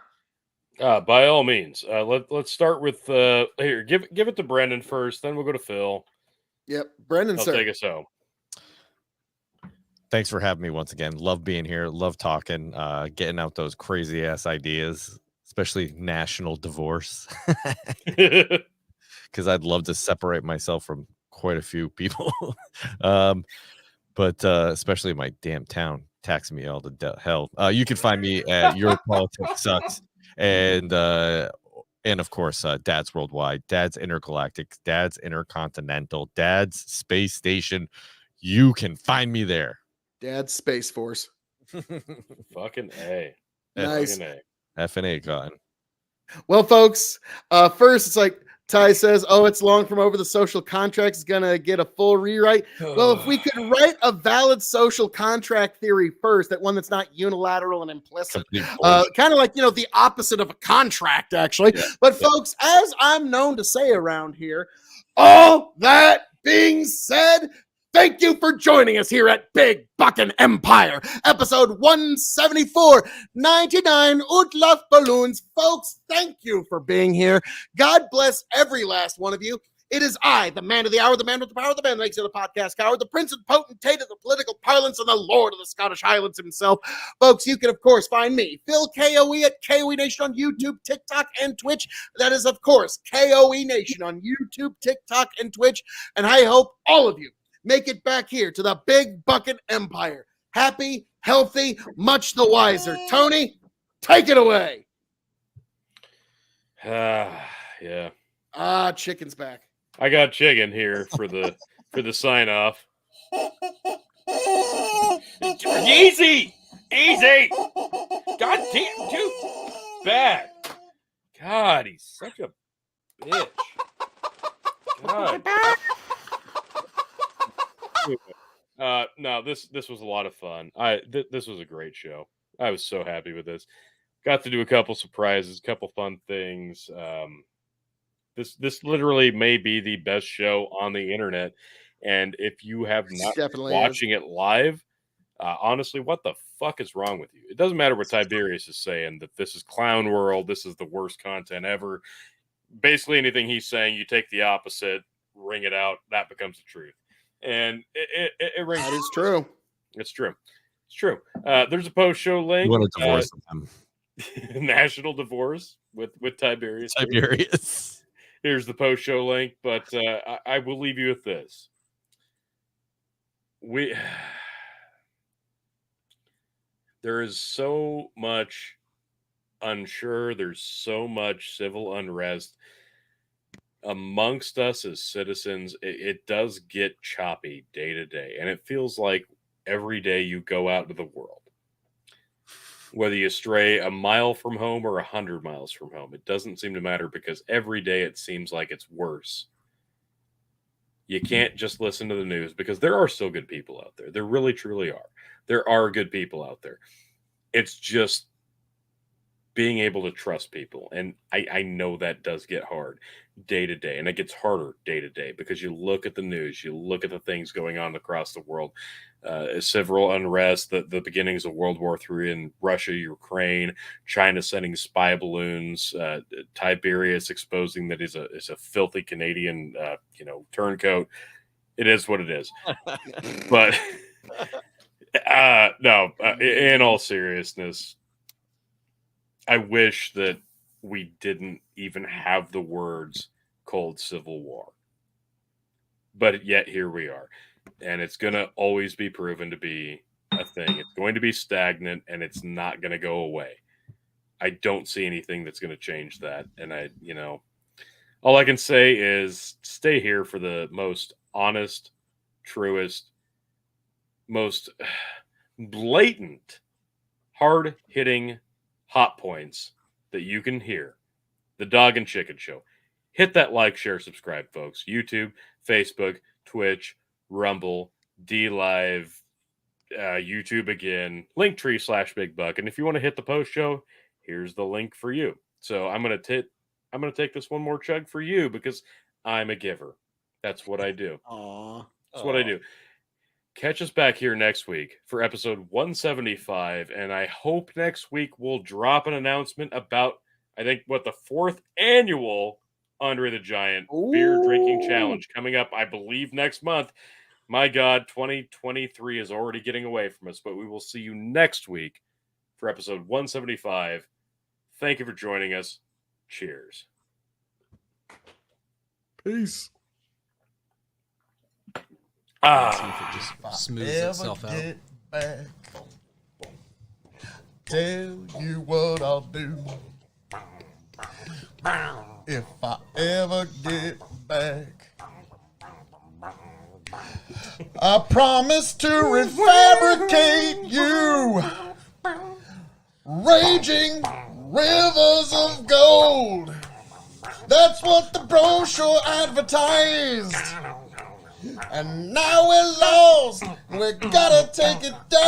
By all means. Let's start with here. Give it to Brendan first, then we'll go to Phil. Yep, Brendan, I'll sir. take us home. Thanks for having me once again. Love being here. Love talking, getting out those crazy ass ideas, especially national divorce. Because I'd love to separate myself from quite a few people. But especially my damn town taxing me all to hell. You can find me at Your Politics Sucks and of course, Dad's Worldwide, Dad's Intergalactic, Dad's Intercontinental, Dad's Space Station. You can find me there. Dad's Space Force. Fucking A. Nice. Fucking A. FNA Cotton. Well, folks, first it's like Ty says, oh, it's long from over. The social contract is going to get a full rewrite. Well, if we could write a valid social contract theory first, that one that's not unilateral and implicit, kind of like, the opposite of a contract, actually. Yeah. But folks, as I'm known to say around here, all that being said, thank you for joining us here at Big Buckin' Empire, episode 174, 99 und Luftballons. Folks, thank you for being here. God bless every last one of you. It is I, the man of the hour, the man with the power, the man that makes it a podcast coward, the prince and potentate of the political parlance, and the lord of the Scottish Highlands himself. Folks, you can, of course, find me, Phil KOE at KOE Nation on YouTube, TikTok, and Twitch. That is, of course, KOE Nation on YouTube, TikTok, and Twitch. And I hope all of you make it back here to the Big Bucket Empire. Happy, healthy, much the wiser. Tony, take it away. Yeah. Chicken's back. I got Chicken here for the sign off. Easy. God damn, dude. Bad. God, he's such a bitch. God. No, this was a lot of fun. This was a great show. I was so happy with this. Got to do a couple surprises, a couple fun things. This literally may be the best show on the internet. And if you have not Definitely watching it live, honestly, what the fuck is wrong with you? It doesn't matter what Tiberius is saying, that this is clown world, this is the worst content ever. Basically anything he's saying, you take the opposite, ring it out, that becomes the truth. And it rings. That is true. It's true. It's true. There's a post-show link. You want to divorce them? National divorce with Tiberius. Here's the post-show link, but I will leave you with this. There is so much unsure. There's so much civil unrest amongst us as citizens. It does get choppy day to day, and it feels like every day you go out into the world, whether you stray a mile from home or 100 miles from home, it doesn't seem to matter, because every day it seems like it's worse. You can't just listen to the news, because there are still good people out there. There really, truly are. There are good people out there. It's just being able to trust people. And I know that does get hard day to day. And it gets harder day to day, because you look at the news, you look at the things going on across the world, civil unrest, the beginnings of World War III in Russia, Ukraine, China sending spy balloons, Tiberius exposing that he's a filthy Canadian, turncoat. It is what it is. But no, in all seriousness, I wish that we didn't even have the words cold civil war. But yet here we are. And it's going to always be proven to be a thing. It's going to be stagnant, and it's not going to go away. I don't see anything that's going to change that. And all I can say is stay here for the most honest, truest, most blatant, hard-hitting hot points that you can hear. The Dog and Chicken Show. Hit that like, share, subscribe, folks. YouTube, Facebook, Twitch, Rumble, DLive, YouTube again, Linktree/Big Buck. And if you want to hit the post show, here's the link for you. So I'm gonna take this one more chug for you, because I'm a giver. That's what I do. That's what I do. Catch us back here next week for episode 175, and I hope next week we'll drop an announcement about, I think, the 4th annual Andre the Giant beer drinking challenge coming up, I believe, next month. My God, 2023 is already getting away from us, but we will see you next week for episode 175. Thank you for joining us. Cheers. Peace. See if it just smooths itself out. Get back. Tell you what I'll do. If I ever get back, I promise to refabricate you. Raging rivers of gold. That's what the brochure advertised. And now we're lost. We gotta take it down.